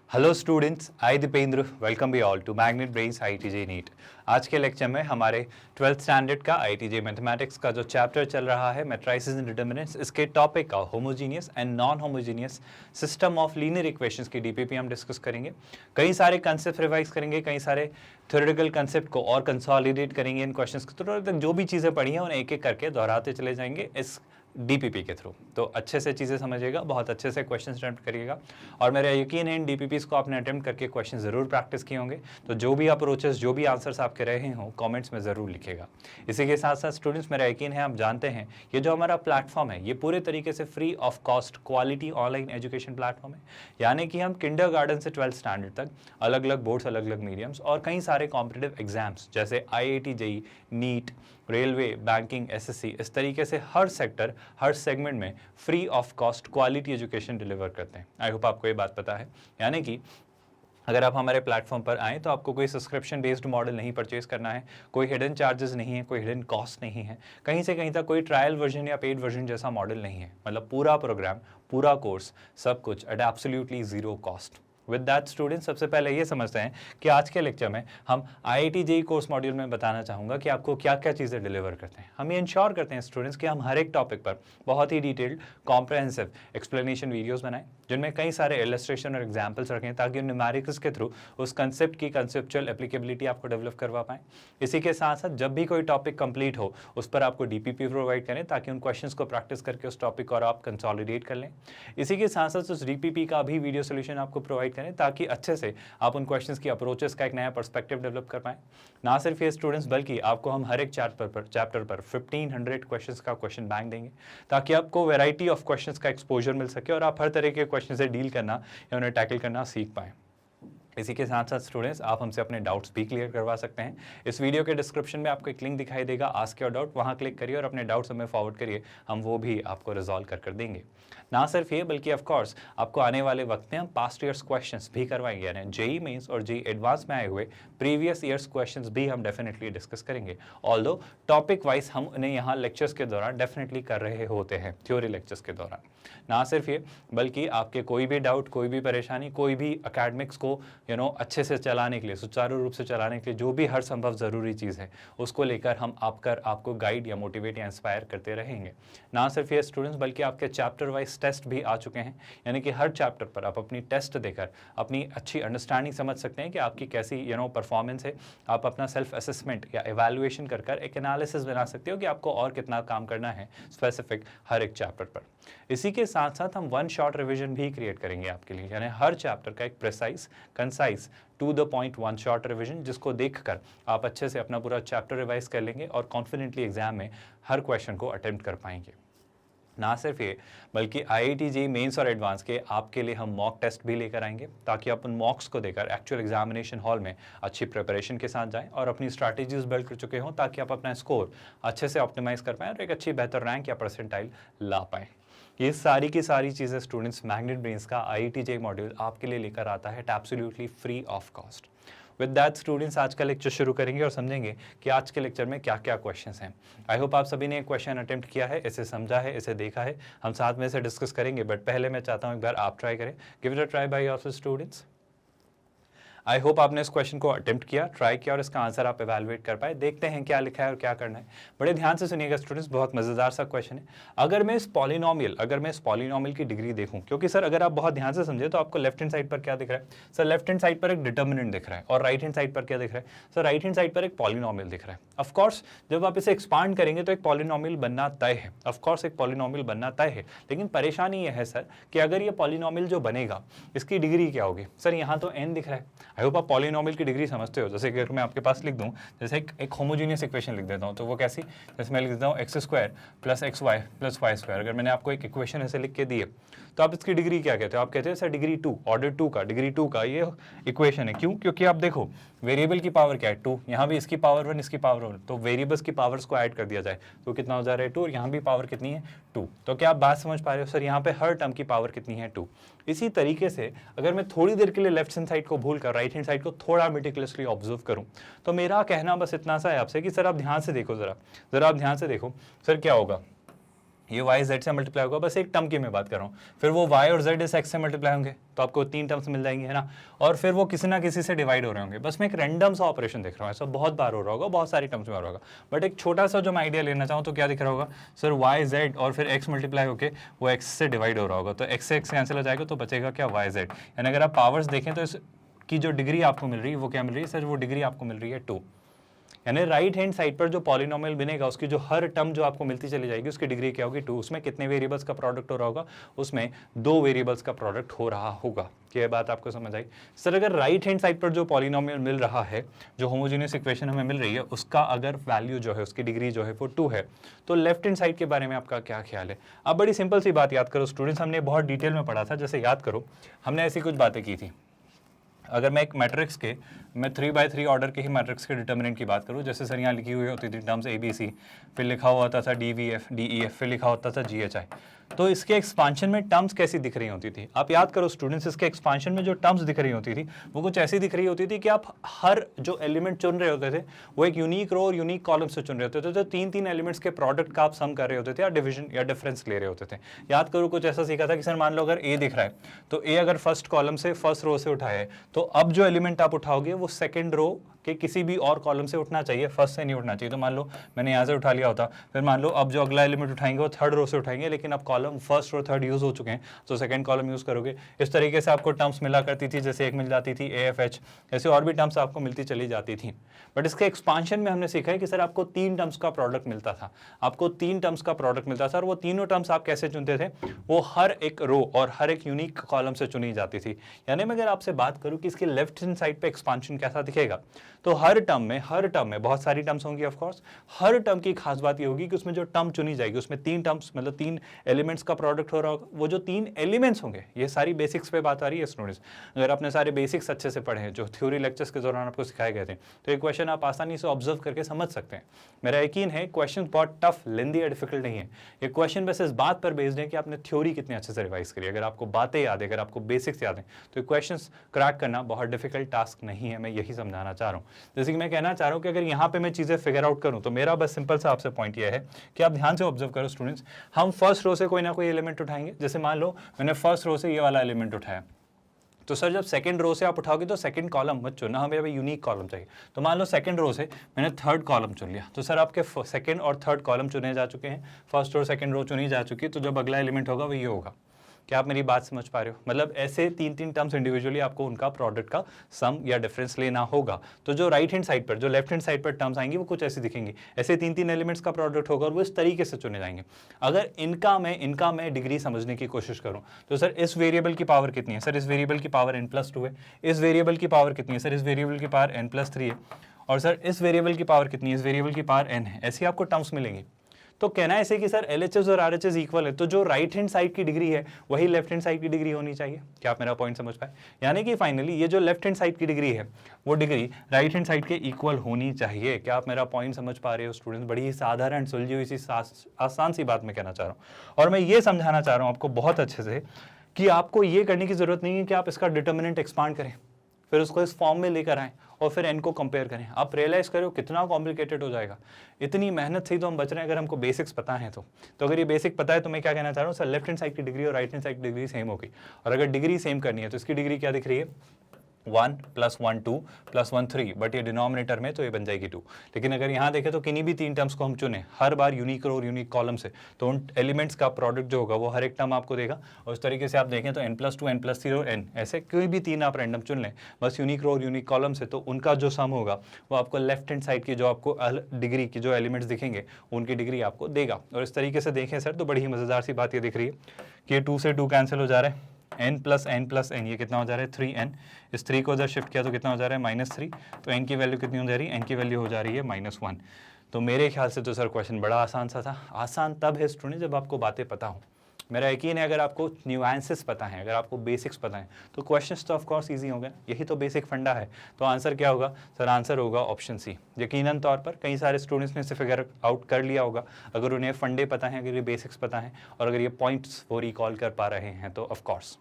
Hello students, I Deependra welcome you all to magnet brains IIT JEE NEET. आज के lecture में हमारे 12th स्टैंडर्ड का आईटीजे मैथमेटिक्स का जो चैप्टर चल रहा है मैट्रिसेस एंड डिटरमिनेंट्स, इसके टॉपिक का homogeneous and non homogeneous system of linear equations की डीपीपी हम डिस्कस करेंगे। कई सारे कंसेप्ट रिवाइज करेंगे, कई सारे थ्योरेटिकल कंसेप्ट को और कंसोलिडेट करेंगे इन क्वेश्चंस के थ्रू। तक जो भी चीज़ें पढ़ी हैं उन्हें एक एक करके दोहराते चले जाएंगे इस डीपीपी के थ्रू। तो अच्छे से चीज़ें समझिएगा, बहुत अच्छे से क्वेश्चन अटेम्प्ट करिएगा और मेरा यकीन है इन डीपीपीस को आपने अटेम्प्ट करके क्वेश्चन ज़रूर प्रैक्टिस किए होंगे। तो जो भी अप्रोचेस, जो भी आंसर्स आपके रहे हों, कमेंट्स में ज़रूर लिखिएगा। इसी के साथ साथ स्टूडेंट्स, मेरा यकीन है आप जानते हैं ये जो हमारा प्लेटफॉर्म है ये पूरे तरीके से free of cost quality online education platform है। यानी कि हम किंडरगार्टन से 12th स्टैंडर्ड तक अलग अलग बोर्ड्स, अलग अलग मीडियम्स और कई सारे कॉम्पिटिटिव एग्जाम्स जैसे IIT JEE, NEET, railway, banking, SSC, इस तरीके से हर सेक्टर, हर सेगमेंट में free of cost quality education deliver करते हैं। आई होप आपको ये बात पता है। यानी कि अगर आप हमारे प्लेटफॉर्म पर आएँ तो आपको कोई सब्सक्रिप्शन बेस्ड मॉडल नहीं परचेज करना है, कोई हिडन चार्जेस नहीं है, कोई हिडन कॉस्ट नहीं है, कहीं से कहीं तक कोई ट्रायल वर्जन या पेड वर्जन जैसा मॉडल नहीं है। मतलब पूरा प्रोग्राम, पूरा कोर्स, सब कुछ at absolutely zero cost. With that student, सबसे पहले ये समझते हैं कि आज के लेक्चर में हम IIT JEE कोर्स मॉड्यूल में बताना चाहूँगा कि आपको क्या क्या चीज़ें डिलीवर करते हैं। हम ये इंश्योर करते हैं स्टूडेंट्स कि हम हर एक टॉपिक पर बहुत ही डिटेल्ड कॉम्प्रहेंसिव एक्सप्लेनेशन वीडियोस बनाएं जिनमें कई सारे इलस्ट्रेशन और एग्जाम्पल्स रखें ताकि न्यूमेरिकल्स के थ्रू उस कंसेप्ट की कंसेप्चुअल एप्लीकेबिलिटी आपको डेवलप करवा पाएँ। इसी के साथ साथ जब भी कोई टॉपिक कंप्लीट हो उस पर आपको DPP प्रोवाइड करें ताकि उन क्वेश्चंस को प्रैक्टिस करके उस टॉपिक और आप कंसोलिडेट कर लें। इसी के साथ साथ उस DPP का भी वीडियो सोल्यूशन आपको प्रोवाइड करें ताकि अच्छे से आप उन क्वेश्चंस की अप्रोचेस का एक नया पर्सपेक्टिव डेवलप कर पाएं। ना सिर्फ ये स्टूडेंट्स, बल्कि आपको हम हर एक चैप्टर पर 1500 क्वेश्चंस का क्वेश्चन बैंक देंगे ताकि आपको वैरायटी ऑफ क्वेश्चंस का एक्सपोजर मिल सके और आप हर तरह के क्वेश्चन से डील करना या उन्हें टैकल करना सीख पाएं। इसी के साथ साथ स्टूडेंट्स, आप हमसे अपने डाउट्स भी क्लियर करवा सकते हैं। इस वीडियो के डिस्क्रिप्शन में आपको एक लिंक दिखाई देगा, आस्क योर डाउट, वहां क्लिक करिए और अपने डाउट्स हमें फॉरवर्ड करिए, हम वो भी आपको रिजॉल्व कर देंगे। ना सिर्फ ये, बल्कि ऑफ कोर्स आपको आने वाले वक्त में हम पास्ट ईयर्स क्वेश्चंस भी करवाएंगे। यानी JEE मेंस और JEE एडवांस में आए हुए प्रीवियस ईयर्स क्वेश्चंस भी हम डेफिनेटली डिस्कस करेंगे। ऑल्दो टॉपिक वाइज हम उन्हें यहाँ लेक्चर्स के दौरान डेफिनेटली कर रहे होते हैं, थ्योरी लेक्चर्स के दौरान। ना सिर्फ ये, बल्कि आपके कोई भी डाउट, कोई भी परेशानी, कोई भी अकेडमिक्स को अच्छे से चलाने के लिए, सुचारू रूप से चलाने के लिए जो भी हर संभव ज़रूरी चीज़ है उसको लेकर हम आपको गाइड या मोटिवेट या इंस्पायर करते रहेंगे। ना सिर्फ ये स्टूडेंट्स, बल्कि आपके चैप्टर वाइज टेस्ट भी आ चुके हैं। यानी कि हर चैप्टर पर आप अपनी टेस्ट देकर अपनी अच्छी अंडरस्टैंडिंग समझ सकते हैं कि आपकी कैसी परफॉर्मेंस है। आप अपना सेल्फ असेसमेंट या एवेल्युएशन कर एक एनालिसिस बना सकते हो कि आपको और कितना काम करना है स्पेसिफिक हर एक चैप्टर पर। इसी के साथ साथ हम वन शॉट रिवीजन भी क्रिएट करेंगे आपके लिए। यानी हर चैप्टर का एक precise, concise, to the point one shot revision जिसको देखकर आप अच्छे से अपना पूरा चैप्टर रिवाइज कर लेंगे और कॉन्फिडेंटली एग्जाम में हर क्वेश्चन को अटेम्प्ट कर पाएंगे। ना सिर्फ ये, बल्कि IIT JEE मेंस और एडवांस के आपके लिए हम मॉक टेस्ट भी लेकर आएंगे ताकि आप उन मॉक्स को देकर एक्चुअल एग्जामिनेशन हॉल में अच्छी प्रिपरेशन के साथ जाएं और अपनी स्ट्रैटेजीज बिल्ड कर चुके हों ताकि आप अपना स्कोर अच्छे से ऑप्टिमाइज कर पाएँ और एक अच्छी बेहतर रैंक या परसेंटाइल ला पाएँ। ये सारी की सारी चीज़ें स्टूडेंट्स, मैग्नेट ब्रेन्स का IIT JEE मॉड्यूल आपके लिए लेकर आता है absolutely free of cost. With that students, आज का लेक्चर शुरू करेंगे और समझेंगे कि आज के लेक्चर में क्या क्या क्वेश्चंस हैं। आई होप आप सभी ने एक क्वेश्चन अटेम्प्ट किया है, इसे समझा है, इसे देखा है। हम साथ में इसे डिस्कस करेंगे, बट पहले मैं चाहता हूँ एक बार आप ट्राई करें। Give it a try by yourself students. I hope आपने इस क्वेश्चन को अटेम्प्ट किया, ट्राई किया और इसका आंसर आप एवेलुएट कर पाए। देखते हैं क्या लिखा है और क्या करना है। बड़े ध्यान से सुनिएगा स्टूडेंट्स, बहुत मजेदार सा क्वेश्चन है। अगर मैं इस पॉलिनोमियल की डिग्री देखूं, क्योंकि सर अगर आप बहुत ध्यान से समझे तो आपको लेफ्ट हैंड साइड पर क्या दिख रहा है? सर लेफ्ट हैंड साइड पर एक डिटर्मिनेंट दिख रहा है और राइट हैंड साइड पर क्या दिख रहा है? सर राइट हैंड साइड पर एक पॉलिनोमियल दिख रहा है। ऑफ कोर्स जब आप इसे एक्सपांड करेंगे तो एक पॉलिनोमियल बनना तय है। ऑफ कोर्स एक पॉलिनोमियल बनना तय है, लेकिन परेशानी यह है सर कि अगर ये पॉलिनोमियल जो बनेगा इसकी डिग्री क्या होगी? सर यहाँ तो n दिख रहा है। आई होप आप पॉलिनोमियल की डिग्री समझते हो। जैसे कि अगर मैं आपके पास लिख दूं, जैसे एक होमोजीनियस इक्वेशन लिख देता हूं, तो वो कैसी? जैसे मैं लिख देता हूं x² + xy + y²। अगर मैंने आपको एक इक्वेशन ऐसे लिख के दी है तो आप इसकी डिग्री क्या कहते हो? आप कहते हैं सर डिग्री 2, ऑर्डर 2 का, डिग्री 2 का ये इक्वेशन है। क्यों? क्योंकि आप देखो वेरिएबल की पावर क्या है? 2। यहाँ भी इसकी पावर 1, इसकी पावर 1, तो वेरिएबल्स की पावर्स को ऐड कर दिया जाए तो कितना हो जा रहा है? 2। और यहाँ भी पावर कितनी है? 2। तो क्या आप बात समझ पा रहे हो? सर यहाँ पे हर टर्म की पावर कितनी है? 2। इसी तरीके से अगर मैं थोड़ी देर के लिए लेफ्ट हैंड साइड को भूल कर राइट हैंड साइड को थोड़ा मेटिकुलसली ऑब्जर्व करूं तो मेरा कहना बस इतना सा है आपसे कि सर आप ध्यान से देखो, जरा आप ध्यान से देखो। सर क्या होगा? ये y z से मल्टीप्लाई होगा, बस एक टर्म की मैं बात कर रहा हूँ। फिर वो y और z इस x से मल्टीप्लाई होंगे तो आपको 3 टर्म्स मिल जाएंगे, है ना। और फिर वो किसी ना किसी से डिवाइड हो रहे होंगे। बस मैं एक रैंडम सा ऑपरेशन देख रहा हूँ, ऐसा बहुत बार हो रहा होगा, बहुत सारी टर्म्स में हो रहा होगा, बट एक छोटा सा जो मैं आइडिया लेना चाहूँ तो क्या दिख रहा होगा सर, y z और फिर x मल्टीप्लाई होकर वो x से डिवाइड हो रहा होगा, तो x से x कैंसिल हो जाएगा तो बचेगा क्या y z। यानी अगर आप पावर्स देखें तो इसकी जो डिग्री आपको मिल रही है वो क्या मिल रही है सर, वो डिग्री आपको मिल रही है 2। यानी राइट हैंड साइड पर जो पॉलिनोमियल बनेगा उसकी जो हर टर्म जो आपको मिलती चली जाएगी उसकी डिग्री क्या होगी 2। उसमें कितने वेरिएबल्स का प्रोडक्ट हो रहा होगा, उसमें 2 वेरिएबल्स का प्रोडक्ट हो रहा होगा। क्या बात आपको समझ आई सर? अगर राइट हैंड साइड पर जो पॉलिनोमियल मिल रहा है, जो होमोजेनियस इक्वेशन हमें मिल रही है, उसका अगर वैल्यू जो है, उसकी डिग्री जो है वो 2 है, तो लेफ्ट हैंड साइड के बारे में आपका क्या ख्याल है? अब बड़ी सिंपल सी बात याद करो स्टूडेंट्स, हमने बहुत डिटेल में पढ़ा था। जैसे याद करो हमने ऐसी कुछ बातें की थी, अगर मैं एक मैट्रिक्स के, मैं 3x3 ऑर्डर के ही मैट्रिक्स के डिटर्मिनेंट की बात करूं, जैसे सर यहाँ लिखी हुई होती थी टर्म्स ABC, फिर लिखा हुआ होता था DVF DEF, फिर लिखा होता था GHI, तो इसके एक्सपांशन में टर्म्स कैसी दिख रही होती थी? आप याद करो स्टूडेंट्स, इसके एक्सपांशन में जो टर्म्स दिख रही होती थी वो कुछ ऐसी दिख रही होती थी कि आप हर जो एलिमेंट चुन रहे होते थे वो एक यूनिक रो और यूनिक कॉलम से चुन रहे होते थे, तो 3 एलिमेंट्स के प्रोडक्ट का आप सम कर रहे होते थे या डिवीजन या डिफरेंस ले रहे होते थे। याद करो कुछ ऐसा सीखा था कि सर मान लो अगर A दिख रहा है तो A अगर फर्स्ट कॉलम से फर्स्ट रो से उठाया है तो अब जो एलिमेंट आप उठाओगे वो सेकेंड रो के किसी भी और कॉलम से उठना चाहिए, फर्स्ट से नहीं उठना चाहिए। तो मान लो मैंने यहाँ से उठा लिया होता, फिर मान लो अब जो अगला एलिमेंट उठाएंगे वो थर्ड रो से उठाएंगे, लेकिन अब कॉलम फर्स्ट और थर्ड यूज हो चुके हैं तो सेकंड कॉलम यूज करोगे। इस तरीके से आपको टर्म्स मिला करती थी, जैसे एक मिल जाती थी AFH, ऐसे और भी टर्म्स आपको मिलती चली जाती थी। बट इसके एक्सपांशन में हमने सीखा है कि सर आपको 3 टर्म्स का प्रोडक्ट मिलता था, आपको 3 टर्म्स का प्रोडक्ट मिलता था, और वो तीनों टर्म्स आप कैसे चुनते थे? वो हर एक रो और हर एक यूनिक कॉलम से चुनी जाती थी। यानी मैं अगर आपसे बात करूं कि इसके लेफ्ट हैंड साइड पे एक्सपांशन कैसा दिखेगा, तो हर टर्म में बहुत सारी टर्म्स होंगी ऑफ कोर्स, हर टर्म की खास बात ये होगी कि उसमें जो टर्म चुनी जाएगी उसमें 3 टर्म्स मतलब 3 एलिमेंट्स का प्रोडक्ट हो रहा होगा। वो जो 3 एलिमेंट्स होंगे, ये सारी बेसिक्स पे बात आ रही है स्टूडेंट्स। अगर आपने सारे बेसिक्स अच्छे से पढ़े हैं जो थ्योरी लेक्चर्स के दौरान आपको सिखाए गए थे, तो ये क्वेश्चन आप आसानी से ऑब्जर्व करके समझ सकते हैं। मेरा यकीन है क्वेश्चन बहुत टफ, लेंदी या डिफिकल्ट नहीं है। ये क्वेश्चन बस इस बात पर बेस्ड है कि आपने थ्योरी कितने अच्छे से रिवाइज करी। अगर आपको बातें याद है, अगर आपको बेसिक्स याद है, तो क्वेश्चन क्रैक करना बहुत डिफिकल्ट टास्क नहीं है। मैं यही समझाना चाह रहा हूँ। जैसे कि मैं कहना चाह रहा हूँ कि अगर यहाँ पे मैं चीजें फिगर आउट करूँ तो मेरा बस सिंपल सा आपसे पॉइंट ये है कि आप ध्यान से ऑब्जर्व करो स्टूडेंट्स। हम फर्स्ट रो से कोई ना कोई एलिमेंट उठाएंगे। जैसे मान लो मैंने फर्स्ट रो से ये वाला एलिमेंट उठाया, तो सर जब सेकंड रो से आप उठाओगे तो सेकंड कॉलम मत चुनना, हमें अभी यूनिक कॉलम चाहिए। तो मान लो सेकंड रो से मैंने थर्ड कॉलम चुन लिया, तो सर आपके सेकंड और थर्ड कॉलम चुने जा चुके हैं, फर्स्ट और सेकंड रो चुनी जा चुकी है, तो जब अगला एलिमेंट होगा वो ये होगा। क्या आप मेरी बात समझ पा रहे हो? मतलब ऐसे 3 टर्म्स इंडिविजुअली आपको उनका प्रोडक्ट का सम या डिफरेंस लेना होगा। तो जो राइट हैंड साइड पर, जो लेफ्ट हैंड साइड पर टर्म्स आएंगी वो कुछ ऐसी दिखेंगी, ऐसे 3 एलिमेंट्स का प्रोडक्ट होगा और वो इस तरीके से चुने जाएंगे। अगर इनका मैं डिग्री समझने की कोशिश करूं तो सर इस वेरिएबल की पावर कितनी है? सर इस वेरिएबल की पावर n+2 है। इस वेरिएबल की पावर कितनी है? सर इस वेरिएबल की पावर n+3 है। और सर इस वेरिएबल की पावर कितनी है? इस वेरिएबल की पावर n है। ऐसी आपको टर्म्स मिलेंगी। तो कहना ऐसे कि सर LHS और RHS इक्वल है, तो जो राइट हैंड साइड की डिग्री है वही लेफ्ट हैंड साइड की डिग्री होनी चाहिए। क्या आप मेरा पॉइंट समझ पाए? यानी कि फाइनली ये जो लेफ्ट हैंड साइड की डिग्री है वो डिग्री राइट हैंड साइड के इक्वल होनी चाहिए। क्या आप मेरा पॉइंट समझ पा रहे हो स्टूडेंट्स? बड़ी ही साधारण, सुलझी हुई सी आसान सी बात मैं कहना चाह रहा हूँ, और मैं ये समझाना चाह रहा हूँ आपको बहुत अच्छे से कि आपको ये करने की जरूरत नहीं है कि आप इसका डिटर्मिनेंट एक्सपांड करें, फिर उसको इस फॉर्म में लेकर आएं और फिर n को कंपेयर करें। आप रियलाइज करो कितना कॉम्प्लिकेटेड हो जाएगा। इतनी मेहनत से ही तो हम बच रहे हैं अगर हमको बेसिक्स पता है तो अगर ये बेसिक पता है तो मैं क्या कहना चाह रहा हूँ सर, लेफ्ट हैंड साइड की डिग्री और राइट हैंड साइड की डिग्री सेम होगी। और अगर डिग्री सेम करनी है तो इसकी डिग्री क्या दिख रही है? 1 + 1 2 + 1 3, बट ये डिनोमिनेटर में तो ये बन जाएगी 2। लेकिन अगर यहाँ देखें तो किन्हीं भी 3 टर्म्स को हम चुने हर बार यूनिक रो और यूनिक कॉलम से, तो उन एलिमेंट्स का प्रोडक्ट जो होगा वो हर एक टर्म आपको देगा। और उस तरीके से आप देखें तो n+2 n+3 और n, ऐसे कोई भी 3 आप रैंडम चुन लें बस यूनिक रो और यूनिक कॉलम से, तो उनका जो सम होगा वो आपको लेफ्ट हैंड साइड की जो आपको डिग्री की जो एलिमेंट्स दिखेंगे उनकी डिग्री आपको देगा। और इस तरीके से देखें सर तो बड़ी ही मजेदार सी बात ये दिख रही है कि ये 2 से 2 कैंसिल हो जा रहा है, n+n+n, ये कितना हो जा रहा है? 3n। इस 3 को उधर शिफ्ट किया तो कितना हो जा रहा है? -3। तो n की वैल्यू कितनी हो जा रही है? n की वैल्यू हो जा रही है -1। तो मेरे ख्याल से तो सर क्वेश्चन बड़ा आसान सा था। आसान तब है स्टूडेंट जब आपको बातें पता हो। मेरा यकीन है अगर आपको न्यूएंसेस पता है, अगर आपको बेसिक्स पता है तो क्वेश्चंस तो ऑफ कोर्स इजी होंगे। यही तो बेसिक फंडा है। तो आंसर क्या होगा सर? आंसर होगा ऑप्शन सी। यकीनन तौर पर कई सारे स्टूडेंट्स ने इसे फिगर आउट कर लिया होगा अगर उन्हें फंडे पता हैं, अगर ये बेसिक्स पता हैं और अगर ये पॉइंट्स वो रिकॉल कर पा रहे हैं तो of course.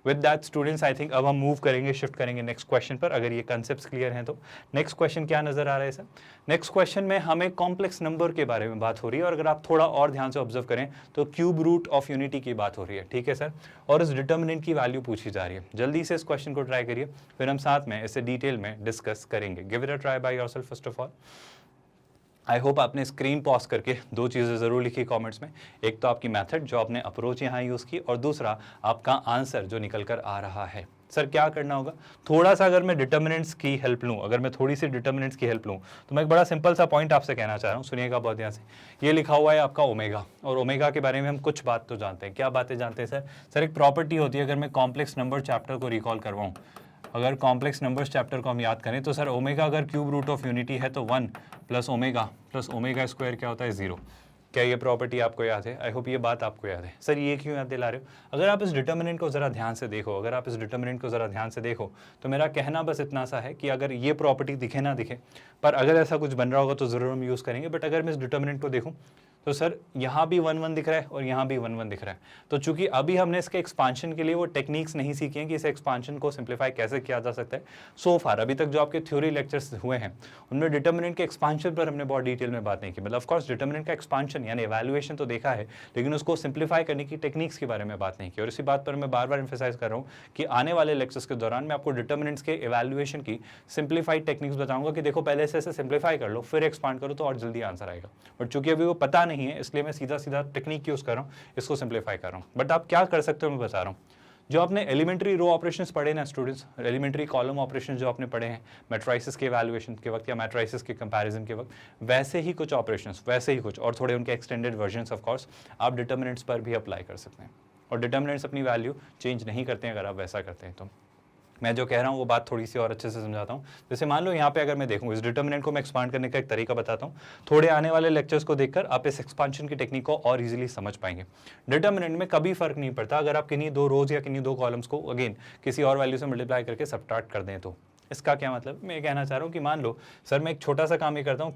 With that students I think अब हम मूव करेंगे, शिफ्ट करेंगे नेक्स्ट क्वेश्चन पर, अगर ये कंसेप्ट क्लियर हैं तो। नेक्स्ट क्वेश्चन क्या नजर आ रहा है सर? नेक्स्ट क्वेश्चन में हमें कॉम्प्लेक्स नंबर के बारे में बात हो रही है, और अगर आप थोड़ा और ध्यान से ऑब्जर्व करें तो क्यूब रूट ऑफ यूनिटी की बात हो रही है, ठीक है सर, और इस डिटर्मिनेंट की वैल्यू पूछी जा रही है। जल्दी से इस क्वेश्चन को ट्राई करिए, फिर हम साथ में इसे डिटेल में डिस्कस करेंगे। Give it a try by yourself first of all. I hope आपने स्क्रीन पॉज करके दो चीज़ें ज़रूर लिखी कमेंट्स में, एक तो आपकी मेथड जो आपने अप्रोच यहाँ यूज़ की, और दूसरा आपका आंसर जो निकल कर आ रहा है। सर क्या करना होगा, थोड़ा सा अगर मैं डिटर्मिनेंट्स की हेल्प लूँ, अगर मैं थोड़ी सी डिटर्मिनेंट्स की हेल्प लूँ, तो मैं एक बड़ा सिंपल सा पॉइंट आपसे कहना चाह रहा हूँ, सुनिएगा बहुत ध्यान से। ये लिखा हुआ है आपका ओमेगा, और ओमेगा के बारे में हम कुछ बात तो जानते हैं। क्या बातें जानते हैं सर? सर एक प्रॉपर्टी होती है, अगर मैं कॉम्प्लेक्स नंबर चैप्टर को रिकॉल करवाऊँ, अगर कॉम्प्लेक्स नंबर्स चैप्टर को हम याद करें तो सर ओमेगा अगर क्यूब रूट ऑफ यूनिटी है तो 1 प्लस ओमेगा स्क्वायर क्या होता है? 0। क्या ये प्रॉपर्टी आपको याद है? आई होप ये बात आपको याद है। सर ये क्यों याद दिला रहे हो? अगर आप इस डिटर्मिनेंट को ज़रा ध्यान से देखो, तो मेरा कहना बस इतना सा है कि अगर ये प्रॉपर्टी दिखे ना दिखे, पर अगर ऐसा कुछ बन रहा होगा तो ज़रूर हम यूज़ करेंगे। बट अगर मैं इस डिटर्मिनेंट को देखूँ तो सर यहाँ भी 1 1 दिख रहा है और यहाँ भी 1 1 दिख रहा है। तो चूंकि अभी हमने इसके एक्सपांशन के लिए वो टेक्निक्स नहीं सीखी हैं कि इस एक्सपांशन को सिंप्लीफाई कैसे किया जा सकता है। सो फार अभी तक जो आपके थ्योरी लेक्चर्स हुए हैं उनमें डिटर्मिनेंट के एक्सपांशन पर हमने बहुत डिटेल में बात नहीं की। मतलब ऑफकोर्स डिटर्मिनेंट का एक्सपांशन यानी एवैल्यूएशन तो देखा है, लेकिन उसको सिंप्लीफाई करने की टेक्निक्स के बारे में बात नहीं की। और इसी बात पर मैं बार बार एम्फेसाइज कर रहा हूँ कि आने वाले लेक्चर्स के दौरान मैं आपको डिटर्मिनेंट्स के एवैल्यूएशन की सिंप्लीफाइड टेक्निक्स बताऊंगा कि देखो पहले से ऐसे सिंप्लीफाई कर लो, फिर एक्सपांड करो तो और जल्दी आंसर आएगा। बट चूंकि अभी वो पता नहीं है, इसलिए मैं सीधा टेक्निक यूज कर रहा हूँ, इसको सिंप्लीफाई कर रहा हूँ। बट आप क्या कर सकते हो मैं बता रहा हूँ। जो आपने एलिमेंट्री रो ऑपरेशंस पढ़े ना स्टूडेंट्स, एलिमेंट्री कॉलम ऑपरेशंस जो आपने पढ़े हैं मैट्रिसेस के इवैल्यूएशन के वक्त या मैट्रिसेस के कंपैरिजन के वक्त, वैसे ही कुछ ऑपरेशंस, वैसे ही कुछ और थोड़े उनके एक्सटेंडेड वर्जन्स ऑफ कोर्स आप डिटर्मिनेंट्स पर भी अप्लाई कर सकते हैं। और डिटर्मिनेंट्स अपनी वैल्यू चेंज नहीं करते हैं अगर आप वैसा करते हैं तो। मैं जो कह रहा हूँ वो बात थोड़ी सी और अच्छे से समझाता हूँ। जैसे मान लो यहाँ पे अगर मैं देखूँ इस डिटर्मिनेंट को मैं एक्सपांड करने का एक तरीका बताता हूँ। थोड़े आने वाले लेक्चर्स को देखकर आप इस एक्सपांशन की टेक्निक को और इजीली समझ पाएंगे। डिटर्मिनेंट में कभी फर्क नहीं पड़ता अगर आप किन्हीं दो रोज या किन्हीं दो कॉलम्स को अगेन किसी और वैल्यू से मल्टीप्लाई करके सबट्रैक्ट कर दें तो। इसका क्या मतलब, मैं कहना चाह रहा हूँ कि मान लो सर मैं एक छोटा सा काम ये करता हूँ,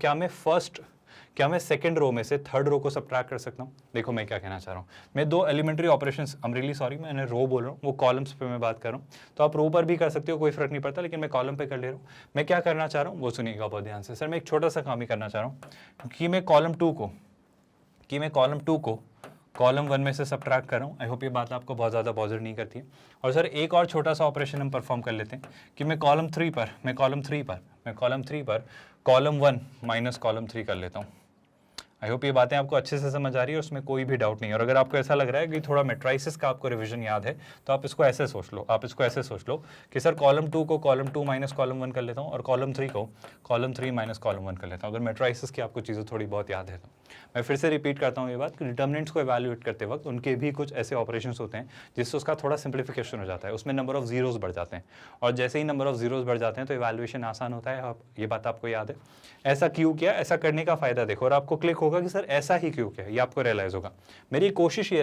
क्या मैं सेकंड रो में से थर्ड रो को सबट्रैक्ट कर सकता हूँ? देखो मैं क्या कहना चाह रहा हूँ, मैं दो elementary operations, I am really sorry मैंने रो बोल रहा हूँ, वो कॉलम्स पे मैं बात कर रहा हूँ, तो आप रो पर भी कर सकते हो, कोई फर्क नहीं पड़ता, लेकिन मैं कॉलम पे कर ले रहा हूँ। मैं क्या करना चाह रहा हूँ वो सुनिएगा बहुत ध्यान से। सर मैं एक छोटा सा काम ही करना चाह रहा हूँ कि मैं कॉलम टू को कॉलम 1 में से सबट्रैक्ट कर रहा हूँ। आई होप ये बात आपको बहुत ज़्यादा बॉदर नहीं करती है। और सर एक और छोटा सा ऑपरेशन हम परफॉर्म कर लेते हैं कि मैं कॉलम 3 पर कॉलम 1 माइनस कॉलम 3 कर लेता हूँ। आई होप ये बातें आपको अच्छे से समझ आ रही है, उसमें कोई भी डाउट नहीं है। और अगर आपको ऐसा लग रहा है कि थोड़ा मैट्रिसेस का आपको रिवीजन याद है तो आप इसको ऐसे सोच लो, कि सर कॉलम 2 को कॉलम 2 माइनस कॉलम 1 कर लेता हूँ और कॉलम 3 को कॉलम 3 माइनस कॉलम 1 कर लेता हूँ। अगर मैट्रिसेस की आपको चीज़ें थोड़ी बहुत याद है तो मैं फिर से रिपीट करता हूँ ये बात कि डिटर्मिनेंट्स को एवैल्यूएट करते वक्त उनके भी कुछ ऐसे ऑपरेशंस होते हैं जिससे उसका थोड़ा सिंप्लीफिकेशन हो जाता है, उसमें नंबर ऑफ जीरोस बढ़ जाते हैं। और जैसे ही नंबर ऑफ जीरोस बढ़ जाते हैं तो एवैल्यूएशन आसान होता है। आप ये बात आपको याद है। ऐसा क्यों किया, ऐसा करने का फायदा देखो, और आपको क्लिक होगा कि सर ऐसा ही क्यों किया, ये आपको रियलाइज होगा। मेरी कोशिश ये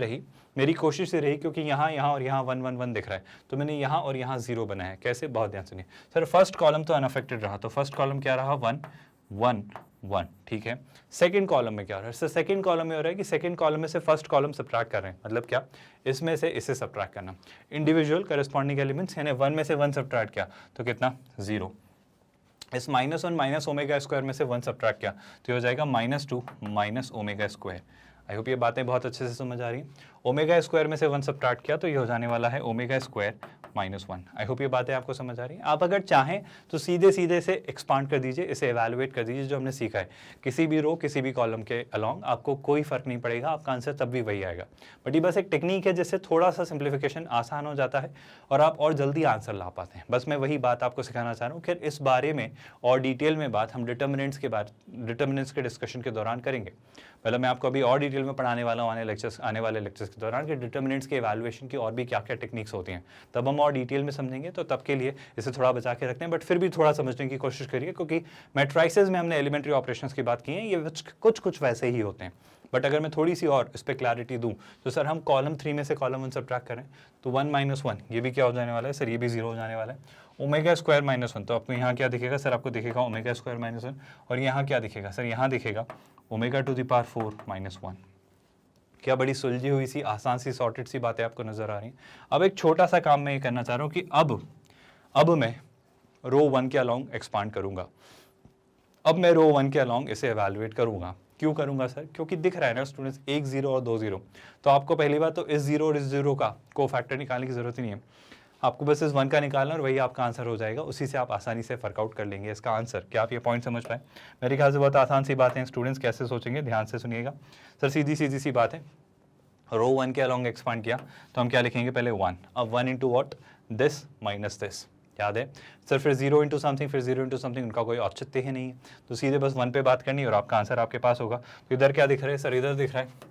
रही क्योंकि यहाँ और यहाँ 1 1 1 दिख रहा है, तो मैंने यहाँ और यहाँ 0 बनाया है। कैसे, बहुत ध्यान सुनिए। सर फर्स्ट कॉलम तो अनअफेक्टेड रहा, तो फर्स्ट कॉलम क्या रहा? 1 1 1, ठीक है। सेकंड कॉलम में क्या हो रहा है? सर सेकंड कॉलम में हो रहा है कि सेकंड कॉलम में से फर्स्ट कॉलम सबट्रैक्ट कर रहे हैं। मतलब क्या, इसमें से इसे सबट्रैक्ट करना, इंडिविजुअल करस्पॉन्डिंग एलिमेंट्स, यानी 1 में से 1 सबट्रैक्ट किया तो कितना? 0। इस -1 माइनस ओमेगा स्क्वायर में से 1 सबट्रैक्ट किया तो हो जाएगा -2 माइनस ओमेगा स्क्वायर। आई होप ये बातें बहुत अच्छे से समझ आ रही हैं। ओमेगा स्क्वायर में से 1 सबट्रैक्ट किया तो ये हो जाने वाला है ओमेगा स्क्वायर -1। आई होप ये बातें आपको समझ आ रही हैं। आप अगर चाहें तो सीधे इसे एक्सपांड कर दीजिए, इसे एवैल्यूएट कर दीजिए जो हमने सीखा है। किसी भी रो किसी भी कॉलम के अलॉन्ग आपको कोई फर्क नहीं पड़ेगा, आपका आंसर तब भी वही आएगा। बट ये बस एक टेक्निक है जिससे थोड़ा सा सिंप्लीफिकेशन आसान हो जाता है और आप और जल्दी आंसर ला पाते हैं। बस मैं वही बात आपको सिखाना चाह रहा हूँ। फिर इस बारे में और डिटेल में बात हम डिटर्मिनेंट्स के डिस्कशन के दौरान करेंगे। पहले मैं आपको अभी और डिटेल में पढ़ाने वाला हूँ आने वाले लेक्चर्स के दौरान कि डिटर्मिनेंट्स के इवैल्यूएशन की और भी क्या क्या टेक्निक्स होती हैं, तब हम और डिटेल में समझेंगे। तो तब के लिए इसे थोड़ा बचा के रखते हैं, बट फिर भी थोड़ा समझने की कोशिश करिए, क्योंकि मैट्रिसेस में हमने एलिमेंट्री ऑपरेशंस की बात की है, ये कुछ वैसे ही होते हैं। बट अगर मैं थोड़ी सी और इस पर क्लैरिटी दूं तो सर हम कॉलम 3 में से कॉलम 1 सबट्रैक्ट करें तो 1 - 1 ये भी क्या हो जाने वाला है? सर ये भी 0 हो जाने वाला है। ओमेगा स्क्वायर -1 तो आपको यहाँ क्या दिखेगा? सर आपको दिखेगा ओमेगा स्क्वायर -1। और यहाँ क्या दिखेगा? सर यहाँ दिखेगा ओमेगा टू द पावर 4 -1। क्या बड़ी सुलझी हुई सी आसान सी सॉर्टेड सी बातें आपको नजर आ रही हैं। अब एक छोटा सा काम मैं ये करना चाह रहा हूँ कि अब मैं रो 1 के अलॉन्ग एक्सपांड करूंगा। अब मैं रो 1 के अलॉन्ग इसे एवेलुएट करूंगा। क्यों करूंगा सर? क्योंकि दिख रहा है ना स्टूडेंट्स 1 0 और 2 0, तो आपको पहली बात तो इस 0 और इस 0 का को फैक्टर निकालने की जरूरत ही नहीं है, आपको बस इस 1 का निकालना और वही आपका आंसर हो जाएगा। उसी से आप आसानी से वर्कआउट कर लेंगे इसका आंसर। क्या आप ये पॉइंट समझ पाए? मेरे ख्याल से बहुत आसान सी बात है। स्टूडेंट्स कैसे सोचेंगे, ध्यान से सुनिएगा। सर सीधी सीधी सी बात है, रो 1 के अलॉन्ग एक्सपांड किया तो हम क्या लिखेंगे? पहले 1, अब 1 into what? This minus this, याद है सर? फिर 0 इंटू समथिंग, फिर 0 इंटू समथिंग, उनका कोई औचित्य ही नहीं है, तो सीधे बस 1 पे बात करनी और आपका आंसर आपके पास होगा। तो इधर क्या दिख रहा है सर? इधर दिख रहा है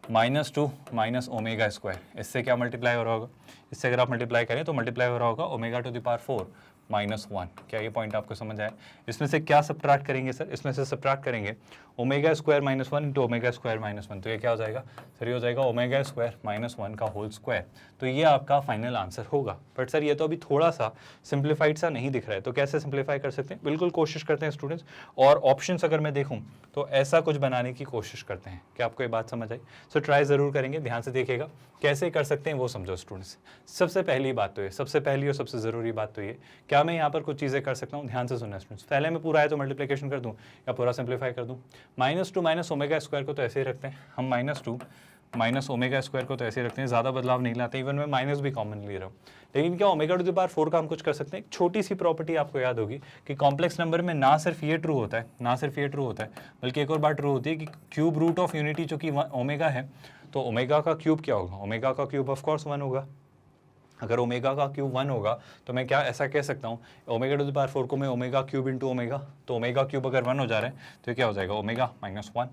-2 माइनस ओमेगा स्क्वायर। इससे क्या मल्टीप्लाई हो रहा होगा? इससे अगर आप मल्टीप्लाई करें तो मल्टीप्लाई हो रहा होगा ओमेगा टू द पावर 4 -1। क्या ये पॉइंट आपको समझ आया? इसमें से क्या सब्ट्रैक्ट करेंगे सर? इसमें से सब्ट्रैक्ट करेंगे omega square -1 into omega square -1, तो ये क्या हो जाएगा सर? ये हो जाएगा ओमेगा स्क्वायर -1 का होल स्क्वायर। तो ये आपका फाइनल आंसर होगा। बट सर ये तो अभी थोड़ा सा सिंप्लीफाइड सा नहीं दिख रहा है, तो कैसे सिंप्लीफाई कर सकते हैं? बिल्कुल कोशिश करते हैं स्टूडेंट्स, और ऑप्शंस अगर मैं देखूं तो ऐसा कुछ बनाने की कोशिश करते हैं। क्या आपको ये बात समझ आई? सो ट्राई ज़रूर करेंगे, ध्यान से देखिएगा कैसे कर सकते हैं वो समझो स्टूडेंट्स। सबसे पहली बात तो ये, सबसे पहली और सबसे ज़रूरी बात तो ये, क्या मैं यहाँ पर कुछ चीज़ें कर सकता हूँ? ध्यान से सुनना स्टूडेंट्स। पहले मैं पूरा है तो मल्टीप्लिकेशन कर दूँ या पूरा सिंप्लीफाई कर दूँ? -2 माइनस ओमेगा स्क्वायर को तो ऐसे ही रखते हैं हम, -2 माइनस ओमेगा स्क्वायर को तो ऐसे ही रखते हैं, ज़्यादा बदलाव नहीं लाते। इवन मैं माइनस भी कॉमन ले रहा हूँ, लेकिन क्या ओमेगा टू द पावर 4 का हम कुछ कर सकते हैं? एक छोटी सी प्रॉपर्टी आपको याद होगी कि कॉम्प्लेक्स नंबर में ना सिर्फ ये ट्रू होता है, ना सिर्फ ये ट्रू होता है, बल्कि एक और बात ट्रू होती है कि क्यूब रूट ऑफ यूनिटी जो कि ओमेगा है, तो ओमेगा का क्यूब क्या होगा? ओमेगा का क्यूब ऑफकोर्स 1 होगा। अगर ओमेगा का क्यूब 1 होगा तो मैं क्या ऐसा कह सकता हूँ, ओमेगा टू द पावर 4 को मैं ओमेगा क्यूब इंटू ओमेगा, तो ओमेगा क्यूब अगर 1 हो जा रहा है तो ये क्या हो जाएगा? ओमेगा -1।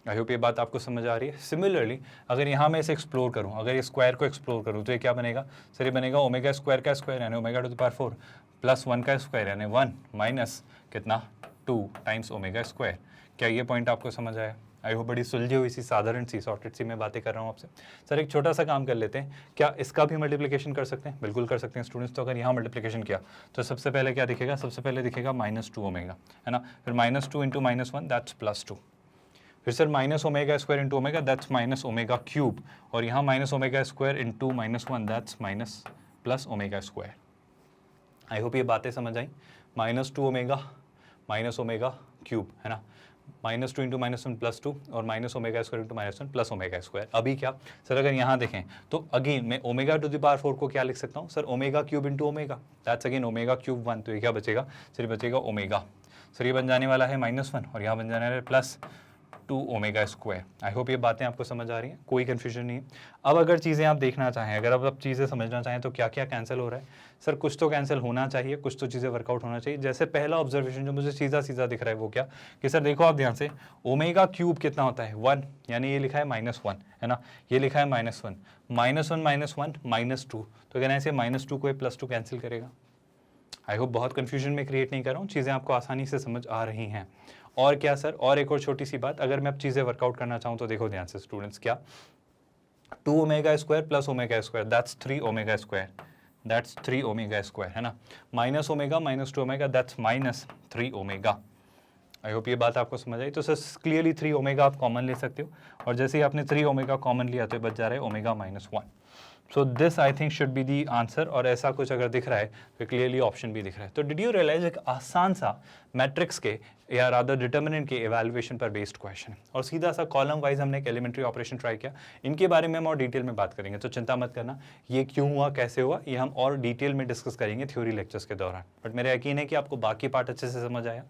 आई होप ये बात आपको समझ आ रही है। सिमिलरली अगर यहाँ मैं इसे एक्सप्लोर करूँ, अगर ये स्क्वायर को एक्सप्लोर करूँ तो ये क्या बनेगा सर? ये बनेगा ओमेगा स्क्वायर का स्क्वायर यानी omega to the power 4 plus 1 का स्क्वायर यानी 1 माइनस कितना 2 टाइम्स ओमेगा स्क्वायर। क्या ये पॉइंट आपको समझ आया? आई होप बड़ी सुलझी हुई सी साधारण सी सॉर्टेड सी मैं बातें कर रहा हूँ आपसे। सर एक छोटा सा काम कर लेते हैं, क्या इसका भी मल्टीप्लिकेशन कर सकते हैं? बिल्कुल कर सकते हैं स्टूडेंट्स। तो अगर यहाँ मल्टीप्लिकेशन किया तो सबसे पहले क्या दिखेगा? सबसे पहले दिखेगा -2 ओमेगा, है ना? फिर -2 इंटू -1 दैट्स +2, फिर sir minus omega square into omega that's minus omega cube, और यहाँ minus omega square into -1 that's minus plus omega square. I hope ये बातें समझ आई। -2 ओमेगा माइनस ओमेगा क्यूब, है ना? -2 इंटू -1 +2 और minus omega square into -1 plus omega square. अभी क्या सर? अगर यहाँ देखें तो अगेन मैं ओमेगा टू द पावर 4 को क्या लिख सकता हूँ sir? Omega cube into omega that's again omega cube 1, तो ये क्या बचेगा सर? ये बचेगा ओमेगा। सर ये बन जाने वाला है -1 और यहाँ बन जाने वाला है +2 ओमेगा स्क्वायर। आई होप ये बातें आपको समझ आ रही हैं, कोई कन्फ्यूजन नहीं है। अब अगर चीज़ें आप देखना चाहें, अगर आप चीज़ें समझना चाहें तो क्या क्या कैंसिल हो रहा है सर? कुछ तो कैंसिल होना चाहिए, कुछ तो चीज़ें वर्कआउट होना चाहिए। जैसे पहला ऑब्जर्वेशन जो मुझे सीधा सीधा दिख रहा है वो क्या कि सर देखो आप ध्यान से, ओमेगा क्यूब कितना होता है? 1, यानी ये लिखा है -1, है ना? ये लिखा है -1, -1 -2, तो कहना है इसे -2 को +2 कैंसिल करेगा। आई होप बहुत कन्फ्यूजन में क्रिएट नहीं कर रहा हूँ, चीज़ें आपको आसानी से समझ आ रही हैं। और क्या सर? और एक और छोटी सी बात, अगर मैं अब चीज़ें वर्कआउट करना चाहूँ तो देखो ध्यान से स्टूडेंट्स, क्या 2 omega square plus omega square that's 3 omega square, that's 3 omega square, है ना? Minus omega -2 omega that's -3 omega. I hope ये बात आपको समझ आई। तो सर क्लियरली 3 ओमेगा आप कॉमन ले सकते हो, और जैसे ही आपने 3 ओमेगा कॉमन लिया तो बच जा रहा है omega -1। So this I think should be the answer, और ऐसा कुछ अगर दिख रहा है तो क्लियरली ऑप्शन भी दिख रहा है। तो डिड यू रियलाइज एक आसान सा मैट्रिक्स के या रादर डिटर्मिनेंट के एवेल्युएशन पर बेस्ड क्वेश्चन, और सीधा सा कॉलम वाइज हमने एक एलिमेंट्री ऑपरेशन ट्राई किया। इनके बारे में हम और डिटेल में बात करेंगे, तो चिंता मत करना ये क्यों हुआ, कैसे हुआ, ये हम और डिटेल में डिस्कस करेंगे थ्योरी लेक्चर्स के दौरान। बट मेरा यकीन है कि आपको बाकी पार्ट अच्छे से समझ आया।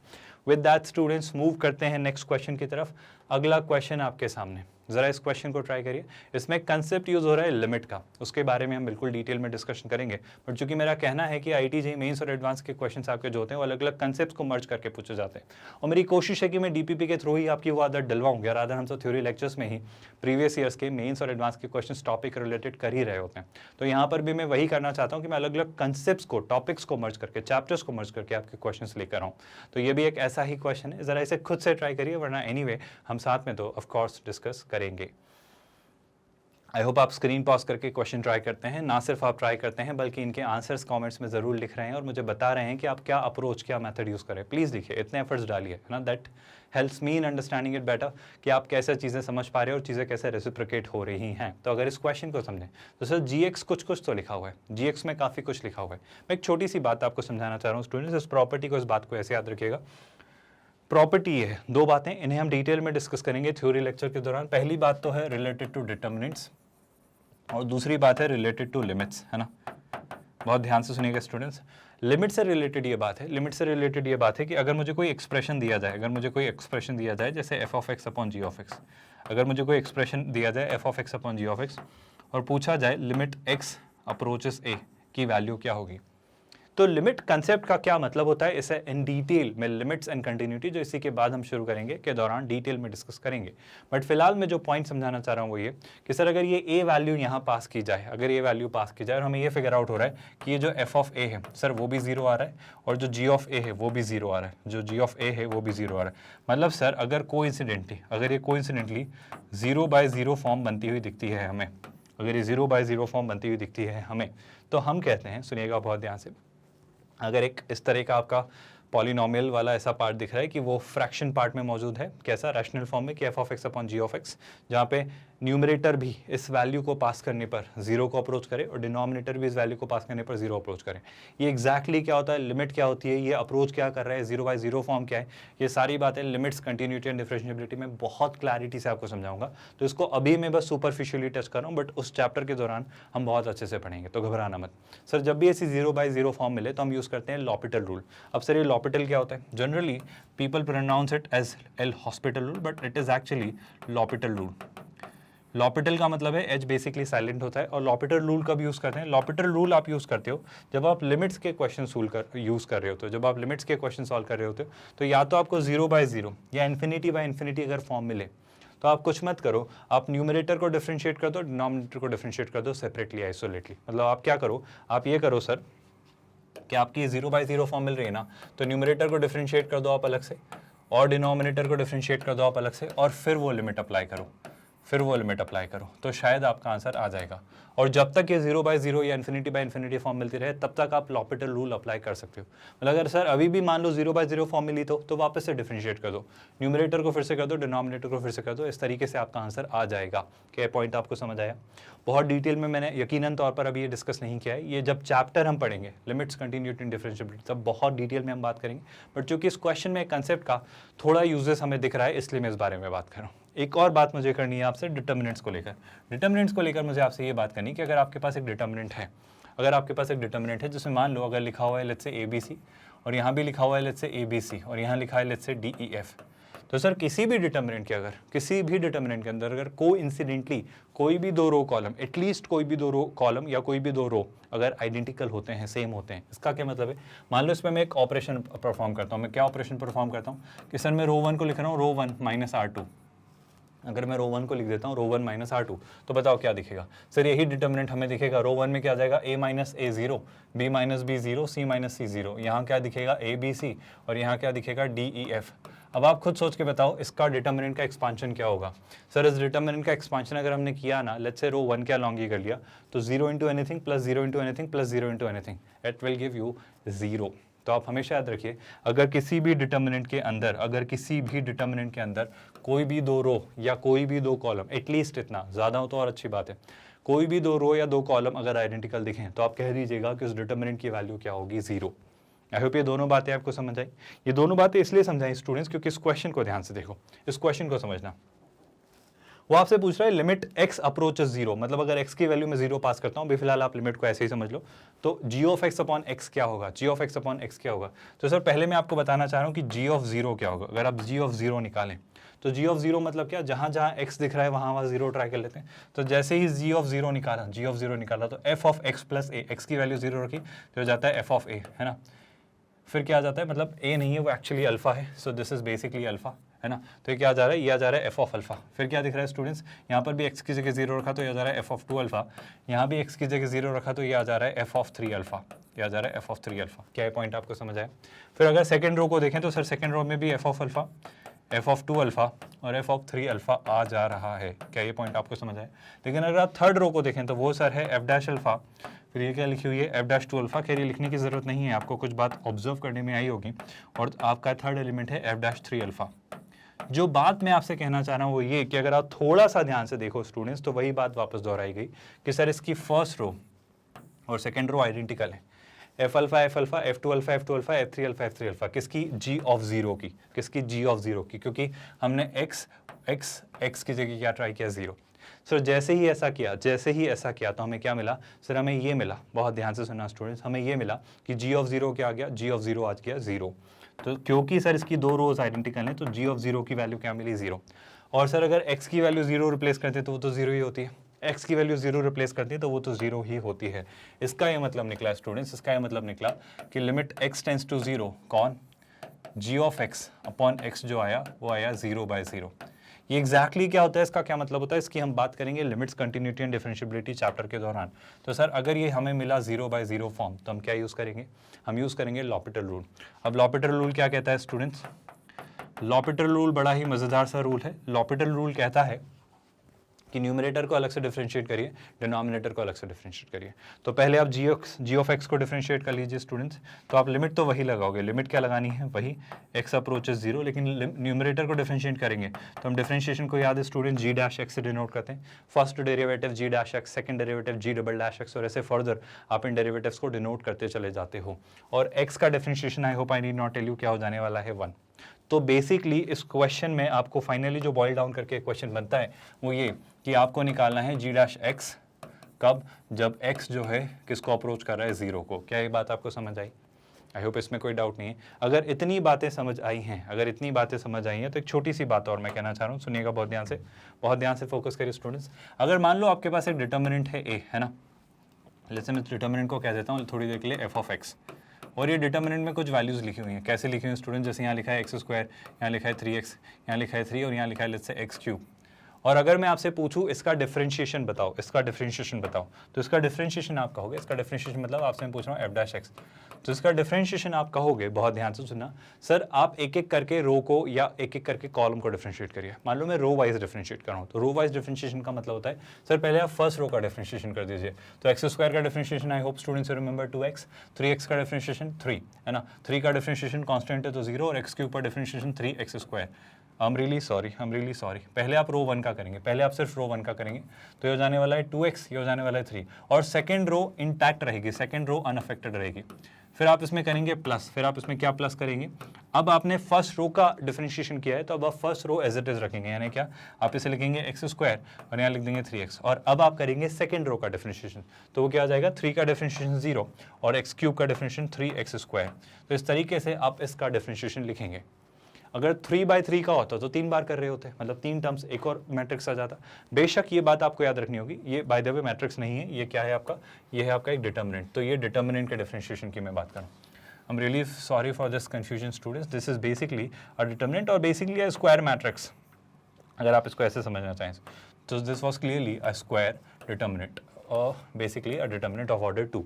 विद दैट स्टूडेंट्स मूव करते हैं नेक्स्ट क्वेश्चन की तरफ। अगला क्वेश्चन आपके सामने, ज़रा इस क्वेश्चन को ट्राई करिए। इसमें कंसेप्ट यूज़ हो रहा है लिमिट का, उसके बारे में हम बिल्कुल डिटेल में डिस्कशन करेंगे। बट चूंकि मेरा कहना है कि IIT-JEE मेंस और एडवांस के क्वेश्चंस आपके जो होते हैं वो अलग अलग कंसेप्ट्स को मर्ज करके पूछे जाते हैं, और मेरी कोशिश है कि मैं DPP के थ्रू ही आपकी वो आदत डलवाऊँ। रादर हम तो थ्योरी लेक्चर्स में ही प्रीवियस ईयर्स के मेंस और एडवांस के क्वेश्चन टॉपिक रिलेटेड कर ही रहे होते हैं। तो यहाँ पर भी मैं वही करना चाहता हूँ कि मैं अलग अलग कंसेप्ट्स को, टॉपिक्स को मर्ज करके, चैप्टर्स को मर्ज करके आपके क्वेश्चंस लेकर आऊँ। तो ये भी एक ऐसा ही क्वेश्चन है, ज़रा इसे खुद से ट्राई करिए, वरना एनीवे हम साथ में तो ऑफकोर्स डिस्कस करेंगे। आई होप आप स्क्रीन पॉज करके क्वेश्चन ट्राई करते हैं, ना सिर्फ आप ट्राई करते हैं बल्कि इनके आंसर्स कमेंट्स में ज़रूर लिख रहे हैं और मुझे बता रहे हैं कि आप क्या अप्रोच, क्या मेथड यूज़ करें। प्लीज़ लिखिए, इतने एफर्ट्स डालिए, है ना। That helps me in understanding it better कि आप कैसे चीज़ें समझ पा रहे हैं और चीज़ें कैसे रेसिप्रोकेट हो रही हैं। तो अगर इस क्वेश्चन को समझें तो सर GX कुछ तो लिखा हुआ है, GX में काफ़ी कुछ लिखा हुआ है। मैं एक छोटी सी बात आपको समझाना चाह रहा हूँ स्टूडेंट्स, इस प्रॉपर्टी को, इस बात को ऐसे याद रखिएगा। प्रॉपर्टी है, दो बातें, इन्हें हम डिटेल में डिस्कस करेंगे थ्योरी लेक्चर के दौरान। पहली बात तो है रिलेटेड टू डिटर्मिनेंट्स और दूसरी बात है रिलेटेड टू लिमिट्स, है ना। बहुत ध्यान से सुनिएगा स्टूडेंट्स। लिमिट से रिलेटेड ये बात है, लिमिट से रिलेटेड ये बात है कि अगर मुझे कोई एक्सप्रेशन दिया जाए, अगर मुझे कोई एक्सप्रेशन दिया जाए जैसे f of x upon g of x, अगर मुझे कोई एक्सप्रेशन दिया जाए f of x upon g of x और पूछा जाए लिमिट x अप्रोचेस a की वैल्यू क्या होगी, तो लिमिट कंसेप्ट का क्या मतलब होता है, इसे इन डिटेल में लिमिट्स एंड कंटिन्यूटी, जो इसी के बाद हम शुरू करेंगे के दौरान डिटेल में डिस्कस करेंगे। बट फिलहाल मैं जो पॉइंट समझाना चाह रहा हूँ वो ये कि सर अगर ये ए वैल्यू यहाँ पास की जाए, अगर ये वैल्यू पास की जाए और हमें ये फिगर आउट हो रहा है कि ये जो एफ ऑफ ए है सर वो भी जीरो आ रहा है और जो जी ऑफ ए है वो भी जीरो आ रहा है, जो जी ऑफ ए है वो भी जीरो आ रहा है, मतलब सर अगर कोइंसिडेंटली, अगर ये कोइंसिडेंटली 0/0 फॉर्म बनती हुई दिखती है हमें, अगर ये 0/0 फॉर्म बनती हुई दिखती है हमें, तो हम कहते हैं, सुनिएगा बहुत ध्यान से, अगर एक इस तरह का आपका पॉलिनोमियल वाला ऐसा पार्ट दिख रहा है कि वो फ्रैक्शन पार्ट में मौजूद है, कैसा, रैशनल फॉर्म में कि f of x upon g of x, जहाँ पे न्यूमरेटर भी इस वैल्यू को पास करने पर जीरो को अप्रोच करे और डिनोमिनेटर भी इस वैल्यू को पास करने पर जीरो अप्रोच करे। ये एग्जैक्टली क्या होता है, लिमिट क्या होती है, ये अप्रोच क्या कर रहा है, 0/0 फॉर्म क्या है, ये सारी बातें लिमिट्स, कंटिन्यूटी एंड डिफरेंशिएबिलिटी में बहुत क्लैरिटी से आपको समझाऊंगा। तो इसको अभी मैं बस सुपरफिशियली टच कर रहा हूँ, बट उस चैप्टर के दौरान हम बहुत अच्छे से पढ़ेंगे, तो घबराना मत। सर जब भी ऐसी 0/0 फॉर्म मिले तो हम यूज़ करते हैं लॉपिटल रूल। अब सर ये लॉपिटल क्या होता है, generally people pronounce it as L hospital rule, but it is actually L'Hopital rule. L'Hopital का मतलब है एच बेसिकली साइलेंट होता है, और लॉपिटल रूल कब यूज़ करते हैं, लॉपिटल रूल आप यूज़ करते हो जब आप लिमिट्स के क्वेश्चन यूज़ कर रहे होते हो, जब आप लिमिट्स के क्वेश्चन सॉल्व कर रहे होते हो, तो या तो आपको 0/0 या इन्फिनिटी अगर फॉर्म मिले तो आप कुछ मत करो, आप न्यूमरेटर को डिफरेंशिएट कर दो, डिनोमिनेटर को डिफरेंशिएट कर दो सेपरेटली, आइसोलेटली। मतलब आप क्या करो, आप ये करो सर कि आपकी 0/0 फॉर्म मिल रही है ना, तो न्यूमरेटर को डिफरेंशिएट कर दो आप अलग से और डिनोमिनेटर को डिफरेंशिएट कर दो आप अलग से, और फिर वो लिमिट अप्लाई करो, तो शायद आपका आंसर आ जाएगा। और जब तक ये 0/0 या इन्फिनिटी फॉर्म मिलती रहे तब तक आप लॉपिटल रूल अप्लाई कर सकते हो। मतलब अगर सर अभी भी मान लो 0/0 फॉर्म मिली तो वापस से डिफरेंशिएट कर दो, न्यूमरेटर को फिर से कर दो, डिनोमिनेटर को फिर से कर दो, इस तरीके से आपका आंसर आ जाएगा। क्या पॉइंट आपको समझ आया? बहुत डिटेल में मैंने यकीनन तौर पर अभी ये डिस्कस नहीं किया है, ये जब चैप्टर हम पढ़ेंगे लिमिट्स, कंटिन्यूटी एंड डिफरेंशिएबिलिटी, तब बहुत डिटेल में हम बात करेंगे। बट चूंकि इस क्वेश्चन में कंसेप्ट का थोड़ा यूजेस हमें दिख रहा है, इसलिए मैं इस बारे में बात कर रहा हूँ। एक और बात मुझे करनी है आपसे डिटर्मिनेंट्स को लेकर, मुझे आपसे ये बात करनी है कि अगर आपके पास एक डिटर्मिनेंट है, अगर आपके पास एक डिटर्मिनेंट है जिसमें मान लो अगर लिखा हुआ है लेट्स से ABC और यहाँ भी लिखा हुआ है लेट्स से ABC और यहाँ लिखा है लेट्स से DEF, तो सर किसी भी डिटर्मिनेंट के अंदर अगर कोइंसिडेंटली कोई भी दो रो कॉलम, एटलीस्ट कोई भी दो रो कॉलम या कोई भी दो रो अगर आइडेंटिकल होते हैं, सेम होते हैं, इसका क्या मतलब है, मान लो इसमें मैं एक ऑपरेशन परफॉर्म करता हूँ, मैं क्या ऑपरेशन परफॉर्म करता हूँ कि सर मैं रो 1 को लिख रहा हूँ रो 1 माइनस R2, अगर मैं रो 1 को लिख देता हूँ रो 1 माइनस R2, तो बताओ क्या दिखेगा सर, यही डिटर्मिनेंट हमें दिखेगा। रो 1 में क्या आ जाएगा, A minus A0, B minus B0, C minus C0, यहाँ क्या दिखेगा ABC और यहाँ क्या दिखेगा DEF। अब आप खुद सोच के बताओ इसका डिटर्मिनेंट का एक्सपांशन क्या होगा। सर इस डिटर्मिनेंट का एक्सपांशन अगर हमने किया ना, लेट्स से रो 1 के अलॉन्ग ही कर लिया, तो 0 into anything plus 0 into anything plus 0 into anything, it will give you 0। तो आप हमेशा याद रखिए, अगर किसी भी डिटर्मिनेंट के अंदर कोई भी दो रो या कोई भी दो कॉलम, एटलीस्ट इतना, ज़्यादा हो तो और अच्छी बात है, कोई भी दो रो या दो कॉलम अगर आइडेंटिकल दिखें तो आप कह दीजिएगा कि उस डिटर्मिनेंट की वैल्यू क्या होगी, 0। आई होप ये दोनों बातें आपको समझ आई। ये दोनों बातें इसलिए समझाई स्टूडेंट्स क्योंकि इस क्वेश्चन को ध्यान से देखो, इस क्वेश्चन को समझना। वो आपसे पूछ रहा है लिमिट x अप्रोचेस 0, मतलब अगर x की वैल्यू में 0 पास करता हूँ, फिलहाल आप लिमिट को ऐसे ही समझ लो, तो g of x upon x क्या होगा, क्या होगा। तो सर पहले मैं आपको बताना चाह रहा हूँ कि g ऑफ 0 क्या होगा। अगर आप g ऑफ 0 निकालें तो g ऑफ 0 मतलब क्या, जहाँ जहाँ x दिख रहा है वहाँ 0 ट्राई कर लेते हैं। तो जैसे ही g ऑफ 0 निकाला तो f of x plus a, x की वैल्यू 0 रखी तो हो जाता है f ऑफ a, है ना। फिर क्या आ जाता है, मतलब a नहीं है वो एक्चुअली अल्फा है, सो दिस इज बेसिकली अल्फा, है ना। तो ये क्या आ जा रहा है, ये आ जा रहा है f ऑफ अल्फा। फिर क्या दिख रहा है स्टूडेंट्स, यहाँ पर भी x की जगह 0 रखा तो ये आ जा रहा है f ऑफ 2 अल्फा, यहाँ भी x की जगह 0 रखा तो ये आ जा रहा है f ऑफ 3 अल्फा, ये आ जा रहा है f ऑफ 3 अल्फा। क्या है पॉइंट आपको समझ आया। फिर अगर सेकंड रो को देखें तो सर सेकंड रो में भी f of alpha, F of 2 alpha और एफ ऑफ 3 अल्फा आ जा रहा है। क्या ये पॉइंट आपको समझ आए? लेकिन अगर आप थर्ड रो को देखें तो वो सर है एफ डैश अल्फा, फिर ये क्या लिखी हुई है एफ डैश 2 अल्फा। खैर ये लिखने की ज़रूरत नहीं है, आपको कुछ बात ऑब्जर्व करने में आई होगी। और आपका थर्ड एलिमेंट है एफ डैश 3 अल्फा। जो बात मैं आपसे कहना चाह रहा हूँ वो ये कि अगर आप थोड़ा सा ध्यान से देखो स्टूडेंट्स, तो वही बात वापस दोहराई गई कि सर इसकी फर्स्ट रो और सेकेंड रो आइडेंटिकल है। F alpha F alpha, F two alpha F two alpha, F three alpha F three alpha. किसकी? जी ऑफ जीरो की। किसकी? जी ऑफ जीरो की, क्योंकि हमने एक्स की जगह क्या ट्राई किया? जीरो। सर जैसे ही ऐसा किया तो हमें क्या मिला? सर हमें ये मिला, बहुत ध्यान से सुनना स्टूडेंट्स, हमें ये मिला कि जी ऑफ जीरो क्या आ गया? जी ऑफ जीरो आज गया जीरो। तो क्योंकि सर इसकी दो रोज आइडेंटिकल हैं तो जी ऑफ जीरो की वैल्यू क्या मिली? जीरो। और सर अगर एक्स की वैल्यू जीरो रिप्लेस करते तो वो तो जीरो ही होती है, एक्स की वैल्यू जीरो रिप्लेस करती है तो वो तो जीरो ही होती है। इसका ये मतलब निकला स्टूडेंट्स, इसका ये मतलब निकला कि limit x tends to zero, कौन? G of x upon x जो आया वो आया 0/0। ये एग्जैक्टली क्या होता है, इसका क्या मतलब होता है, इसकी हम बात करेंगे limits, continuity and differentiability chapter के दौरान। तो सर अगर ये हमें मिला 0/0 फॉर्म तो हम क्या यूज़ करेंगे? हम यूज़ करेंगे लॉपिटल रूल। अब लॉपिटल रूल क्या कहता है स्टूडेंट्स? लॉपिटल रूल बड़ा ही मज़ेदार सा रूल है। लॉपिटल रूल कहता है कि न्यूमरेटर को अलग से डिफरेंशिएट करिए, डिनोमिनेटर को अलग से डिफरेंशिएट करिए। तो पहले आप जी ऑफ एक्स को डिफरेंशिएट कर लीजिए स्टूडेंट्स। तो आप लिमिट तो वही लगाओगे, लिमिट क्या लगानी है? वही एक्स अप्रोचेस जीरो, लेकिन न्यूमरेटर को डिफरेंशिएट करेंगे तो हम डिफरेंशिएशन को याद है स्टूडेंट जी डैश एक्स से डिनोट करते हैं। फर्स्ट डेरिवेटिव जी डैश एक्स, सेकंड डेरिवेटिव जी डबल डैश एक्स, और ऐसे फर्दर आप इन डेरिवेटिव्स को डिनोट करते चले जाते हो। और एक्स का differentiation I hope I need not tell you क्या हो जाने वाला है? 1। तो बेसिकली इस क्वेश्चन में आपको फाइनली जो बॉयल डाउन करके क्वेश्चन बनता है वो ये कि आपको निकालना है जी डैश एक्स कब? जब एक्स जो है किसको अप्रोच कर रहा है? जीरो को। क्या ये बात आपको समझ आई? आई होप इसमें कोई डाउट नहीं है। अगर इतनी बातें समझ आई हैं तो एक छोटी सी बात और मैं कहना चाह रहा हूँ, सुनिएगा बहुत ध्यान से फोकस करिए स्टूडेंट्स। अगर मान लो आपके पास एक डिटर्मिनेंट है ए, है ना, जैसे मैं डिटर्मिनेंट को कह देता हूँ थोड़ी देर के लिए एफ ऑफ एक्स, और ये डिटर्मिनेंट में कुछ वैल्यूज लिखी हुई हैं। कैसे लिखी हुई हैं स्टूडेंट? जैसे यहाँ लिखा है एक्स स्क्वायर, यहाँ लिखा है 3x, यहाँ लिखा है 3 और यहाँ लिखा है लेट्स से एक्स क्यूब। और अगर मैं आपसे पूछूं इसका डिफरेंशिएशन बताओ, तो इसका डिफरेंशिएशन आप कहोगे, इसका डिफरेंशिएशन मतलब आपसे मैं पूछ रहा हूँ एफ डैश एक्स, तो इसका डिफरेंशिएशन आप कहोगे, बहुत ध्यान से सुनना सर, आप एक एक करके रो को या एक एक करके कॉलम को डिफरेंशिएट करिए। मान लो मैं रो वाइज डिफरेंशिएट कर रहा हूँ, तो रो वाइज डिफरेंशिएशन का मतलब होता है सर पहले आप फर्स्ट रो का डिफरेंशिएशन कर दीजिए। तो एक्स स्क्वायर का differentiation I hope students remember 2x, 3x का डिफरेंशिएशन 3 है ना, 3 का डिफरेंशिएशन कांस्टेंट है तो 0, और x क्यूब का differentiation 3x square. I am really sorry, पहले आप रो 1 का करेंगे, पहले आप सिर्फ रो 1 का करेंगे, तो ये हो जाने वाला है 2x, ये हो जाने वाला है 3, और सेकंड रो इंटैक्ट रहेगी, सेकंड रो अनअफेक्टेड रहेगी। फिर आप इसमें करेंगे प्लस, फिर आप इसमें क्या प्लस करेंगे? अब आपने फर्स्ट रो का डिफरेंशिएशन किया है तो अब आप first row as it is रखेंगे, यानी क्या? आप इसे लिखेंगे एक्स स्क्वायर और यहाँ लिख देंगे 3x, और अब आप करेंगे सेकंड रो का डिफरेंशिएशन, तो वो क्या आ जाएगा? 3 का डिफरेंशिएशन 0 और एक्स क्यूब का डिफरेंशिएशन 3x स्क्वायर। तो इस तरीके से आप इसका डिफरेंशिएशन लिखेंगे। अगर 3/3 का होता तो 3 बार कर रहे होते, मतलब 3 टर्म्स, एक और मैट्रिक्स आ जाता। बेशक ये बात आपको याद रखनी होगी, ये बाय द वे मैट्रिक्स नहीं है, ये क्या है आपका? ये है आपका एक डिटर्मिनेंट। तो ये डिटर्मिनेंट के डिफरेंशिएशन की मैं बात करूँ। I am really sorry for this confusion students, this is basically a determinant और बेसिकली अ स्क्वायर मैट्रिक्स, अगर आप इसको ऐसे समझना चाहें तो this was clearly a square determinant और basically a determinant of order 2।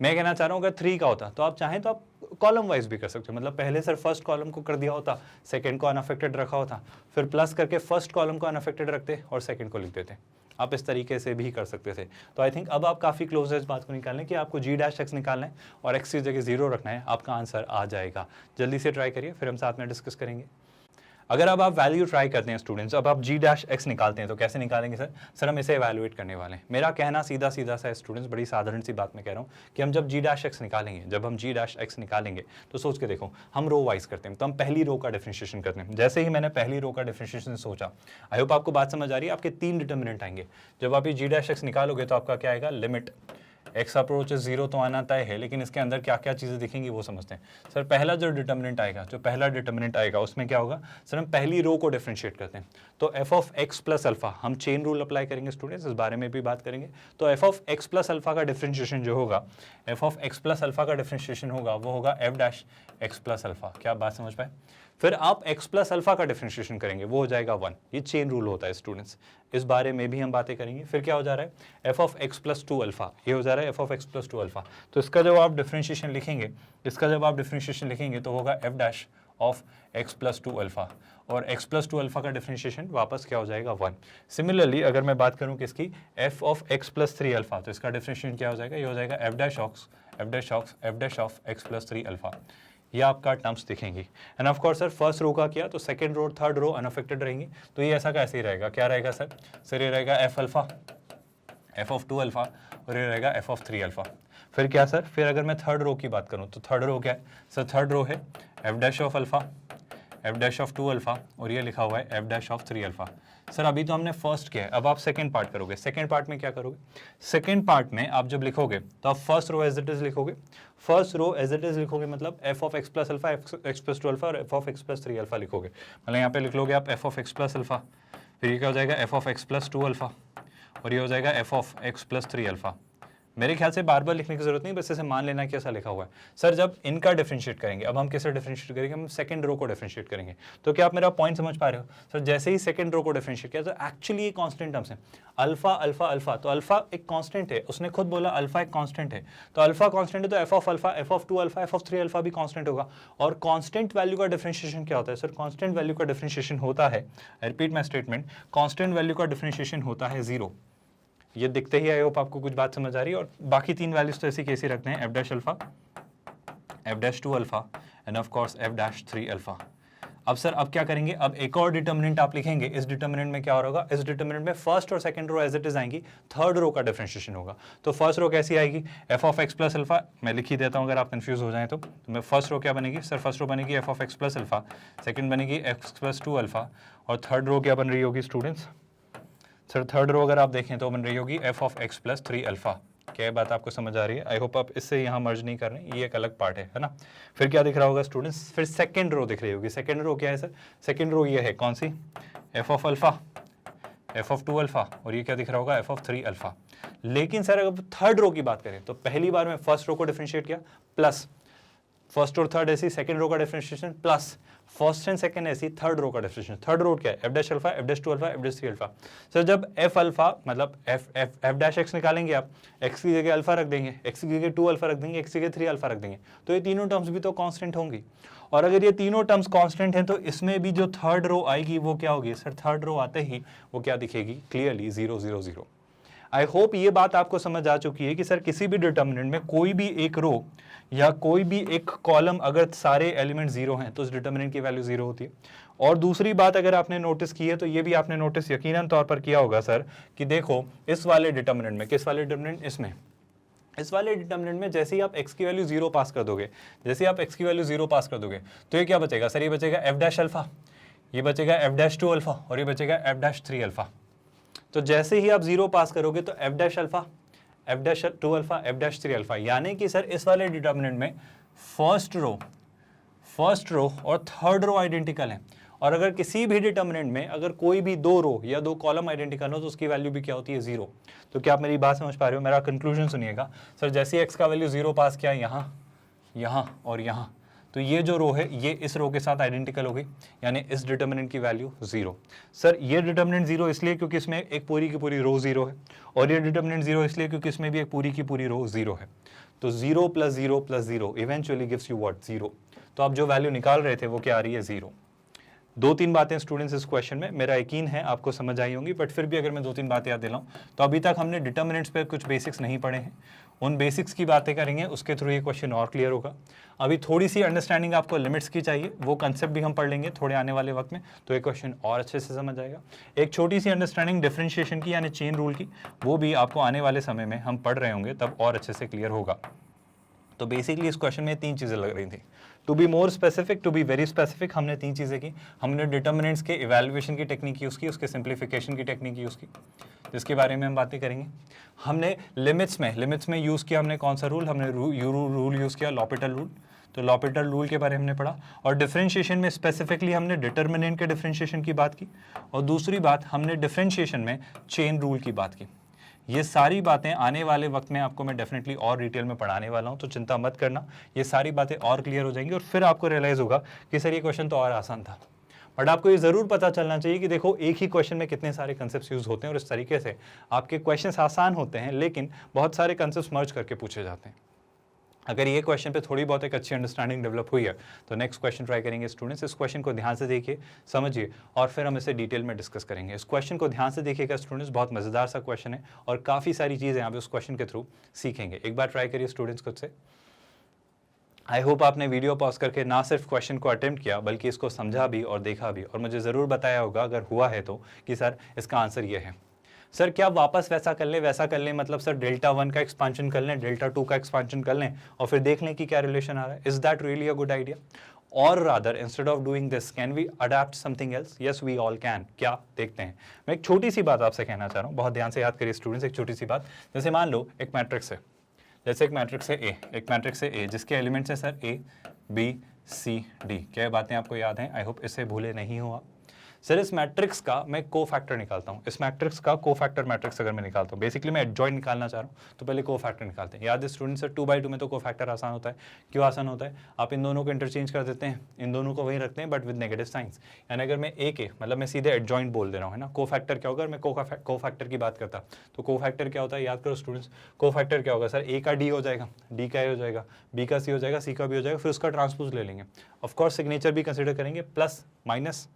मैं कहना चाह रहा हूँ अगर 3 का होता तो आप चाहें तो आप कॉलम वाइज भी कर सकते हो, मतलब पहले सर फर्स्ट कॉलम को कर दिया होता, सेकंड को अनअफेक्टेड रखा होता, फिर प्लस करके फर्स्ट कॉलम को अनअफेक्टेड रखते और सेकंड को लिख देते। आप इस तरीके से भी कर सकते थे। तो आई थिंक अब आप काफ़ी क्लोज है इस बात को निकालने कि आपको जी डैश एक्स निकालना है और एक्स की जगह 0 रखना है, आपका आंसर आ जाएगा। जल्दी से ट्राई करिए, फिर हम साथ में डिस्कस करेंगे। अगर अब आप वैल्यू ट्राई करते हैं स्टूडेंट्स, अब आप जी डैश एक्स निकालते हैं तो कैसे निकालेंगे सर हम इसे एवेलुएट करने वाले हैं। मेरा कहना सीधा सा है स्टूडेंट्स, बड़ी साधारण सी बात मैं कह रहा हूँ कि हम जब जी डैश एक्स निकालेंगे, तो सोच के देखो, हम रो वाइज करते हैं तो हम पहली रो का डिफरेंशिएशन करते हैं। जैसे ही मैंने पहली रो का डिफरेंशिएशन सोचा, आई होप आपको बात समझ आ रही है। आपके 3 डिटर्मिनेंट आएंगे, जब आप ये जी डैश एक्स निकालोगे तो आपका क्या आएगा? लिमिट एक्स अप्रोच 0 तो आना तय है, लेकिन इसके अंदर क्या क्या चीज़ें दिखेंगी वो समझते हैं। सर पहला जो डिटर्मिनेंट आएगा उसमें क्या होगा? सर हम पहली रो को डिफरेंशिएट करते हैं, तो F of x plus alpha, हम चेन रूल अप्लाई करेंगे स्टूडेंट्स, इस बारे में भी बात करेंगे। तो F of x plus alpha का डिफरेंशिएशन जो होगा, वो होगा F dash x plus alpha. क्या आप बात समझ पाए? फिर आप x प्लस अल्फा का डिफरेंशिएशन करेंगे, वो हो जाएगा 1। ये चेन रूल होता है स्टूडेंट्स, इस बारे में भी हम बातें करेंगे। फिर क्या हो जा रहा है? f of x plus 2 alpha, ये हो जा रहा है f of x plus 2 alpha. तो इसका जब आप डिफरेंशिएशन लिखेंगे तो होगा f dash of x plus 2 alpha, और x प्लस 2 अल्फा का डिफरेंशिएशन वापस क्या हो जाएगा 1। सिमिलरली अगर मैं बात करूं किसकी, f of x plus 3 alpha, तो इसका डिफरेंशिएशन क्या हो जाएगा, ये हो जाएगा f dash of x plus 3 alpha. ये आपका टर्म्स दिखेंगी। And of course sir first row का किया तो second row third row unaffected रहेंगी, तो ये ऐसा कैसे ही रहेगा, क्या रहेगा सर ये रहेगा f alpha, f of 2 alpha, और ये रहेगा f ऑफ 3 अल्फा। फिर क्या सर, फिर अगर मैं थर्ड रो की बात करूं तो थर्ड रो क्या है सर, थर्ड रो है f dash of alpha, f dash of 2 alpha, और ये लिखा हुआ है f dash of 3 alpha. Sir अभी तो हमने फर्स्ट किया है, अब आप सेकंड पार्ट करोगे। सेकंड पार्ट में क्या करोगे, सेकंड पार्ट में आप जब लिखोगे तो आप first row as it is लिखोगे, first row as it is लिखोगे, मतलब f of x plus alpha, x plus 2 alpha और f of x plus 3 alpha लिखोगे। मतलब यहाँ पे लिख लोगे आप f of x plus alpha, फिर ये क्या हो जाएगा f of x plus 2 alpha, और ये हो जाएगा f of x plus 3 alpha. मेरे ख्याल से बार बार लिखने की जरूरत नहीं, बस इसे मान लेना कि ऐसा लिखा हुआ है। सर जब इनका डिफरेंशिएट करेंगे, अब हम कैसे डिफरेंशिएट करेंगे, हम सेकंड रो को डिफरेंशिएट करेंगे। तो क्या आप मेरा पॉइंट समझ पा रहे हो सर, जैसे ही सेकंड रो को डिफरेंशिएट किया तो एक्चुअली ये कांस्टेंट टर्म्स है, अल्फा अल्फा अल्फा, तो अल्फा एक कांस्टेंट है, उसने खुद बोला अल्फा एक कांस्टेंट है, तो अल्फा कांस्टेंट है तो f of alpha, f of 2 alpha, f of 3 alpha भी कांस्टेंट होगा। और कांस्टेंट वैल्यू का डिफरेंशिएशन क्या होता है सर, कांस्टेंट वैल्यू का डिफरेंशिएशन होता है, I repeat my statement, constant value का डिफरेंशिएशन होता है 0। ये दिखते ही आई होप आपको कुछ बात समझ आ रही है। और बाकी तीन वैल्यूज तो ऐसी कैसे रखते हैं, f dash alpha, f dash 2 alpha and of course f dash 3 alpha. अब सर अब क्या करेंगे, अब एक और डिटर्मिनेंट आप लिखेंगे। इस डिटर्मिनेंट में क्या होगा, इस डिटर्मिनेंट में फर्स्ट और second row as it is आएंगी, थर्ड रो का डिफरेंशिएशन होगा। तो फर्स्ट रो कैसी आएगी, f of x plus alpha, मैं लिख ही देता हूं अगर आप कंफ्यूज हो जाएं तो मैं फर्स्ट रो क्या बनेगी सर, फर्स्ट रो बनेगी f of x plus alpha, second बनेगी x प्लस 2 अल्फा, और थर्ड रो क्या बन रही होगी स्टूडेंट्स, सर थर्ड रो अगर आप देखें तो बन रही होगी f of x plus 3 alpha. क्या बात आपको समझ आ रही है, आई होप आप इससे यहाँ मर्ज नहीं कर रहे हैं, ये एक अलग पार्ट है ना। फिर क्या दिख रहा होगा स्टूडेंट्स, फिर सेकंड रो दिख रही होगी। सेकंड रो क्या है सर, सेकंड रो ये है कौन सी, f of alpha, f of 2 alpha, और ये क्या दिख रहा होगा f ऑफ 3 अल्फा। लेकिन सर अगर थर्ड रो की बात करें तो पहली बार में फर्स्ट रो को डिफरेंशिएट किया, प्लस फर्स्ट और थर्ड ऐसी, सेकंड रो का differentiation plus first and second ऐसी, थर्ड रो का डिफरेंशिएशन। थर्ड रो क्या है, f dash alpha, f dash 2 alpha, f dash 3 alpha. Sir जब f अल्फा मतलब f डैश x निकालेंगे आप, x की जगह अल्फा रख देंगे, x की जगह 2 अल्फा रख देंगे, x की जगह 3 अल्फा रख देंगे, तो ये तीनों टर्म्स भी तो कांस्टेंट होंगी। और अगर ये तीनों टर्म्स कांस्टेंट हैं तो इसमें भी जो थर्ड रो आएगी वो क्या होगी सर, थर्ड रो आते ही वो क्या दिखेगी, क्लियरली 0 0 0। आई होप ये बात आपको समझ आ चुकी है कि सर किसी भी डिटर्मिनेंट में कोई भी एक रो या कोई भी एक कॉलम अगर सारे एलिमेंट 0 हैं तो उस डिटर्मिनेंट की वैल्यू 0 होती है। और दूसरी बात अगर आपने नोटिस की है तो ये भी आपने नोटिस यकीनन तौर पर किया होगा सर कि देखो इस वाले डिटर्मिनेंट में, किस वाले डिटर्मिनेंट, इसमें, इस वाले डिटर्मिनेंट में जैसे ही आप x की वैल्यू 0 पास कर दोगे, जैसे ही आप x की वैल्यू 0 पास कर दोगे तो ये क्या बचेगा सर, ये बचेगा f डैश अल्फा, ये बचेगा f डैश 2 अल्फा, और ये बचेगा f डैश 3 अल्फा। तो जैसे ही आप 0 पास करोगे तो f dash alpha, f dash 2 alpha, f dash 3 alpha, यानी कि सर इस वाले डिटर्मिनेंट में फर्स्ट रो और थर्ड रो आइडेंटिकल है। और अगर किसी भी डिटर्मिनेंट में अगर कोई भी दो रो या दो कॉलम आइडेंटिकल हो तो उसकी वैल्यू भी क्या होती है, 0। तो क्या आप मेरी बात समझ पा रहे हो, मेरा कंक्लूजन सुनिएगा सर, जैसे x का वैल्यू 0 पास किया यहाँ और यहाँ, तो ये जो रो है ये इस रो के साथ आइडेंटिकल होगी, यानी इस डिटर्मिनेंट की वैल्यू 0। सर ये डिटर्मिनेंट 0 इसलिए क्योंकि इसमें एक पूरी की पूरी रो 0 है, और ये डिटर्मिनेंट 0 इसलिए क्योंकि इसमें भी एक पूरी की पूरी रो 0 है। तो 0 plus 0 plus 0 eventually gives you what, 0। तो आप जो वैल्यू निकाल रहे थे वो क्या आ रही है, 0। दो तीन बातें स्टूडेंट्स इस क्वेश्चन में मेरा यकीन है आपको समझ आई होंगी, बट फिर भी अगर मैं दो तीन बातें याद दिलाऊं तो अभी तक हमने डिटर्मिनेंट्स पे कुछ बेसिक्स नहीं पढ़े हैं, उन बेसिक्स की बातें करेंगे, उसके थ्रू ये क्वेश्चन और क्लियर होगा। अभी थोड़ी सी अंडरस्टैंडिंग आपको लिमिट्स की चाहिए, वो कंसेप्ट भी हम पढ़ लेंगे थोड़े आने वाले वक्त में, तो ये क्वेश्चन और अच्छे से समझ आएगा। एक छोटी सी अंडरस्टैंडिंग डिफरेंशिएशन की यानी चेन रूल की, वो भी आपको आने वाले समय में हम पढ़ रहे होंगे, तब और अच्छे से क्लियर होगा। तो बेसिकली इस क्वेश्चन में तीन चीज़ें लग रही थी, to be more specific, to be very specific. हमने तीन चीज़ें की, हमने डिटर्मिनेंट्स के इवैल्यूएशन की टेक्निक यूज़ की, उसके सिंप्लीफिकेशन की टेक्निक यूज़ की, जिसके बारे में हम बातें करेंगे। हमने लिमिट्स में यूज़ किया हमने कौन सा रूल, हमने रूल यूज़ किया लॉपिटल रूल, तो लॉपिटल रूल के बारे में हमने पढ़ा। और डिफरेंशिएशन में स्पेसिफिकली हमने डिटर्मिनेंट के डिफरेंशिएशन की बात की, और दूसरी बात हमने डिफरेंशिएशन में चेन रूल की बात की। ये सारी बातें आने वाले वक्त में आपको मैं डेफिनेटली और डिटेल में पढ़ाने वाला हूँ, तो चिंता मत करना, ये सारी बातें और क्लियर हो जाएंगी और फिर आपको रियलाइज़ होगा कि सर ये क्वेश्चन तो और आसान था। बट आपको ये ज़रूर पता चलना चाहिए कि देखो एक ही क्वेश्चन में कितने सारे कंसेप्ट यूज़ होते हैं, और इस तरीके से आपके क्वेश्चन आसान होते हैं लेकिन बहुत सारे कंसेप्ट मर्ज करके पूछे जाते हैं। अगर ये क्वेश्चन पे थोड़ी बहुत एक अच्छी अंडरस्टैंडिंग डेवलप हुई है तो नेक्स्ट क्वेश्चन ट्राई करेंगे स्टूडेंट्स। इस क्वेश्चन को ध्यान से देखिए, समझिए और फिर हम इसे डिटेल में डिस्कस करेंगे। इस क्वेश्चन को ध्यान से देखिएगा स्टूडेंट्स, बहुत मज़ेदार सा क्वेश्चन है और काफ़ी सारी चीज़ें यहाँ पे उस क्वेश्चन के थ्रू सीखेंगे। एक बार ट्राई करिए स्टूडेंट्स खुद से। आई होप आपने वीडियो पॉज करके ना सिर्फ क्वेश्चन को अटेम्प्ट किया बल्कि इसको समझा भी और देखा भी, और मुझे ज़रूर बताया होगा अगर हुआ है तो कि सर इसका आंसर ये है। सर क्या वापस वैसा कर लें मतलब सर डेल्टा 1 का एक्सपांशन कर लें, डेल्टा 2 का एक्सपांशन कर लें और फिर देख लें कि क्या रिलेशन आ रहा है? Is that really a good idea? और rather instead of doing this can we adapt something else? Yes we all can. क्या देखते हैं। मैं एक छोटी सी बात आपसे कहना चाह रहा हूँ, बहुत ध्यान से याद करिए स्टूडेंट्स, एक छोटी सी बात। जैसे मान लो एक मैट्रिक्स है, जैसे एक मैट्रिक्स है ए, जिसके एलिमेंट्स हैं sir A B C D. क्या बातें आपको याद हैं? आई होप इसे भूले नहीं हो आप। सर इस मैट्रिक्स का मैं कोफैक्टर निकालता हूँ, इस मैट्रिक्स का कोफैक्टर मैट्रिक्स अगर मैं निकालता हूँ, बेसिकली मैं एडजॉइंट निकालना चाह रहा हूँ तो पहले कोफैक्टर निकालते हैं। याद है स्टूडेंट सर 2/2 में तो कोफैक्टर आसान होता है। क्यों आसान होता है? आप इन दोनों को इंटरचेंज कर देते हैं, इन दोनों को वहीं रखते हैं बट विद नेगेटिव साइंस। यानी अगर मैं ए के मतलब मैं सीधे एडजॉइंट बोल दे रहा हूँ है ना। कोफैक्टर क्या होगा? अगर मैं कोफैक्टर की बात करता तो कोफैक्टर क्या होता है? याद करो स्टूडेंट्स, कोफैक्टर क्या होगा? सर ए का डी हो जाएगा, डी का ए हो जाएगा, बी का सी हो जाएगा, सी का बी हो जाएगा, फिर उसका ट्रांसपोज ले लेंगे। ऑफकोर्स सिग्नेचर भी कंसिडर करेंगे, प्लस माइनस,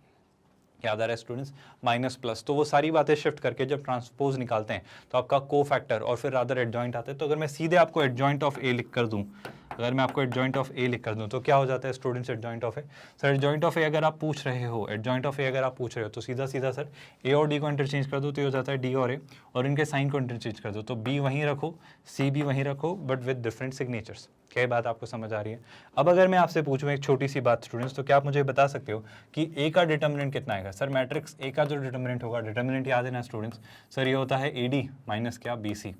याद आ रहा है स्टूडेंट्स, माइनस प्लस। तो वो सारी बातें शिफ्ट करके जब ट्रांसपोज निकालते हैं तो आपका कोफैक्टर और फिर रादर एडजॉइंट आता है। तो अगर मैं सीधे आपको एडजॉइंट ऑफ ए लिख कर दूं, अगर मैं आपको एडजॉइंट ऑफ ए लिख कर दूं तो क्या हो जाता है students adjoint of A? Sir adjoint of A अगर आप पूछ रहे हो, एडजॉइंट ऑफ ए अगर आप पूछ रहे हो तो सीधा सीधा सर ए और डी को इंटरचेंज कर दो तो ये हो जाता है डी और ए, और इनके साइन को इंटरचेंज कर दो तो बी वहीं रखो, सी भी वहीं रखो बट विद डिफरेंट सिग्नेचर्स। क्या बात आपको समझ आ रही है? अब अगर मैं आपसे पूछूं एक छोटी सी बात स्टूडेंट्स, तो क्या आप मुझे बता सकते हो कि ए का डिटर्मिनेंट कितना आएगा? सर मैट्रिक्स ए का जो डिटर्मिनेंट होगा, डिटर्मिनेंट याद है ना स्टूडेंट्स, सर ये होता है ए डी माइनस क्या बी सी।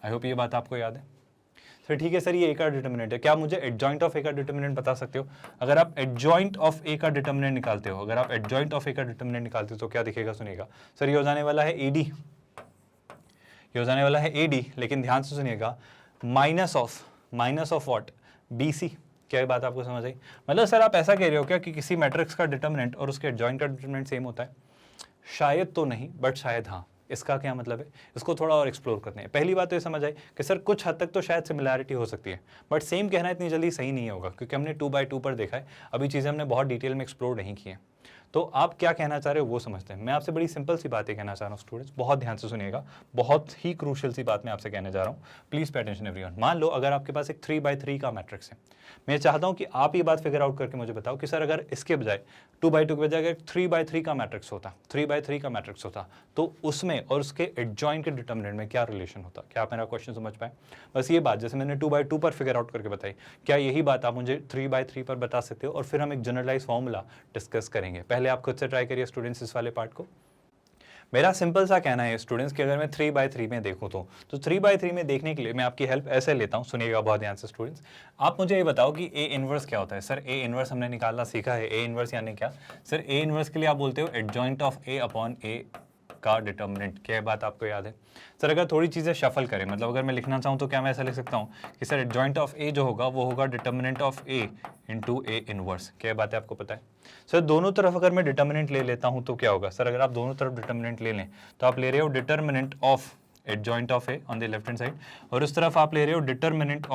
आई होप ये बात आपको याद है। सर ठीक है सर ये ए का डिटर्मिनेंट है, क्या मुझे एडजॉइंट ऑफ ए का डिटर्मिनेंट बता सकते हो? अगर आप एडजॉइंट ऑफ ए का डिटर्मिनेंट निकालते हो, अगर आप एडजॉइंट ऑफ ए का डिटर्मिनेंट निकालते हो तो क्या दिखेगा? सुनिएगा सर, ये हो जाने वाला है ए डी, ये हो जाने वाला है ए डी, लेकिन ध्यान से सुनिएगा, minus of what? B C. क्या ये बात आपको समझ आई? मतलब सर आप ऐसा कह रहे हो क्या कि किसी मैट्रिक्स का डिटर्मिनेंट और उसके एडजॉइंट का डिटर्मिनेंट सेम होता है? शायद तो नहीं बट शायद हाँ। इसका क्या मतलब है? इसको थोड़ा और एक्सप्लोर करते हैं। पहली बात तो ये समझ आई कि सर कुछ हद तक तो शायद सिमिलैरिटी हो सकती है बट सेम कहना इतनी जल्दी सही नहीं होगा क्योंकि हमने 2/2 पर देखा है, अभी चीज़ें हमने बहुत डिटेल में एक्सप्लोर नहीं की है। तो आप क्या कहना चाह रहे हो वो समझते हैं। मैं आपसे बड़ी सिंपल सी बातें कहना चाह रहा हूँ स्टूडेंट्स, बहुत ध्यान से सुनिएगा, बहुत ही क्रूशियल सी बात मैं आपसे कहने जा रहा हूँ, प्लीज़ पे अटेंशन एवरीवन। मान लो अगर आपके पास एक 3/3 का मैट्रिक्स है, मैं चाहता हूँ कि आप ये बात फिगर आउट करके मुझे बताओ कि सर अगर इसके बजाय 2/2 के बजाय अगर 3/3 का मैट्रिक्स होता, 3/3 का मैट्रिक्स होता तो उसमें और उसके एडजॉइंट के डिटर्मिनेंट में क्या रिलेशन होता? क्या आप मेरा क्वेश्चन समझ पाए? बस ये बात जैसे मैंने 2/2 पर फिगर आउट करके बताई, क्या यही बात आप मुझे 3/3 पर बता सकते हो? और फिर हम एक जनरलाइज फॉर्मूला डिस्कस करेंगे। पहले आप खुद से ट्राई करिए स्टूडेंट्स इस वाले पार्ट को। मेरा सिंपल सा कहना है स्टूडेंट्स कि अगर मैं 3/3 में देखूं तो 3/3 में देखने के लिए मैं आपकी हेल्प ऐसे लेता हूं, सुनिएगा बहुत ध्यान से स्टूडेंट्स। आप मुझे ये बताओ कि ए इनवर्स क्या होता है? सर ए इनवर्स हमने निकालना सीखा है। ए इनवर्स यानी क्या? सर ए इनवर्स के लिए आप बोलते हो एडजॉइंट ऑफ ए अपॉन ए का डिटर्मिनेंट। क्या बात आपको याद है? सर अगर थोड़ी चीज़ें शफल करें, मतलब अगर मैं लिखना चाहूँ तो क्या मैं ऐसा लिख सकता हूँ कि सर एडजॉइंट ऑफ ए जो होगा वो होगा determinant of A into A inverse. क्या बात है आपको पता है? सर दोनों तरफ अगर मैं डिटर्मिनेंट ले लेता हूँ तो क्या होगा? सर अगर आप दोनों तरफ डिटर्मिनेंट ले लें तो आप ले रहे हो determinant of adjoint of A on the left hand side और उस तरफ आप ले रहे हो determinant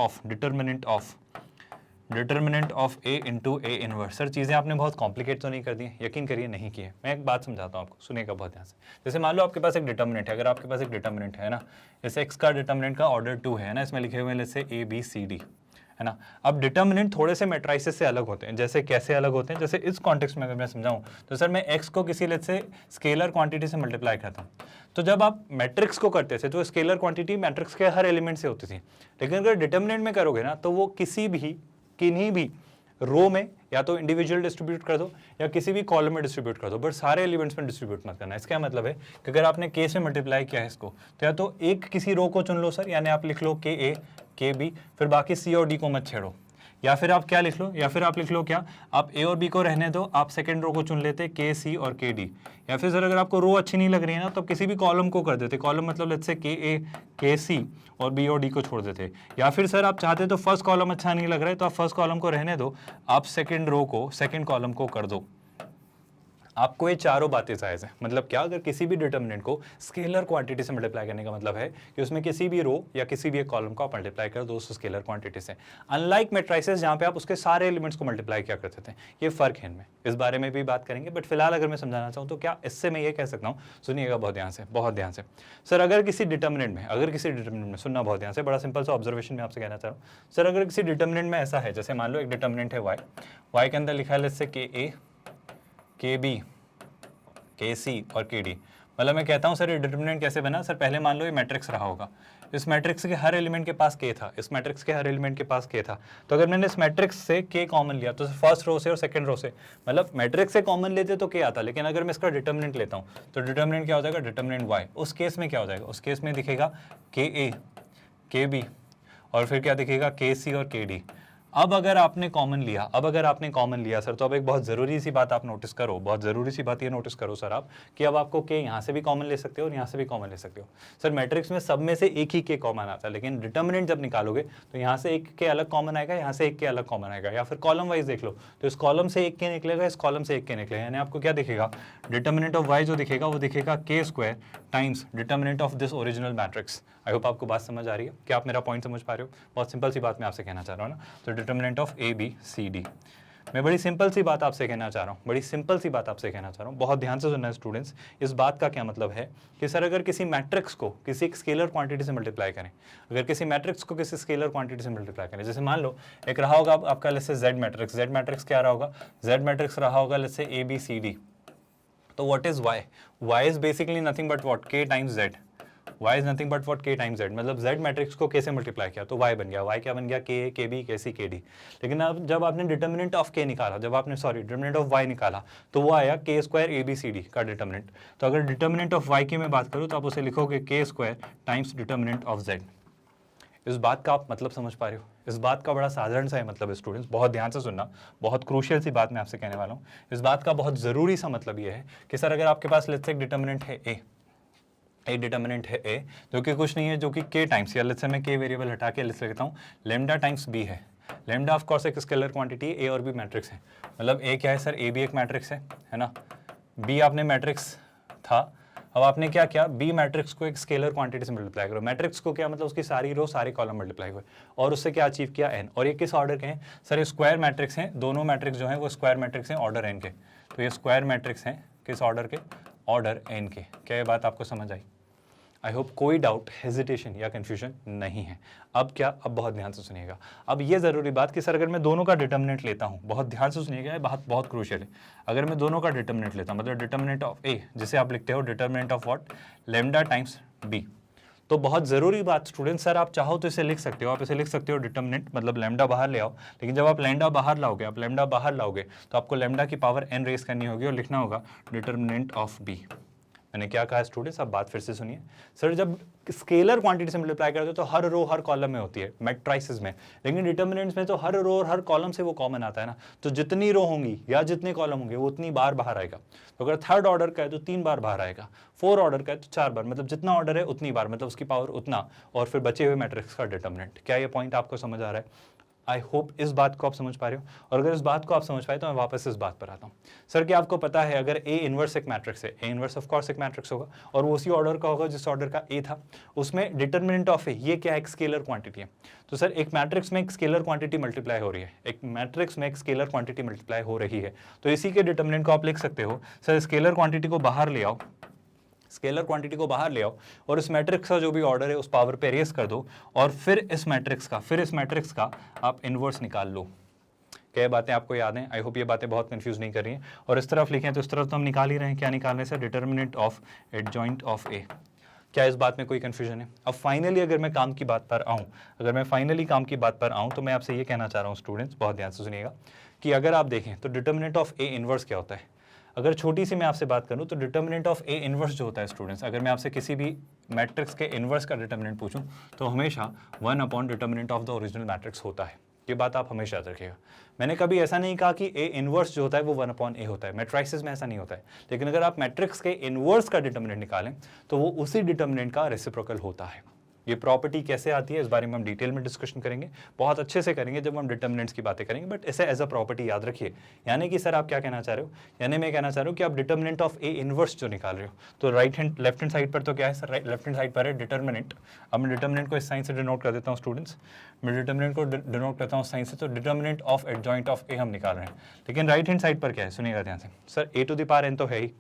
of A into A inverse. Sir चीज़ें आपने बहुत कॉम्प्लिकेट तो नहीं कर दी हैं? यकीन करिए नहीं की है। मैं एक बात समझाता हूँ आपको, सुनिएगा बहुत ध्यान से। जैसे मान लो आपके पास एक डिटर्मिनेंट है, अगर आपके पास एक डिटर्मिनेंट है ना, जैसे एक्स का डिटर्मिनेंट का ऑर्डर 2 है ना, इसमें लिखे हुए हैं जैसे ए बी सी डी है ना। अब डिटर्मिनेंट थोड़े से मैट्राइसेस से अलग होते हैं। जैसे कैसे अलग होते हैं? जैसे इस कॉन्टेक्स्ट में अगर मैं समझाऊं तो सर मैं एक्स को किसी लेट से स्केलर क्वांटिटी से मल्टीप्लाई करता हूं, तो जब आप मैट्रिक्स को करते थे तो स्केलर क्वांटिटी मैट्रिक्स के हर एलिमेंट से होती थी, लेकिन अगर डिटर्मिनेंट में करोगे ना तो वो किन्हीं भी रो में या तो इंडिविजुअल डिस्ट्रीब्यूट कर दो या किसी भी कॉलम में डिस्ट्रीब्यूट कर दो, बट सारे एलिमेंट्स में डिस्ट्रीब्यूट मत करना। इसका मतलब है कि अगर आपने के से मल्टीप्लाई किया है इसको तो या तो एक किसी रो को चुन लो सर, यानी आप लिख लो के ए के बी, फिर बाकी सी और डी को मत छेड़ो, या फिर आप क्या लिख लो, या फिर आप लिख लो क्या, आप ए और बी को रहने दो, आप सेकंड रो को चुन लेते के सी और के डी, या फिर सर अगर आपको रो अच्छी नहीं लग रही है ना तो आप किसी भी कॉलम को कर देते, कॉलम मतलब लेट्स से के ए के सी और बी और डी को छोड़ देते, या फिर सर आप चाहते तो फर्स्ट कॉलम अच्छा नहीं लग रहा है तो आप फर्स्ट कॉलम को रहने दो, आप सेकंड कॉलम को कर दो। आपको ये चारों बातें जायज़ है। मतलब क्या, अगर किसी भी डिटर्मिनेंट को स्केलर क्वांटिटी से मल्टीप्लाई करने का मतलब है कि उसमें किसी भी रो या किसी भी एक कॉलम को आप मल्टीप्लाई कर दो उस स्केलर क्वांटिटी से, अनलाइक मैट्रिसेस जहाँ पे आप उसके सारे एलिमेंट्स को मल्टीप्लाई किया करते थे। ये फ़र्क है इनमें, इस बारे में भी बात करेंगे, बट फिलहाल अगर मैं समझाना चाहूँ तो क्या इससे मैं ये कह सकता हूँ, सुनिएगा बहुत ध्यान से, बहुत ध्यान से। सर अगर किसी डिटर्मिनेंट में सुनना बहुत ध्यान से, बड़ा सिंपल सा ऑब्जर्वेशन में आपसे कहना चाह रहा हूँ। सर अगर किसी डिटर्मिनेंट में ऐसा है, जैसे मान लो एक डिटर्मिनेंट है वाई के अंदर लिखा है जैसे के ए, के बी, के सी और के डी। मतलब मैं कहता हूँ सर ये डिटर्मिनेंट कैसे बना। सर पहले मान लो ये मैट्रिक्स रहा होगा, इस मैट्रिक्स के हर एलिमेंट के पास के था, इस मैट्रिक्स के हर एलिमेंट के पास के था। तो अगर मैंने इस मैट्रिक्स से के कॉमन लिया तो फर्स्ट रो से और सेकंड रो से, मतलब मैट्रिक्स से कॉमन लेते तो के आता, लेकिन अगर मैं इसका डिटर्मिनेंट लेता हूँ तो डिटर्मिनेंट क्या हो जाएगा, डिटर्मिनेंट वाई। उस केस में क्या हो जाएगा, उस केस में दिखेगा के ए, के बी और फिर क्या दिखेगा, के सी और के डी। अब अगर आपने कॉमन लिया सर, तो अब एक बहुत ज़रूरी सी बात आप नोटिस करो, बहुत ज़रूरी सी बात ये नोटिस करो सर आप, कि अब आपको के यहाँ से भी कॉमन ले सकते हो और यहाँ से भी कॉमन ले सकते हो। सर मैट्रिक्स में सब में से एक ही के कॉमन आता है, लेकिन डिटर्मिनेंट जब निकालोगे तो यहाँ से एक के अलग कॉमन आएगा, यहाँ से एक के अलग कॉमन आएगा। या फिर कॉलम वाइज देख लो तो इस कॉलम से एक के निकलेगा, इस कॉलम से एक के निकलेगा, यानी आपको क्या दिखेगा, डिटर्मिनेंट ऑफ वाई जो दिखेगा वो दिखेगा के square times determinant of this original matrix. I hope आपको बात समझ आ रही है, क्या आप मेरा पॉइंट समझ पा रहे हो। बहुत सिंपल सी बात मैं आपसे कहना चाह रहा हूँ ना, तो determinant of A B C D. मैं बड़ी सिंपल सी बात आपसे कहना चाह रहा हूँ, बहुत ध्यान से सुनना है स्टूडेंट्स। इस बात का क्या मतलब है कि सर अगर किसी मैट्रिक्स को किसी एक स्केलर क्वांटिटी से मल्टीप्लाई करें, जैसे मान लो एक रहा होगा आपका लेट्स से जेड मैट्रिक्स क्या रहा होगा, जेड मैट्रिक्स रहा होगा let's say a B C d. तो what is y is basically nothing but what, k times z. y is nothing but what, k times z। मतलब z matrix को कैसे multiply किया तो y बन गया, y क्या बन गया, के, के बी, के सी, के डी। लेकिन अब जब आपने डिटर्मिनेंट ऑफ k निकाला, डिटर्मिनेंट ऑफ y निकाला, तो वो आया k square A B C D का डिटर्मिनेंट। तो अगर डिटर्मिनेंट ऑफ y की मैं बात करूँ तो आप उसे लिखोगे के square times determinant of z। इस बात का आप मतलब समझ पा रहे हो, इस बात का बड़ा साधारण सा है मतलब स्टूडेंट्स, बहुत ध्यान से सुनना, बहुत क्रूशियल सी बात मैं आपसे कहने वाला हूँ। इस बात का बहुत ज़रूरी सा मतलब ये है कि सर अगर आपके पास लेट्स से एक डिटर्मिनेंट है एक डिटर्मिनेंट है ए, जो कि कुछ नहीं है, जो कि के टाइम्स, या लेट्स से मैं के वेरिएबल हटा के लेट्स लेता हूँ लेमडा टाइम्स बी है। लेमडा ऑफ कोर्स एक स्केलर क्वांटिटी, ए और बी मैट्रिक्स है। मतलब ए क्या है सर, ए भी एक मैट्रिक्स है ना, बी आपने मैट्रिक्स था, अब आपने क्या किया, बी मैट्रिक्स को एक स्केलर क्वांटिटी से मल्टीप्लाई करो। मैट्रिक्स को क्या मतलब, उसकी सारी रो सारे कॉलम मल्टीप्लाई हुए और उससे क्या अचीव किया, एन। और ये किस ऑर्डर के हैं सर, ये स्क्वायर मैट्रिक्स हैं, दोनों मैट्रिक्स जो हैं वो स्क्वायर मैट्रिक्स हैं ऑर्डर एन के। तो ये स्क्वायर मैट्रिक्स हैं किस ऑर्डर के, ऑर्डर एन के। क्या ये बात आपको समझ आई। आई होप कोई डाउट, हेजिटेशन या कन्फ्यूजन नहीं है। अब क्या, अब बहुत ध्यान से सुनिएगा। अब ये ज़रूरी बात कि सर अगर मैं दोनों का डिटर्मिनेंट लेता हूँ, बहुत ध्यान से सुनिएगा, ये बात बहुत क्रूशियल है। अगर मैं दोनों का डिटर्मिनेंट लेता हूँ, मतलब डिटर्मिनेंट ऑफ ए, जिसे आप लिखते हो determinant of what, lambda times B. तो बहुत ज़रूरी बात स्टूडेंट, सर आप चाहो तो इसे लिख सकते हो, आप इसे लिख सकते हो डिटर्मिनेंट, मतलब लेमडा बाहर ले आओ। लेकिन जब आप लेमडा बाहर लाओगे तो आपको लेमडा की पावर एन रेस करनी होगी और लिखना होगा डिटर्मिनेंट ऑफ बी। मैंने क्या कहा स्टूडेंट्स, अब बात फिर से सुनिए। सर जब स्केलर क्वांटिटी से मल्टीप्लाई करते हो तो हर रो हर कॉलम में होती है मैट्रिसेस में, लेकिन डिटर्मिनेंट्स में तो हर रो और हर कॉलम से वो कॉमन आता है ना। तो जितनी रो होंगी या जितने कॉलम होंगे वो उतनी बार बाहर आएगा। तो अगर थर्ड ऑर्डर का है तो 3 बार बाहर आएगा, 4 ऑर्डर का है तो 4 बार, मतलब जितना ऑर्डर है उतनी बार, मतलब उसकी पावर उतना, और फिर बचे हुए मैट्रिक्स का डिटर्मिनेंट। क्या ये पॉइंट आपको समझ आ रहा है। आई होप इस बात को आप समझ पा रहे हो। और अगर इस बात को आप समझ पाए तो मैं वापस इस बात पर आता हूँ। सर क्या आपको पता है, अगर ए इनवर्स एक मैट्रिक्स है, ए इनवर्स ऑफ कोर्स एक मैट्रिक्स होगा और वो उसी ऑर्डर का होगा जिस ऑर्डर का ए था, उसमें डिटर्मिनेंट ऑफ ए, ये क्या है, एक स्केलर क्वांटिटी है। तो सर एक मैट्रिक्स में एक स्केलर क्वांटिटी मल्टीप्लाई हो रही है, तो इसी के डिटर्मिनेंट को आप लिख सकते हो, सर स्केलर क्वांटिटी को बाहर ले आओ, और इस मैट्रिक्स का जो भी ऑर्डर है उस पावर पे रेस कर दो, और फिर इस मैट्रिक्स का आप इन्वर्स निकाल लो। क्या बातें आपको याद हैं। आई होप ये बातें बहुत कंफ्यूज नहीं कर रही हैं। और इस तरफ लिखें तो इस तरफ तो हम निकाल ही रहे हैं, क्या निकाल रहे हैं sir, determinant of adjoint of A. क्या इस बात में कोई कंफ्यूजन है। अब फाइनली अगर मैं काम की बात पर आऊँ तो मैं आपसे ये कहना चाह रहा हूँ स्टूडेंट्स, बहुत ध्यान से सुनिएगा, कि अगर आप देखें तो डिटर्मिनेंट ऑफ ए इनवर्स क्या होता है। अगर छोटी सी मैं आपसे बात करूं तो डिटर्मिनेंट ऑफ ए इनवर्स जो होता है स्टूडेंट्स, अगर मैं आपसे किसी भी मैट्रिक्स के इनवर्स का डिटर्मिनेंट पूछूं तो हमेशा 1 upon determinant of the original matrix होता है। ये बात आप हमेशा याद रखिएगा। मैंने कभी ऐसा नहीं कहा कि ए इनवर्स जो होता है वो 1 अपॉन ए होता है, मैट्रिसेस में ऐसा नहीं होता है। लेकिन अगर आप मैट्रिक्स के इनवर्स का डिटर्मिनेंट निकालें तो वो उसी डिटर्मिनेंट का रेसिप्रोकल होता है। ये प्रॉपर्टी कैसे आती है इस बारे में हम डिटेल में डिस्कशन करेंगे, बहुत अच्छे से करेंगे जब हम डिटर्मिनेंट्स की बातें करेंगे, बट इसे एज अ प्रॉपर्टी याद रखिए। यानी कि सर आप क्या कहना चाह रहे हो, यानी मैं कहना चाह रहा हूँ कि आप डिटर्मिनेंट ऑफ ए इनवर्स जो निकाल रहे हो, तो लेफ्ट हैंड साइड पर तो क्या है सर, लेफ्ट हैंड साइड पर है डिटर्मिनेंट। अब मैं डिटर्मिनेंट को इस साइन से डिनोट कर देता हूँ स्टूडेंट्स, मैं डिटर्मिनेंट को डिनोट करता हूँ साइन से, तो डिटर्मिनेंट ऑफ एडजॉइंट ऑफ ए हम निकाल रहे हैं। लेकिन राइट हैंड साइड पर क्या है, सुनिएगा ध्यान से, sir A to the power N तो है ही,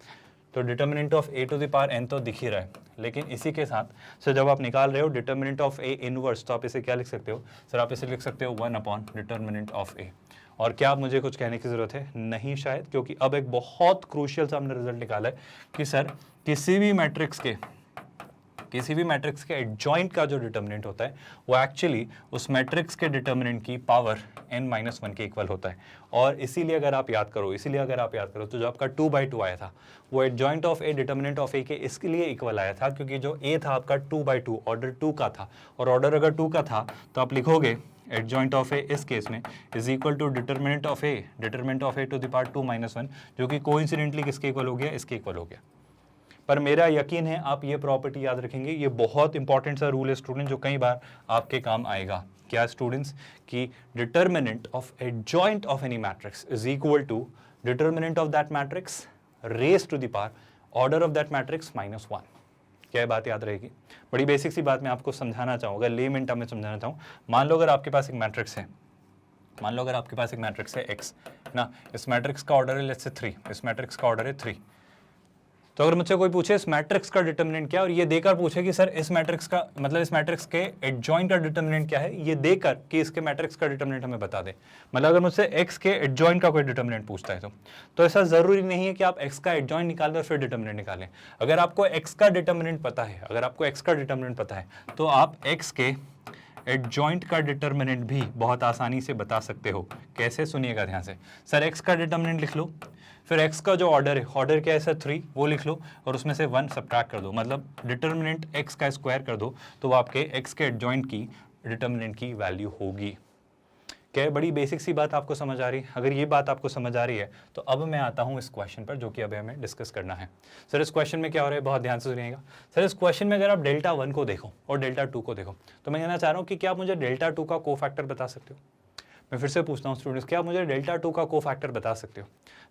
तो determinant of A to the power N तो दिख ही रहा है, लेकिन इसी के साथ सर जब आप निकाल रहे हो डिटर्मिनेंट ऑफ ए इनवर्स, तो आप इसे क्या लिख सकते हो सर, आप इसे लिख सकते हो 1 अपॉन डिटर्मिनेंट ऑफ ए। और क्या मुझे कुछ कहने की जरूरत है, नहीं शायद, क्योंकि अब एक बहुत क्रूशियल सा हमने रिजल्ट निकाला है कि सर किसी भी मैट्रिक्स के एडजॉइंट का जो डिटर्मिनेंट होता है वो एक्चुअली उस मैट्रिक्स के डिटर्मिनेंट की पावर n-1 के इक्वल होता है। और इसीलिए अगर आप याद करो तो जो आपका 2/2 आया था वो adjoint of A determinant of A के इसके लिए इक्वल आया था, क्योंकि जो ए था आपका 2/2 ऑर्डर 2 का था, और ऑर्डर अगर 2 का था तो आप लिखोगे एडजॉइंट ऑफ ए इस केस में is equal to determinant of A to the power 2-1, जो कि कोइंसिडेंटली किसके इक्वल हो गया, इसके इक्वल हो गया। पर मेरा यकीन है आप ये प्रॉपर्टी याद रखेंगे, ये बहुत इंपॉर्टेंट सा रूल है स्टूडेंट, जो कई बार आपके काम आएगा। क्या स्टूडेंट्स, कि determinant of adjoint of any matrix is equal to determinant of that matrix raise to the power order of that matrix -1। क्या बात याद रहेगी, बड़ी बेसिक सी बात मैं आपको समझाना चाहूँ, अगर लेमन टर्म में समझाना चाहूँ। मान लो अगर आपके पास एक मैट्रिक्स है, x ना, इस मैट्रिक्स का ऑर्डर है लेट्स से 3, इस मैट्रिक्स का ऑर्डर है 3। तो अगर मुझसे कोई पूछे इस मैट्रिक्स का डिटर्मिनेंट क्या, और ये देकर पूछे कि सर इस मैट्रिक्स का मतलब इस मैट्रिक्स के एडजॉइंट का डिटर्मिनेंट क्या है, ये देकर कि इसके मैट्रिक्स का डिटर्मिनेंट हमें बता दे, मतलब अगर मुझसे x के एडजॉइंट का कोई डिटर्मिनेंट पूछता है तो ऐसा जरूरी नहीं है कि आप x का एडजॉइंट निकाल कर फिर डिटर्मिनेंट निकालें। अगर आपको x का डिटर्मिनेंट पता है, तो आप x के एडजॉइंट का डिटर्मिनेंट भी बहुत आसानी से बता सकते हो। कैसे, सुनिएगा ध्यान से। सर x का डिटर्मिनेंट लिख लो, फिर x का जो ऑर्डर है, ऑर्डर क्या है सर 3, वो लिख लो, और उसमें से 1 सब्ट्रैक्ट कर दो, मतलब डिटर्मिनेंट x का स्क्वायर कर दो, तो वो आपके x के एडजॉइंट की डिटर्मिनेंट की वैल्यू होगी। क्या बड़ी बेसिक सी बात आपको समझ आ रही है? अगर ये बात आपको समझ आ रही है तो अब मैं आता हूँ इस क्वेश्चन पर, जो कि अभी हमें डिस्कस करना है। सर इस क्वेश्चन में क्या हो रहा है, बहुत ध्यान से सुनिएगा। सर इस क्वेश्चन में अगर आप डेल्टा 1 को देखो और डेल्टा 2 को देखो, तो मैं कहना चाह रहा हूँ कि क्या आप मुझे डेल्टा 2 का कोफैक्टर बता सकते हो? मैं फिर से पूछता हूँ स्टूडेंट्स, क्या आप मुझे डेल्टा 2 का कोफैक्टर बता सकते हो?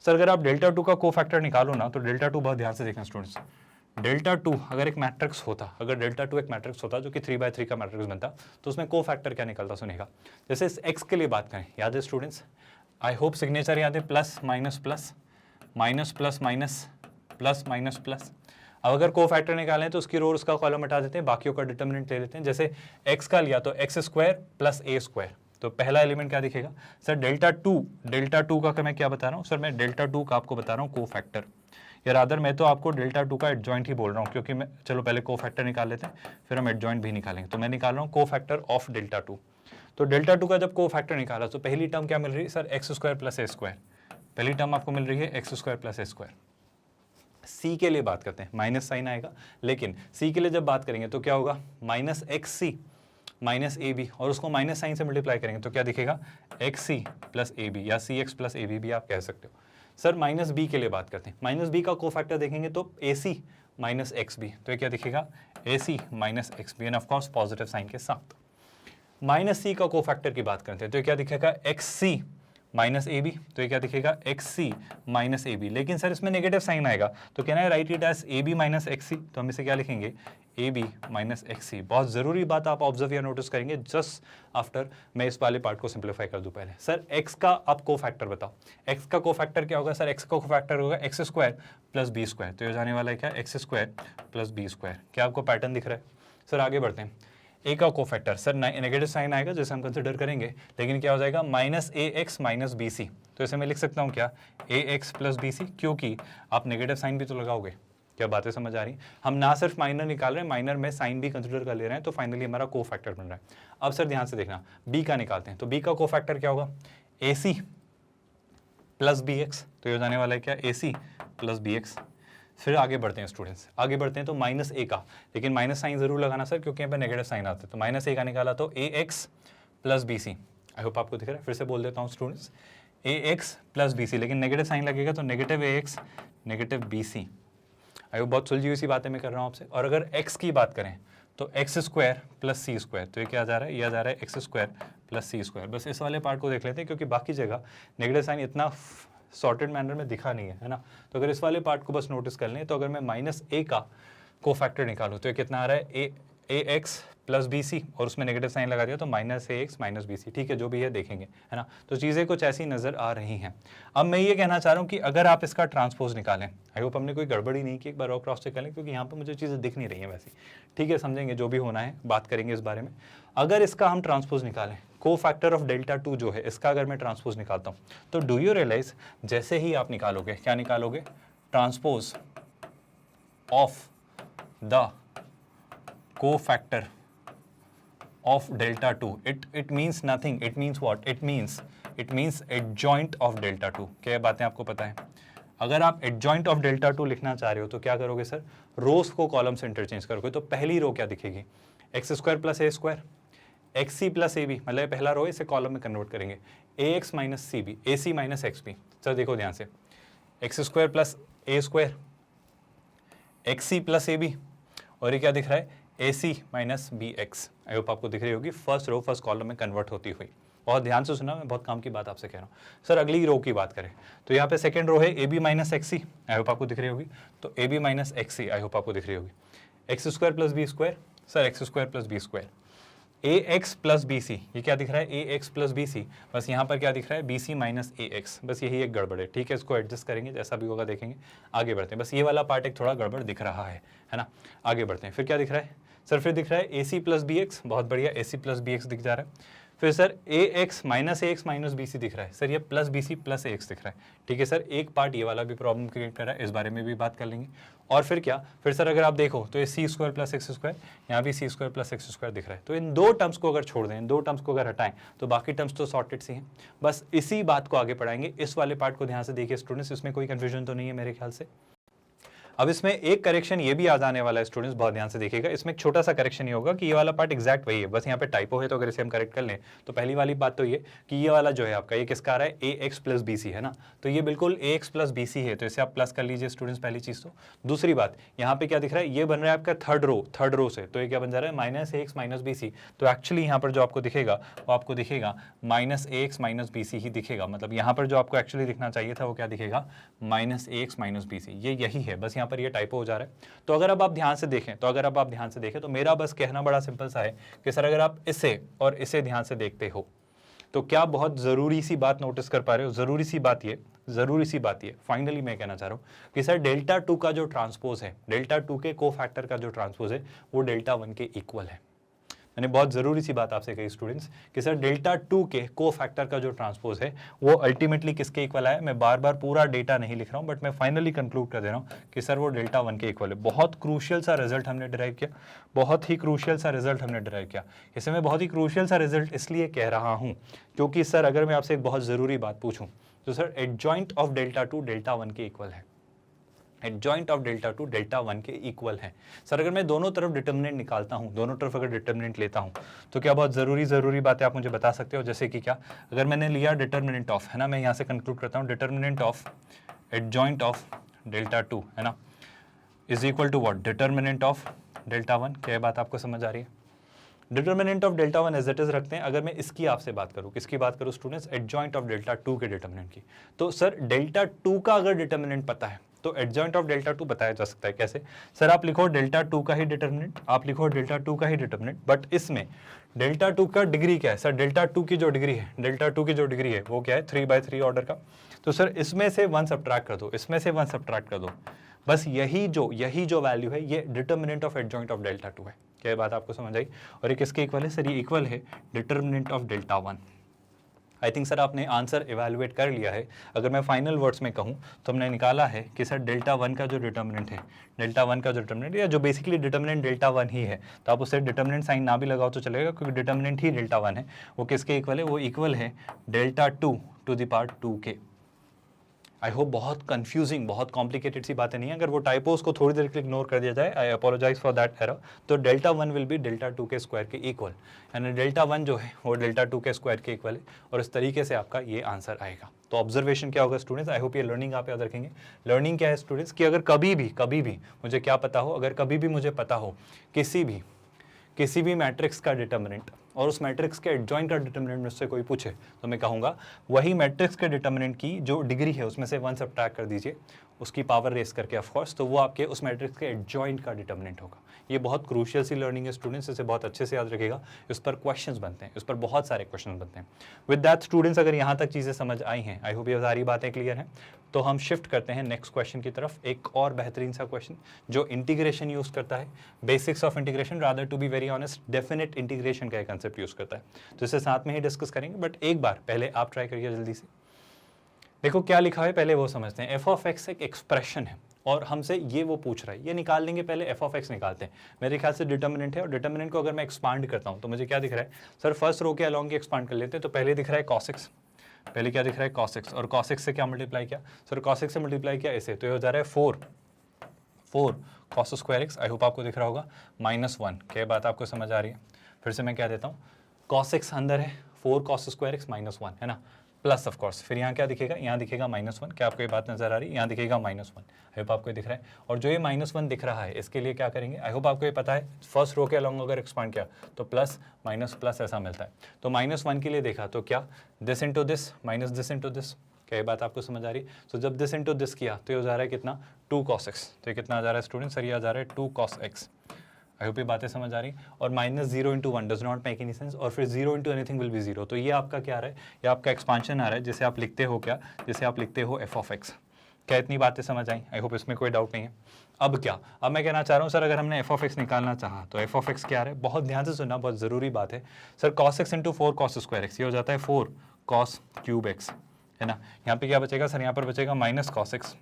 सर अगर आप डेल्टा 2 का कोफैक्टर निकालो ना, तो डेल्टा 2, बहुत ध्यान से देखना स्टूडेंट्स, डेल्टा 2 अगर एक मैट्रिक्स होता, जो कि 3/3 का मैट्रिक्स बनता, तो उसमें कोफैक्टर क्या निकलता, सुनेगा। जैसे इस x के लिए बात करें, याद है स्टूडेंट्स, आई होप सिग्नेचर याद है, plus minus plus minus plus minus plus minus plus. अब अगर कोफैक्टर निकालें तो उसकी रो उसका कॉलम हटा देते हैं, बाकियों का डिटर्मिनेंट ले लेते हैं। जैसे x का लिया तो x² प्लस a², तो पहला एलिमेंट क्या दिखेगा सर, डेल्टा 2 का मैं क्या बता रहा हूँ सर, मैं डेल्टा 2 का आपको बता रहा हूँ कोफैक्टर, या रादर मैं तो आपको डेल्टा 2 का एडजॉइंट ही बोल रहा हूँ, क्योंकि मैं, चलो पहले कोफैक्टर निकाल लेते हैं फिर हम एडजॉइंट भी निकालेंगे। तो मैं निकाल रहा हूँ कोफैक्टर ऑफ डेल्टा 2। तो डेल्टा 2 का जब कोफैक्टर निकाला तो पहली टर्म क्या मिल रही है सर, x² प्लस a², पहली टर्म आपको मिल रही है x² प्लस a²। सी के लिए बात करते हैं, माइनस साइन आएगा, लेकिन सी के लिए जब बात करेंगे तो क्या होगा, माइनस XC माइनस AB, और उसको माइनस साइन से मल्टीप्लाई करेंगे तो क्या दिखेगा, XC प्लस AB, या CX प्लस AB भी आप कह सकते हो। सर माइनस B के लिए बात करते हैं, माइनस B का कोफैक्टर देखेंगे तो AC माइनस XB, तो ये क्या दिखेगा, AC minus XB, and of course positive sign के साथ। माइनस C का कोफैक्टर की बात करते हैं तो ये क्या दिखेगा, XC माइनस AB, तो ये क्या दिखेगा, XC माइनस AB, लेकिन सर इसमें नेगेटिव साइन आएगा, तो कहना है write it as AB minus XC, तो हम इसे क्या लिखेंगे, AB माइनस XC। बहुत ज़रूरी बात आप ऑब्जर्व या नोटिस करेंगे जस्ट आफ्टर मैं इस वाले पार्ट को सिंप्लीफाई कर दूं। पहले सर x का आप कोफैक्टर बताओ, x का कोफैक्टर क्या होगा सर, x का कोफैक्टर होगा x² प्लस b², तो ये जाने वाला है क्या, x² प्लस b²। क्या आपको पैटर्न दिख रहा है? सर आगे बढ़ते हैं, a का कोफैक्टर सर नेगेटिव साइन आएगा जैसे हम कंसिडर करेंगे, लेकिन क्या हो जाएगा, माइनस ax माइनस bc, तो इसे मैं लिख सकता हूँ क्या, ax प्लस bc, क्योंकि आप नेगेटिव साइन भी तो लगाओगे। क्या बातें समझ आ रही? हम ना सिर्फ माइनर निकाल रहे हैं, माइनर में साइन भी कंसिडर कर ले रहे हैं, तो फाइनली हमारा कोफैक्टर बन रहा है। अब सर ध्यान से देखना, b का निकालते हैं, तो b का कोफैक्टर क्या होगा, ac प्लस bx, तो ये जाने वाला है क्या, ac प्लस bx। फिर आगे बढ़ते हैं स्टूडेंट्स, आगे बढ़ते हैं तो माइनस a का, लेकिन माइनस साइन जरूर लगाना सर, क्योंकि यहाँ पे नेगेटिव साइन आता है। तो माइनस a का निकाला तो ax प्लस bc, आई होप आपको दिख रहा है, फिर से बोल देता हूँ स्टूडेंट्स, ax प्लस bc, लेकिन नेगेटिव साइन लगेगा तो नेगेटिव ax नेगेटिव bc। आई होप बहुत सुलझी हुई सी बातें मैं कर रहा हूँ आपसे। और अगर x की बात करें तो एक्स स्क्वायर प्लस सी स्क्वायर, तो ये क्या आ जा रहा है, ये आ जा रहा है एक्स स्क्वायर प्लस सी स्क्वायर। बस इस वाले पार्ट को देख लेते हैं क्योंकि बाकी जगह नेगेटिव साइन इतना सॉर्टेड मैनर में दिखा नहीं है ना। तो अगर इस वाले पार्ट को बस नोटिस कर लें, तो अगर मैं माइनस ए का कोफैक्टर निकालूं तो ये कितना आ रहा है, a x plus B C, और उसमें नेगेटिव साइन लगा दिया तो minus a x minus B C. ठीक है, जो भी है देखेंगे, है ना। तो चीज़ें कुछ ऐसी नज़र आ रही हैं। अब मैं ये कहना चाह रहा हूँ कि अगर आप इसका ट्रांसपोज निकालें, आई होप हमने कोई गड़बड़ी नहीं की, एक बार और क्रॉस चेक कर लें क्योंकि यहाँ पर मुझे चीज़ें दिख नहीं रही हैं वैसी। ठीक है, समझेंगे जो भी होना है, बात करेंगे इस बारे में। अगर इसका हम ट्रांसपोज निकालें, को फैक्टर ऑफ डेल्टा 2 जो है, इसका अगर मैं ट्रांसपोज निकालता हूँ, तो डू यू रियलाइज जैसे ही आप निकालोगे, क्या निकालोगे, transpose of the co-factor of delta 2, it means nothing, it means what, it means adjoint of delta 2। क्या बातें आपको पता है? अगर आप adjoint of delta 2 लिखना चाह रहे हो तो क्या करोगे सर, रोज को कॉलम से इंटरचेंज करोगे। तो पहली रो क्या दिखेगी, x square plus a square, x c plus a b, मतलब पहला रो इसे कॉलम में कन्वर्ट करेंगे, a x minus c b, a c minus x b. Sir देखो ध्यान से, x square plus a square, x c plus a b, और ये क्या दिख रहा है, a c minus b x. I hope आपको दिख रही होगी, फर्स्ट रो फर्स्ट कॉलम में कन्वर्ट होती हुई। बहुत ध्यान से सुना, मैं बहुत काम की बात आपसे कह रहा हूँ। सर अगली रो की बात करें तो यहाँ पे सेकंड रो है ए b minus x c, I hope आपको दिख रही होगी। तो a b minus x c, I hope आपको दिख रही होगी। X square plus b square, sir x square plus b square, a x plus B c, ये क्या दिख रहा है, a x plus B c. बस यहाँ पर क्या दिख रहा है, b C minus a x. बस यही एक गड़बड़ है। ठीक है, इसको एडजस्ट करेंगे, जैसा भी होगा देखेंगे, आगे बढ़ते हैं। बस ये वाला पार्ट एक थोड़ा गड़बड़ दिख रहा है ना। आगे बढ़ते हैं, फिर क्या दिख रहा है सर, फिर दिख रहा है a C plus B x, बहुत बढ़िया, ए सी प्लस बी एक्स दिख जा रहा है। फिर सर ए एक्स माइनस बी सी दिख रहा है, सर ये प्लस बी सी प्लस ए एक्स दिख रहा है। ठीक है सर, एक पार्ट ये वाला भी प्रॉब्लम क्रिएट कर रहा है, इस बारे में भी बात कर लेंगे। और फिर क्या, फिर सर अगर आप देखो तो ये सी स्क्वायर प्लस एक्स स्क्वायर, यहाँ भी सी स्क्वायर प्लस एक्स स्क्वायर दिख रहा है। तो इन दो टर्म्स को अगर छोड़ दें, इन दो टर्म्स को अगर हटाएं, तो बाकी टर्म्स तो सॉर्टेड सी हैं। बस इसी बात को आगे पढ़ाएंगे। इस वाले पार्ट को ध्यान से देखिए स्टूडेंट्स, इसमें कोई कन्फ्यूजन तो नहीं है मेरे ख्याल से। अब इसमें एक करेक्शन ये भी आ जाने वाला है स्टूडेंट्स, बहुत ध्यान से देखिएगा। इसमें एक छोटा सा करेक्शन ये होगा कि ये वाला पार्ट एग्जैक्ट वही है, बस यहाँ पे टाइपो है, तो अगर इसे हम करेक्ट कर लें तो पहली वाली बात तो ये कि ये वाला जो है आपका, ये किसका आ रहा है, a x plus B C है ना। तो ये बिल्कुल ए एक्स प्लस बी सी है, तो इसे आप प्लस कर लीजिए स्टूडेंट्स, पहली चीज़। तो दूसरी बात, यहाँ पे क्या दिख रहा है, ये बन रहा है आपका थर्ड रो से, तो ये क्या बन जा रहा है, minus a x minus B C. तो एक्चुअली यहाँ पर जो आपको दिखेगा वो आपको दिखेगा minus a x minus B C ही दिखेगा। मतलब यहाँ पर जो आपको एक्चुअली दिखना चाहिए था वो क्या दिखेगा, minus a x minus B c. ये यही है, बस यहाँ पर ये टाइपो हो जा रहा है। तो अगर अब आप ध्यान से देखें तो मेरा बस कहना बड़ा सिंपल सा है कि सर अगर आप इसे और इसे ध्यान से देखते हो तो क्या बहुत जरूरी सी बात नोटिस कर पा रहे हो, जरूरी सी बात ये फाइनली मैं कहना चाह रहा हूं कि सर डेल्टा 2 का जो ट्रांसपोज है, डेल्टा 2 के को फैक्टर का जो ट्रांसपोज है वो डेल्टा 1 के इक्वल है। मैंने बहुत ज़रूरी सी बात आपसे कही स्टूडेंट्स कि सर डेल्टा 2 के को फैक्टर का जो ट्रांसपोज है वो अल्टीमेटली किसके इक्वल है। मैं बार बार पूरा डेटा नहीं लिख रहा हूँ, बट मैं फाइनली कंक्लूड कर दे रहा हूँ कि सर वो डेल्टा 1 के इक्वल है। बहुत क्रूशियल सा रिजल्ट हमने डिराइव किया, बहुत ही क्रूशियल सा रिजल्ट हमने डिराइव किया। इसे मैं बहुत ही क्रूशियल सा रिजल्ट इसलिए कह रहा हूँ क्योंकि सर अगर मैं आपसे एक बहुत ज़रूरी बात पूछूँ तो sir adjoint of delta 2 delta 1 के इक्वल है। एडजॉइंट ऑफ डेल्टा 2 डेल्टा 1 के इक्वल है। सर अगर मैं दोनों तरफ डिटर्मिनेंट निकालता हूं, दोनों तरफ अगर डिटर्मिनेंट लेता हूं तो क्या बहुत ज़रूरी बातें आप मुझे बता सकते हो, जैसे कि क्या, अगर मैंने लिया डिटर्मिनेंट ऑफ, है ना, मैं यहाँ से कंक्लूड करता हूँ determinant of adjoint of delta 2, है ना, is equal to what, determinant of delta 1। क्या बात आपको समझ आ रही है। Determinant of delta 1 as it is रखते हैं। अगर मैं इसकी आपसे बात करूं, किसकी बात करूं स्टूडेंट्स, एडजॉइंट ऑफ डेल्टा 2 के डिटर्मिनेंट की, तो सर डेल्टा 2 का अगर डिटर्मिनेंट पता है तो एडजॉइंट ऑफ डेल्टा 2 बताया जा सकता है। कैसे सर, आप लिखो डेल्टा 2 का ही डिटर्मिनेंट, आप लिखो डेल्टा 2 का ही डिटर्मिनेंट, बट इसमें डेल्टा 2 का डिग्री क्या है सर, डेल्टा 2 की जो डिग्री है, डेल्टा 2 की जो डिग्री है वो क्या है, 3/3 ऑर्डर का। तो सर इसमें से 1 सब्ट्रैक्ट कर दो, इसमें से 1 सब्ट्रैक्ट कर दो, बस यही जो वैल्यू है ये determinant of adjoint of delta 2 है। क्या बात आपको समझ आई। और ये किसके इक्वल है सर, ये इक्वल है determinant of delta 1। I think sir आपने आंसर इवैल्यूएट कर लिया है। अगर मैं फाइनल वर्ड्स में कहूँ तो हमने निकाला है कि सर डेल्टा 1 का जो डिटर्मिनेंट है, डेल्टा 1 का जो डिटर्मिनेंट या जो बेसिकली डिटर्मिनेंट डेल्टा 1 ही है, तो आप उसे डिटर्मिनेंट साइन ना भी लगाओ तो चलेगा क्योंकि डिटर्मिनेंट ही डेल्टा 1 है। वो किसके इक्वल है, वो इक्वल है डेल्टा 2 टू द पावर 2 के। आई होप बहुत कंफ्यूजिंग, बहुत कॉम्प्लिकेटेड सी बातें नहीं है। अगर वो टाइपोज को थोड़ी देर के लिए इग्नोर कर दिया जाए, आई अपोलोजाइज फॉर दैट एरर, तो डेल्टा 1 विल बी डेल्टा 2 के स्क्वायर के इक्वल, यानी डेल्टा 1 जो है वो डेल्टा 2 के स्क्वायर के इक्वल है। और इस तरीके से आपका ये आंसर आएगा। तो ऑब्जर्वेशन क्या होगा स्टूडेंट्स, आई होप ये लर्निंग आप याद रखेंगे। लर्निंग क्या है स्टूडेंट्स कि अगर कभी भी मुझे क्या पता हो, अगर कभी भी मुझे पता हो किसी भी किसी भी मैट्रिक्स का डिटर्मिनेंट और उस मैट्रिक्स के एडजॉइंट का डिटर्मिनेंट में से कोई पूछे तो मैं कहूँगा वही मैट्रिक्स के डिटर्मिनेंट की जो डिग्री है उसमें से 1 सब्ट्रैक्ट कर दीजिए, उसकी पावर रेस करके ऑफ कोर्स, तो वो आपके उस मैट्रिक्स के एडजॉइंट का डिटर्मिनेंट होगा। ये बहुत क्रूशियल सी लर्निंग है स्टूडेंट्स, इसे बहुत अच्छे से याद रखिएगा। इस पर क्वेश्चंस बनते हैं, इस पर बहुत सारे क्वेश्चन बनते हैं। विद दैट स्टूडेंट्स, अगर यहाँ तक चीज़ें समझ आई हैं, आई होप ये सारी बातें क्लियर हैं, तो हम शिफ्ट करते हैं नेक्स्ट क्वेश्चन की तरफ। एक और बेहतरीन सा क्वेश्चन जो इंटीग्रेशन यूज़ करता है, basics of integration, rather to be very honest definite integration का एक कंसेप्ट यूज़ करता है, तो इसे साथ में ही डिस्कस करेंगे। बट एक बार पहले आप ट्राई करिए जल्दी से। देखो क्या लिखा है पहले वो समझते हैं। एफ ऑफ एक्स एक एक्सप्रेशन है और हमसे ये वो पूछ रहा है, ये निकाल लेंगे। पहले एफ ऑफ एक्स निकालते हैं। मेरे ख्याल से डिटर्मिनेंट है और डिटर्मिनेंट को अगर मैं एक्सपांड करता हूँ तो मुझे क्या दिख रहा है सर, फर्स्ट रो के अलॉन्ग एक्सपांड कर लेते हैं। तो पहले दिख रहा है cos x, पहले क्या दिख रहा है cos x, और cos x से क्या मल्टीप्लाई किया सर, cos x से मल्टीप्लाई किया इसे, तो ये हो जा रहा है 4 cos स्क्वायर x। आई होप आपको दिख रहा होगा -1। क्या बात आपको समझ आ रही है? फिर से मैं क्या देता हूँ, cos x अंदर है, 4 cos स्क्वायर x -1 है ना, प्लस ऑफ कोर्स फिर यहाँ क्या दिखेगा, यहाँ दिखेगा -1। क्या आपको ये बात नजर आ रही है? यहाँ दिखेगा -1। आई होप आपको दिख रहा है। और जो ये -1 दिख रहा है इसके लिए क्या करेंगे, आई होप आपको ये पता है, फर्स्ट रो के अलॉन्ग अगर एक्सपांड किया तो प्लस माइनस प्लस ऐसा मिलता है। तो -1 के लिए देखा तो क्या, this into this minus this into this. क्या ये बात आपको समझ आ रही है? तो जब दिस इंटू दिस किया तो ये हो जा रहा है कितना, 2 cos x। तो ये कितना आ जा रहा है स्टूडेंट सर, ये आ जा रहा है 2 cos x। आई होप ये बातें समझ आ रही। और -0 × 1 does not make any sense, और फिर 0 × एनीथिंग विल बी 0। तो ये आपका क्या आ रहा है, ये आपका एक्सपांशन आ रहा है, जिसे आप लिखते हो क्या, जिसे आप लिखते हो एफ ऑफ एक्स। क्या इतनी बातें समझ आई? आई होप इसमें कोई डाउट नहीं है। अब क्या, अब मैं कहना चाह रहा हूँ सर, अगर हमने एफ ऑफ एक्स निकालना चाहा तो एफ ऑफ एक्स क्या आ रहा है, बहुत ध्यान से सुनना, बहुत ज़रूरी बात है sir. cos x × 4 cos square x, ये हो जाता है 4 cos क्यूब x, है ना। यहाँ पे क्या बचेगा सर, यहाँ पर बचेगा -cos x,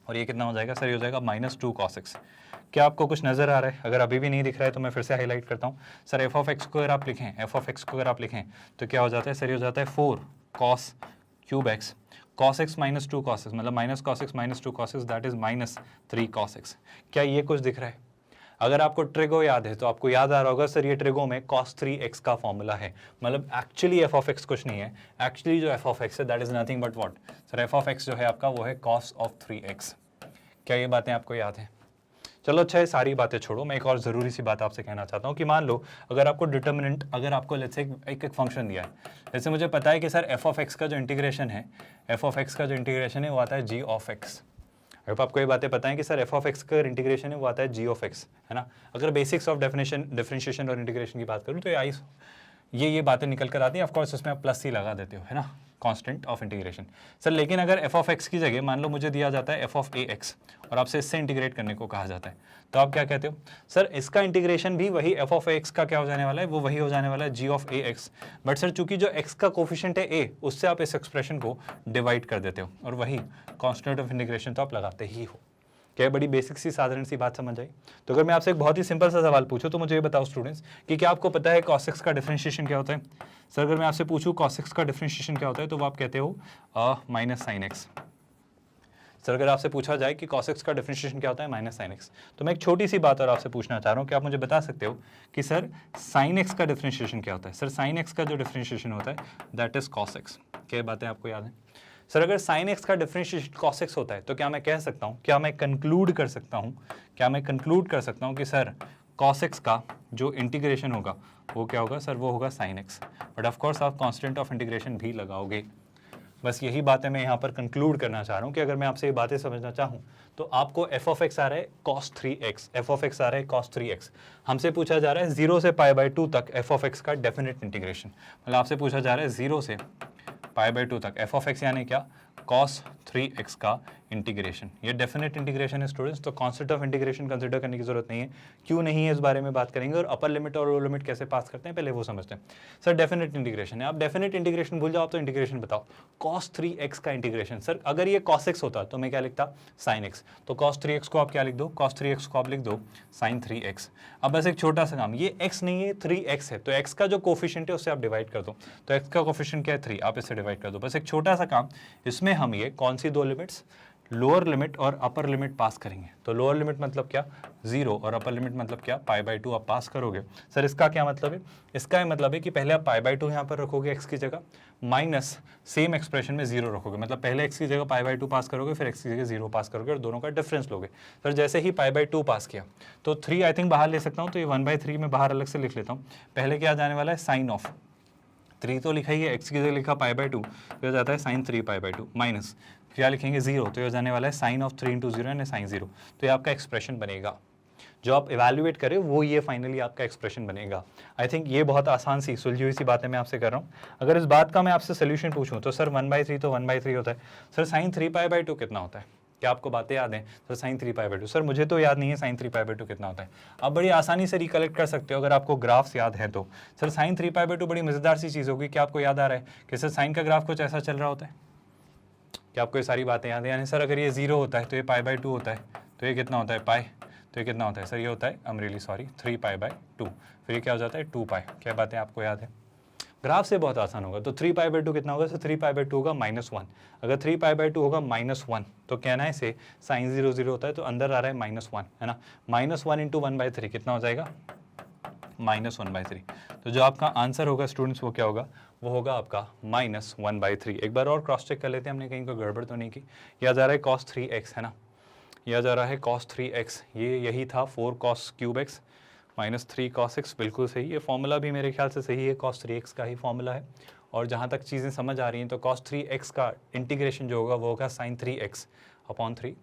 और ये कितना हो जाएगा सर, ये हो जाएगा -2 cos x। क्या आपको कुछ नजर आ रहा है? अगर अभी भी नहीं दिख रहा है तो मैं फिर से हाईलाइट करता हूँ सर। एफ ऑफ एक्स को अगर आप लिखें, एफ ऑफ एक्स को अगर आप लिखें तो क्या हो जाता है सर, ये हो जाता है 4 cos cube x, cos x -2 cos x, मतलब -cos x -2 cos x, that is -3 cos x। क्या ये कुछ दिख रहा है? अगर आपको ट्रिगो याद है तो आपको याद आ रहा होगा सर, ये ट्रिगो में cos 3x का फॉर्मूला है। मतलब एक्चुअली एफ ऑफ एक्स कुछ नहीं है, एक्चुअली जो एफ ऑफ एक्स है that is nothing but what sir, F of x जो है आपका वो है cos ऑफ 3x। क्या ये बातें आपको याद है? चलो अच्छा, ये सारी बातें छोड़ो, मैं एक और ज़रूरी सी बात आपसे कहना चाहता हूँ कि मान लो अगर आपको डिटर्मिनेंट, अगर आपको लेट्स से एक फंक्शन दिया है, जैसे मुझे पता है कि सर एफ ऑफ एक्स का जो इंटीग्रेशन है, एफ ऑफ एक्स का जो इंटीग्रेशन है वो आता है जी ऑफ एक्स। अब आपको ये बातें पता है कि सर एफ ऑफ एक्स का इंटीग्रेशन है वो आता है जी ऑफ एक्स, है ना। अगर बेसिक्स ऑफ डिफरेंशिएशन और इंटीग्रेशन की बात करूँ तो ये बातें निकल कर आती हैं। ऑफकोर्स उसमें आप प्लस ही लगा देते हो, है ना, कांस्टेंट ऑफ इंटीग्रेशन सर। लेकिन अगर एफ ऑफ एक्स की जगह मान लो मुझे दिया जाता है एफ ऑफ ए एक्स और आपसे इससे इंटीग्रेट करने को कहा जाता है, तो आप क्या कहते हो सर, इसका इंटीग्रेशन भी वही एफ ऑफ एक्स का क्या हो जाने वाला है, वो वही हो जाने वाला है g of a x. But sir चूंकि जो एक्स का कोफिशिएंट है ए, उससे आप इस एक्सप्रेशन को डिवाइड कर देते हो और वही कांस्टेंट ऑफ इंटीग्रेशन तो आप लगाते ही हो। क्या बड़ी बेसिक सी साधारण सी बात समझ आई? तो अगर मैं आपसे एक बहुत ही सिंपल सा सवाल पूछूं तो मुझे ये बताओ स्टूडेंट्स कि क्या आपको पता है cos x का डिफरेंशिएशन क्या होता है? सर अगर मैं आपसे पूछूं cos x का डिफरेंशिएशन क्या होता है तो वो आप कहते हो माइनस साइन एक्स। सर अगर आपसे पूछा जाए कि cos x का डिफरेंशिएशन क्या होता है, माइनस साइन एक्स, तो मैं एक छोटी सी बात और आपसे पूछना चाह रहा हूँ कि आप मुझे बता सकते हो कि सर साइन एक्स का डिफरेंशिएशन क्या होता है? सर साइन एक्स का जो डिफरेंशिएशन होता है दैट इज cos x। क्या बातें आपको याद है? सर अगर sin x का डिफरेंशिएशन cos x होता है तो क्या मैं कह सकता हूँ, क्या मैं कंक्लूड कर सकता हूँ कि सर cos x का जो इंटीग्रेशन होगा वो क्या होगा सर, वो होगा sin x। But of course आप कांस्टेंट ऑफ इंटीग्रेशन भी लगाओगे। बस यही बातें मैं यहाँ पर कंक्लूड करना चाह रहा हूँ कि अगर मैं आपसे ये बातें समझना चाहूँ तो आपको एफ ऑफ एक्स आ रहा है cos 3x, f of x आ रहा है cos 3x। हमसे पूछा जा रहा है 0 से π/2 तक एफ ऑफ एक्स का डेफिनेट इंटीग्रेशन, मतलब आपसे पूछा जा रहा है 0 से π/2 तक एफ ऑफ एक्स यानी क्या, cos 3x का इंटीग्रेशन। ये डेफिनेट इंटीग्रेशन है स्टूडेंट्स, तो कॉन्सेप्ट ऑफ इंटीग्रेशन कंसीडर करने की जरूरत नहीं है। क्यों नहीं है इस बारे में बात करेंगे, और अपर लिमिट और लोअर लिमिट कैसे पास करते हैं पहले वो समझते हैं। सर डेफिनेट इंटीग्रेशन है, आप डेफिनेट इंटीग्रेशन भूल जाओ, तो इंटीग्रेशन बताओ। cos 3x का इंटीग्रेशन, सर अगर ये cos x होता तो मैं क्या लिखता, sin x। तो cos 3x को आप क्या लिख दो, cos 3x को आप लिख दो sin 3x। अब बस एक छोटा सा काम, ये x नहीं है 3x है, तो x का जो कोफिशिएंट है उससे आप डिवाइड कर दो। तो x का कोफिशिएंट क्या है 3, आप इससे डिवाइड कर दो। बस एक छोटा सा काम, इसमें हम ये कौन सी दो लिमिट्स, लोअर लिमिट और अपर लिमिट पास करेंगे। तो लोअर लिमिट मतलब क्या, 0, और अपर लिमिट मतलब क्या, π/2 आप पास करोगे। सर इसका क्या मतलब है, इसका ये मतलब है कि पहले आप π/2 यहाँ पर रखोगे x की जगह, माइनस सेम एक्सप्रेशन में 0 रखोगे, मतलब पहले x की जगह π/2 पास करोगे, फिर x की जगह 0 पास करोगे और दोनों का डिफरेंस लोगे। सर जैसे ही π/2 पास किया तो 3 आई थिंक बाहर ले सकता हूँ, तो ये 1/3 में बाहर अलग से लिख लेता हूँ। पहले क्या जाने वाला है, साइन ऑफ 3 तो लिखा ही है, x की जगह लिखा π/2, तो जाता है साइन 3π/2 माइनस क्या लिखेंगे 0, तो ये जाने वाला है साइन ऑफ 3 × 0 यानी साइन 0। तो ये आपका एक्सप्रेशन बनेगा, जो आप इवैल्यूएट करें वो ये फाइनली आपका एक्सप्रेशन बनेगा। आई थिंक ये बहुत आसान सी सुलझी हुई सी बातें मैं आपसे कर रहा हूँ। अगर इस बात का मैं आपसे सोल्यूशन पूछूं तो सर 1/3 तो 1/3 होता है, सर साइन 3π/2 कितना होता है, क्या आपको बातें याद हैं? सर साइन 3π/2, सर मुझे तो याद नहीं है साइन 3π/2 कितना होता है। आप बड़ी आसानी से रिकलेक्ट कर सकते हो अगर आपको ग्राफ्स याद है तो। सर साइन 3π/2 बड़ी मज़ेदार सी चीज़ होगी, क्या आपको याद आ रहा है कि सर साइन का ग्राफ कुछ ऐसा चल रहा होता है, क्या आपको ये सारी बातें याद है? यानी सर अगर ये 0 होता है तो ये π/2 होता है, तो ये कितना होता है पाई, तो ये कितना होता है सर, ये होता है आई एम रियली सॉरी 3π/2, फिर ये क्या हो जाता है 2π। क्या बातें आपको याद है? ग्राफ से बहुत आसान होगा। तो 3π/2 कितना होगा सर, 3π/2 होगा -1। अगर 3π/2 होगा -1 तो कहना है से साइन 0 0 होता है, तो अंदर आ रहा है -1, है ना। -1 × 1/3 कितना हो जाएगा, -1/3। तो जो आपका आंसर होगा स्टूडेंट्स वो क्या होगा, वो होगा आपका -1/3। एक बार और क्रॉस चेक कर लेते हैं, हमने कहीं कोई गड़बड़ तो नहीं की। यह जा रहा है cos 3x, है ना, यह जा रहा है cos 3x, ये यही था 4 cos³ x -3 cos x, बिल्कुल सही। ये फॉर्मूला भी मेरे ख्याल से सही है, cos 3x का ही फॉर्मूला है। और जहाँ तक चीज़ें समझ आ रही हैं तो cos 3x का इंटीग्रेशन जो होगा वो होगा sin 3x/3।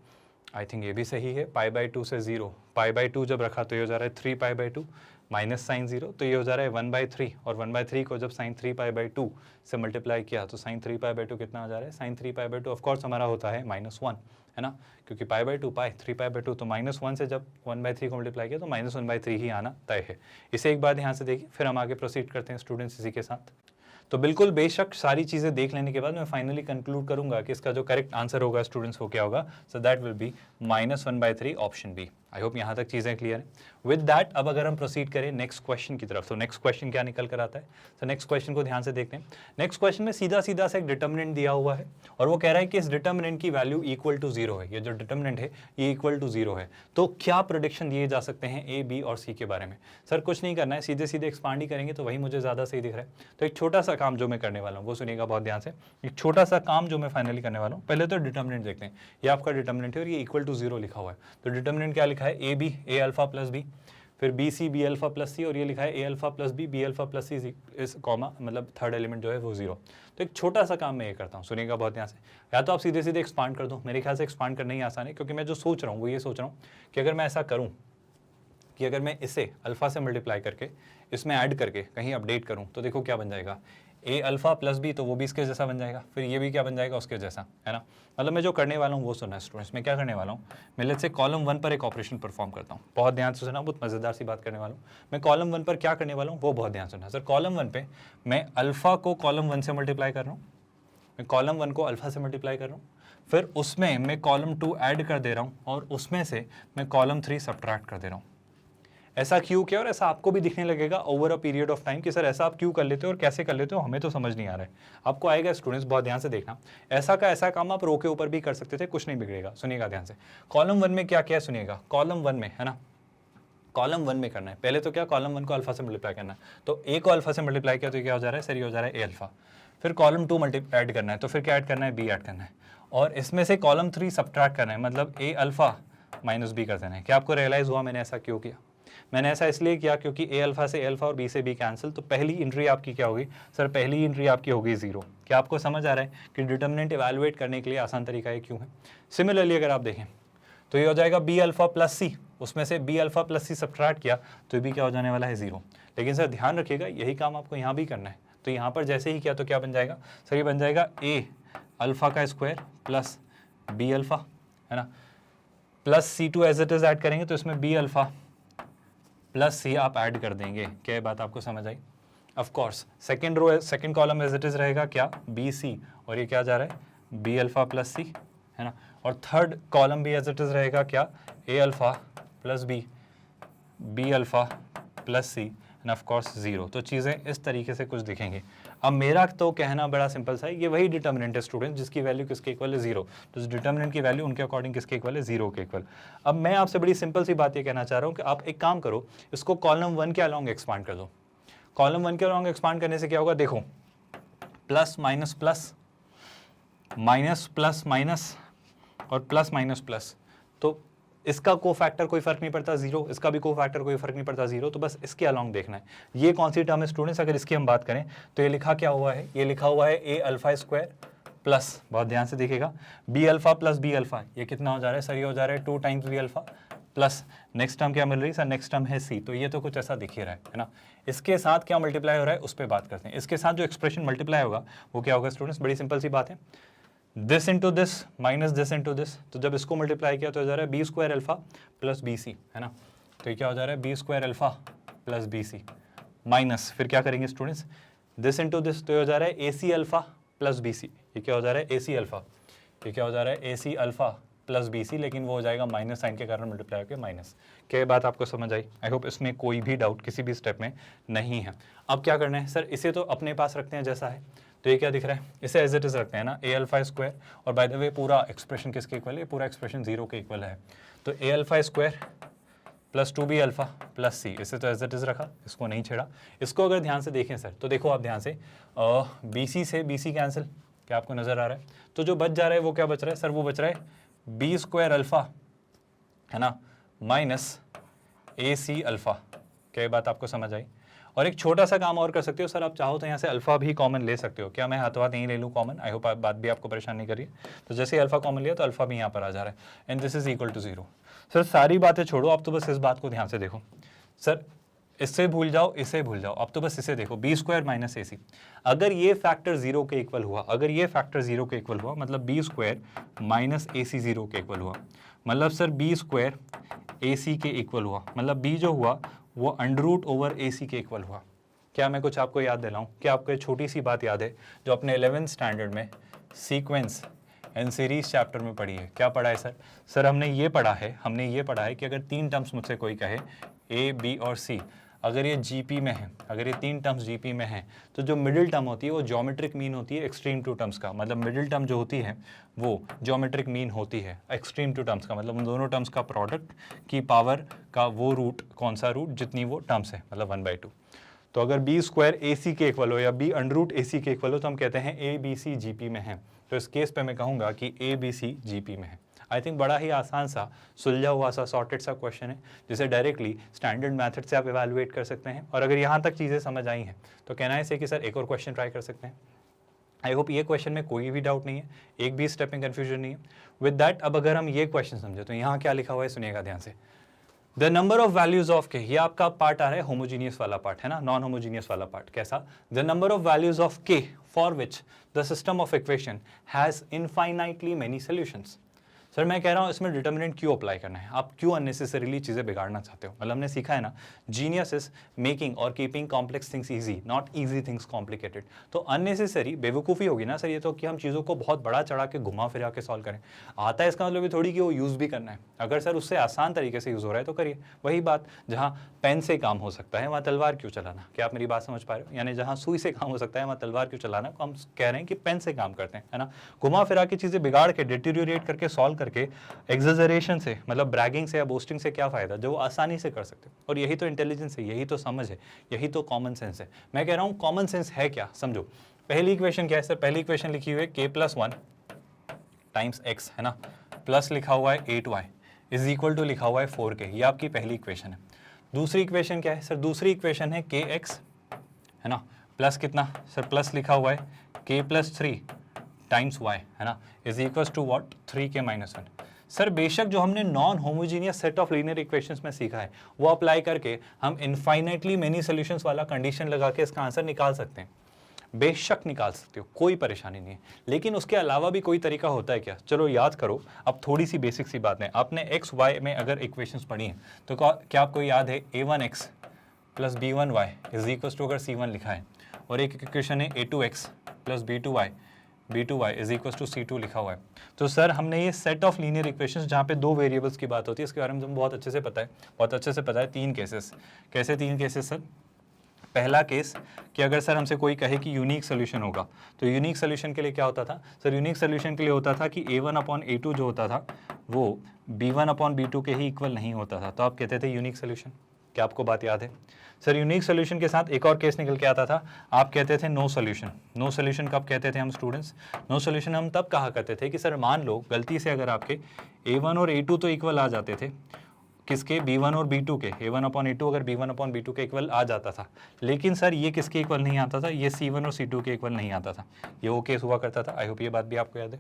आई थिंक ये भी सही है। π/2 से 0, π/2 जब रखा तो ये हो जा रहा है 3π/2 माइनस साइन 0, तो ये हो जा रहा है 1/3, और 1/3 को जब साइन 3π/2 से मल्टीप्लाई किया तो साइन 3π/2 कितना आ जा रहा है, साइन 3π/2 ऑफकोर्स हमारा होता है -1, है ना, क्योंकि π/2 पाई 3π/2, तो -1 से जब 1/3 को मल्टीप्लाई किया तो -1/3 ही आना तय है। इसे एक बार ध्यान से देखिए, फिर हम आगे प्रोसीड करते हैं स्टूडेंट्स इसी के साथ। तो बिल्कुल बेशक सारी चीज़ें देख लेने के बाद मैं फाइनली कंक्लूड करूंगा कि इसका जो करेक्ट आंसर होगा स्टूडेंट्स वो क्या होगा, so that will be -1/3 option B. I hope यहाँ तक चीज़ें क्लियर हैं। विद दैट अब अगर हम प्रोसीड करें नेक्स्ट क्वेश्चन की तरफ, तो नेक्स्ट क्वेश्चन क्या निकल कर आता है, तो नेक्स्ट क्वेश्चन को ध्यान से देखते हैं। नेक्स्ट क्वेश्चन में सीधा सीधा सा एक डिटर्मिनेंट दिया हुआ है और वो कह रहा है कि इस डिटर्मिनेंट की वैल्यू इक्वल टू 0 है। ये जो डिटर्मिनेंट है ये इक्वल टू 0 है। तो क्या प्रेडिक्शन दिए जा सकते हैं ए, बी और सी के बारे में? सर कुछ नहीं करना है, सीधे सीधे एक्सपांड ही करेंगे तो वही मुझे ज़्यादा सही दिख रहा है। तो एक छोटा सा काम जो मैं करने वाला हूँ वो सुनिएगा बहुत ध्यान से। एक छोटा सा काम जो मैं फाइनली करने वाला हूँ, पहले तो डिटर्मिनेंट देखते हैं। ये आपका डिटर्मिनेंट है और ये इक्वल टू 0 लिखा हुआ है। तो डिटर्मिनेंट क्या लिखा है, ए b a alpha plus b, फिर b c b alpha plus c, और ये लिखा है a alpha plus b b alpha plus c इस कॉमा, मतलब थर्ड एलिमेंट जो है वो 0। तो एक छोटा सा काम मैं ये करता हूँ, सुनिएगा बहुत ध्यान से। या तो आप सीधे सीधे एक्सपांड कर दो, मेरे ख्याल से एक्सपांड करना ही आसान है, क्योंकि मैं जो सोच रहा हूँ वो ये सोच रहा हूँ कि अगर मैं ऐसा करूँ कि अगर मैं इसे अल्फा से मल्टीप्लाई करके इसमें ऐड करके कहीं अपडेट करूँ तो देखो क्या बन जाएगा, ए अल्फा प्लस बी, तो वो भी इसके जैसा बन जाएगा, फिर ये भी क्या बन जाएगा उसके जैसा, है ना। मतलब मैं जो करने वाला हूँ वो सुनना है स्टूडेंट्स, मैं क्या करने वाला हूँ, मैं लेट्स से कॉलम 1 पर एक ऑपरेशन परफॉर्म करता हूँ। बहुत ध्यान से सुना, बहुत मज़ेदार सी बात करने वाला हूँ। मैं कॉलम 1 पर क्या करने वाला हूँ वो बहुत ध्यान सुनना। सर कॉलम 1 पे मैं अल्फा को कॉलम 1 से मल्टीप्लाई कर रहा हूँ, मैं कॉलम 1 को अल्फा से मल्टीप्लाई कर रहा हूँ, फिर उसमें मैं कॉलम 2 ऐड कर दे रहा हूँ और उसमें से मैं कॉलम 3 सब्ट्रैक्ट कर दे रहा हूँ। ऐसा क्यों किया और ऐसा आपको भी दिखने लगेगा over a period of time कि सर ऐसा आप क्यों कर लेते हो और कैसे कर लेते हो, हमें तो समझ नहीं आ रहा है। आपको आएगा स्टूडेंट्स, बहुत ध्यान से देखना। ऐसा का ऐसा काम आप रो के ऊपर भी कर सकते थे, कुछ नहीं बिगड़ेगा। सुनिएगा ध्यान से, कॉलम 1 में क्या क्या है सुनिएगा। कॉलम 1 में, है ना, कॉलम 1 में करना है पहले तो क्या, कॉलम 1 को अल्फा से मल्टीप्लाई करना है, तो ए को अल्फा से मल्टीप्लाई किया तो क्या हो जा रहा है सर, ये हो जा रहा है ए अल्फा। फिर कॉलम 2 ऐड करना है, तो फिर क्या ऐड करना है, बी ऐड करना है, और इसमें से कॉलम 3 सब्ट्रैक्ट करना है, मतलब ए अल्फा माइनस बी कर देना है। क्या आपको रियलाइज हुआ मैंने ऐसा क्यों किया? मैंने ऐसा इसलिए किया क्योंकि ए अल्फा से ए अल्फा और बी से बी कैंसिल, तो पहली एंट्री आपकी क्या होगी सर, पहली एंट्री आपकी होगी 0। क्या आपको समझ आ रहा है कि डिटर्मिनेंट इवैल्यूएट करने के लिए आसान तरीका ये क्यों है? सिमिलरली अगर आप देखें तो ये हो जाएगा बी अल्फा प्लस सी, उसमें से बी अल्फा प्लस सी सब्ट्रैक्ट किया तो ये भी क्या हो जाने वाला है 0। लेकिन सर ध्यान रखिएगा यही काम आपको यहाँ भी करना है, तो यहाँ पर जैसे ही किया तो क्या बन जाएगा सर, ये बन जाएगा ए अल्फा का स्क्वायर प्लस बी अल्फा, है ना, plus C2 as it is add करेंगे तो इसमें बी अल्फा प्लस सी आप ऐड कर देंगे। क्या बात आपको समझ आई? Of course second row second column as it is रहेगा क्या, बी सी, और ये क्या जा रहा है बी अल्फा प्लस सी, है ना, और थर्ड कॉलम भी एज इट इज रहेगा क्या, a alpha plus b b alpha plus c, and of course 0। तो चीज़ें इस तरीके से कुछ दिखेंगे। अब मेरा तो कहना बड़ा सिंपल सा है, ये वही डिटर्मिनेंट है स्टूडेंट जिसकी वैल्यू किसके इक्वल है 0, तो इस डिटर्मिनेंट की वैल्यू उनके अकॉर्डिंग किसके इक्वल है 0 के इक्वल। अब मैं आपसे बड़ी सिंपल सी बात ये कहना चाह रहा हूँ कि आप एक काम करो, इसको कॉलम 1 के अलॉन्ग एक्सपांड कर दो। कॉलम 1 के अलॉन्ग एक्सपांड करने से क्या होगा, देखो plus minus plus, minus plus minus और प्लस माइनस प्लस, तो इसका को फैक्टर कोई फर्क नहीं पड़ता 0, इसका भी को फैक्टर कोई फर्क नहीं पड़ता 0, तो बस इसके अलॉन्ग देखना है। ये कौन सी टर्म है स्टूडेंट्स, अगर इसकी हम बात करें तो ये लिखा क्या हुआ है, ये लिखा हुआ है ए अल्फा स्क्वायर प्लस, बहुत ध्यान से देखिएगा, B alpha plus B alpha, ये कितना हो जा रहा है सर, ये हो जा रहा है 2 times B alpha plus next term क्या मिल रही है सर, नेक्स्ट टर्म है सी, तो ये तो कुछ ऐसा दिख ही रहा है ना। इसके साथ क्या मल्टीप्लाई हो रहा है उस पर बात करते हैं। इसके साथ जो एक्सप्रेशन मल्टीप्लाई होगा वो क्या होगा स्टूडेंट्स, बड़ी सिंपल सी बात है, this into this minus this into this, तो जब इसको मल्टीप्लाई किया तो हो जा रहा है B square alpha plus B C, है ना। तो ये क्या हो जा रहा है B square alpha plus B C minus, फिर क्या करेंगे स्टूडेंट्स, दिस इंटू दिस, तो ये हो जा रहा है a c alpha plus B c, ये क्या हो जा रहा है ए सी अल्फा, ये क्या हो जा रहा है a c alpha plus B c, लेकिन वो हो जाएगा माइनस साइन के कारण मल्टीप्लाई होकर माइनस। क्या बात आपको समझ आई? आई होप इसमें कोई भी डाउट किसी भी स्टेप में नहीं है। अब क्या करना है सर, इसे तो अपने पास रखते हैं जैसा है, तो ये क्या दिख रहा है, इसे एज इट इज रखते हैं ना, ए अल्फा स्क्वायर, और बाय द वे पूरा एक्सप्रेशन किसके इक्वल है, पूरा एक्सप्रेशन 0 के इक्वल है, तो a alpha square plus 2b alpha plus c, इसे तो एज इट इज रखा, इसको नहीं छेड़ा। इसको अगर ध्यान से देखें सर, तो देखो आप ध्यान से, बी सी से बी सी कैंसिल, क्या आपको नजर आ रहा है, तो जो बच जा रहा है वो क्या बच रहा है सर, वो बच रहा है बी स्क्वायर अल्फा, है ना, माइनस ए सी अल्फा। क्या बात आपको समझ आई? और एक छोटा सा काम और कर सकते हो सर, आप चाहो तो यहाँ से अल्फा भी कॉमन ले सकते हो। क्या मैं हाथों हाथ नहीं ले लूँ कॉमन? आई होप बात भी आपको परेशान नहीं करिए। तो जैसे अल्फा कॉमन लिया तो अल्फा भी यहाँ पर आ जा रहा है, and this is equal to 0। सर सारी बातें छोड़ो, आप तो बस इस बात को ध्यान से देखो सर, इससे भूल जाओ, इसे भूल जाओ, अब तो बस इसे देखो, बी स्क्वायर माइनस ए सी। अगर ये फैक्टर 0 के इक्वल हुआ, अगर ये फैक्टर 0 के इक्वल हुआ, मतलब बी स्क्वायर माइनस ए सी 0 के इक्वल हुआ, मतलब सर बी स्क्वायर ए सी के इक्वल हुआ, मतलब बी जो हुआ वो अंडर रूट ओवर ए सी के इक्वल हुआ। क्या मैं कुछ आपको याद दिलाऊं? क्या आपको एक छोटी सी बात याद है जो अपने 11th स्टैंडर्ड में सीक्वेंस एंड सीरीज चैप्टर में पढ़ी है? क्या पढ़ा है सर? सर हमने ये पढ़ा है कि अगर 3 टर्म्स मुझसे कोई कहे ए बी और सी, अगर ये जीपी में है, अगर ये 3 टर्म्स जीपी में हैं, तो जो मिडिल टर्म होती है वो ज्योमेट्रिक मीन होती है एक्सट्रीम 2 टर्म्स का, मतलब मिडिल टर्म जो होती है वो ज्योमेट्रिक मीन होती है एक्सट्रीम 2 टर्म्स का, मतलब उन दोनों टर्म्स का प्रोडक्ट की पावर का वो रूट, कौन सा रूट, जितनी वो टर्म्स है, मतलब 1/2। तो अगर बी स्क्वायर ए सी के इक्वल हो या बी अंडर रूट ए सी के इक्वल हो तो हम कहते हैं A B C G P में है। तो इस केस पे मैं कहूँगा कि A B C G P में है। आई थिंक बड़ा ही आसान सा, सुलझा हुआ सा, सॉर्टेड सा क्वेश्चन है, जिसे डायरेक्टली स्टैंडर्ड मेथड से आप इवैल्यूएट कर सकते हैं। और अगर यहाँ तक चीज़ें समझ आई हैं तो कहना है कि सर एक और क्वेश्चन ट्राई कर सकते हैं। आई होप ये क्वेश्चन में कोई भी डाउट नहीं है, एक भी स्टेप में कन्फ्यूजन नहीं है। विद दैट अब अगर हम ये क्वेश्चन समझे तो यहाँ क्या लिखा हुआ है, सुनिएगा ध्यान से। The number of values of के, ये आपका पार्ट आ रहा है होमोजीनियस वाला पार्ट, है ना, नॉन होमोजीनियस वाला पार्ट। कैसा? The number of values of k for which the system of equation has infinitely many solutions. Sir मैं कह रहा हूँ इसमें डिटर्मिनेंट क्यों अप्लाई करना है, आप क्यों अननेसेसरीली चीज़ें बिगाड़ना चाहते हो? मतलब हमने सीखा है ना, जीनियस इज मेकिंग और keeping complex things easy, not easy things complicated. तो अननेसेसरी बेवकूफ़ी होगी ना सर ये तो, कि हम चीज़ों को बहुत बड़ा चढ़ा के घुमा फिरा के सॉल्व करें। आता है इसका मतलब ये थोड़ी कि वो यूज़ भी करना है। अगर सर उससे आसान तरीके से यूज़ हो रहा है तो करिए। वही बात, जहाँ पेन से काम हो सकता है वहाँ तलवार क्यों चलाना? क्या आप मेरी बात समझ पा रहे हो? यानी जहाँ सुई से काम हो सकता है वहाँ तलवार क्यों चलाना? हम कह रहे हैं कि पेन से काम करते हैं, है ना। घुमा फिरा के चीज़ें बिगाड़ के, डिटीरियोरेट करके सॉल्व करके एग्जेजरेशन से, मतलब ब्रैगिंग से या बोस्टिंग से क्या फायदा, जो वो आसानी से कर सकते हो। और यही तो इंटेलिजेंस है, यही तो समझ है, यही तो कॉमन सेंस है। मैं कह रहा हूँ कॉमन सेंस है क्या, समझो। पहली इक्वेशन क्या है सर? पहली इक्वेशन लिखी हुई है k+1 टाइम्स x, है ना, प्लस लिखा हुआ है 8y इज इक्वल टू लिखा हुआ है 4k, ये आपकी पहली इक्वेशन है। दूसरी इक्वेशन क्या है सर? दूसरी इक्वेशन है kx, है ना, प्लस कितना सर? प्लस लिखा हुआ है k+3 टाइम्स y, है ना, is equal to what? 3k-1। Sir बेशक जो हमने non homogeneous set of linear equations में सीखा है वो अप्लाई करके हम इनफाइनाइटली मेनी सॉल्यूशंस वाला कंडीशन लगा के इसका आंसर निकाल सकते हैं, बेशक निकाल सकते हो, कोई परेशानी नहीं है। लेकिन उसके अलावा भी कोई तरीका होता है क्या? चलो याद करो। अब थोड़ी सी बेसिक सी बात है, आपने एक्स वाई में अगर इक्वेशंस पढ़ी हैं तो क्या आपको याद है a1x plus b1y is equal to, अगर c1 लिखा है, और एक इक्वेशन है a2x plus b2y is equal to c2 लिखा हुआ है। तो सर हमने ये सेट ऑफ लीनियर इक्वेशंस जहाँ पे 2 वेरिएबल्स की बात होती है, इसके बारे में बहुत अच्छे से पता है, 3 केसेस। कैसे 3 केसेस सर? पहला केस कि अगर सर हमसे कोई कहे कि यूनिक सोल्यूशन होगा, तो यूनिक सोल्यूशन के लिए क्या होता था सर? यूनिक सोल्यूशन के लिए होता था कि a1/a2 जो होता था वो b1/b2 के ही इक्वल नहीं होता था, तो आप कहते थे यूनिक सोल्यूशन। क्या आपको बात याद है? सर यूनिक सोल्यूशन के साथ एक और केस निकल के आता था, आप कहते थे नो सोल्यूशन। नो सोल्यूशन कब कहते थे हम स्टूडेंट्स? नो सोल्यूशन हम तब कहा करते थे कि सर मान लो गलती से अगर आपके a1 और a2 तो इक्वल आ जाते थे, किसके? b1 और b2 के। a1/a2 अगर b1/b2 के इक्वल आ जाता था, लेकिन सर ये किसके इक्वल नहीं आता था? ये c1 और c2 के इक्वल नहीं आता था। ये वो केस हुआ करता था। आई होप ये बात भी आपको याद है।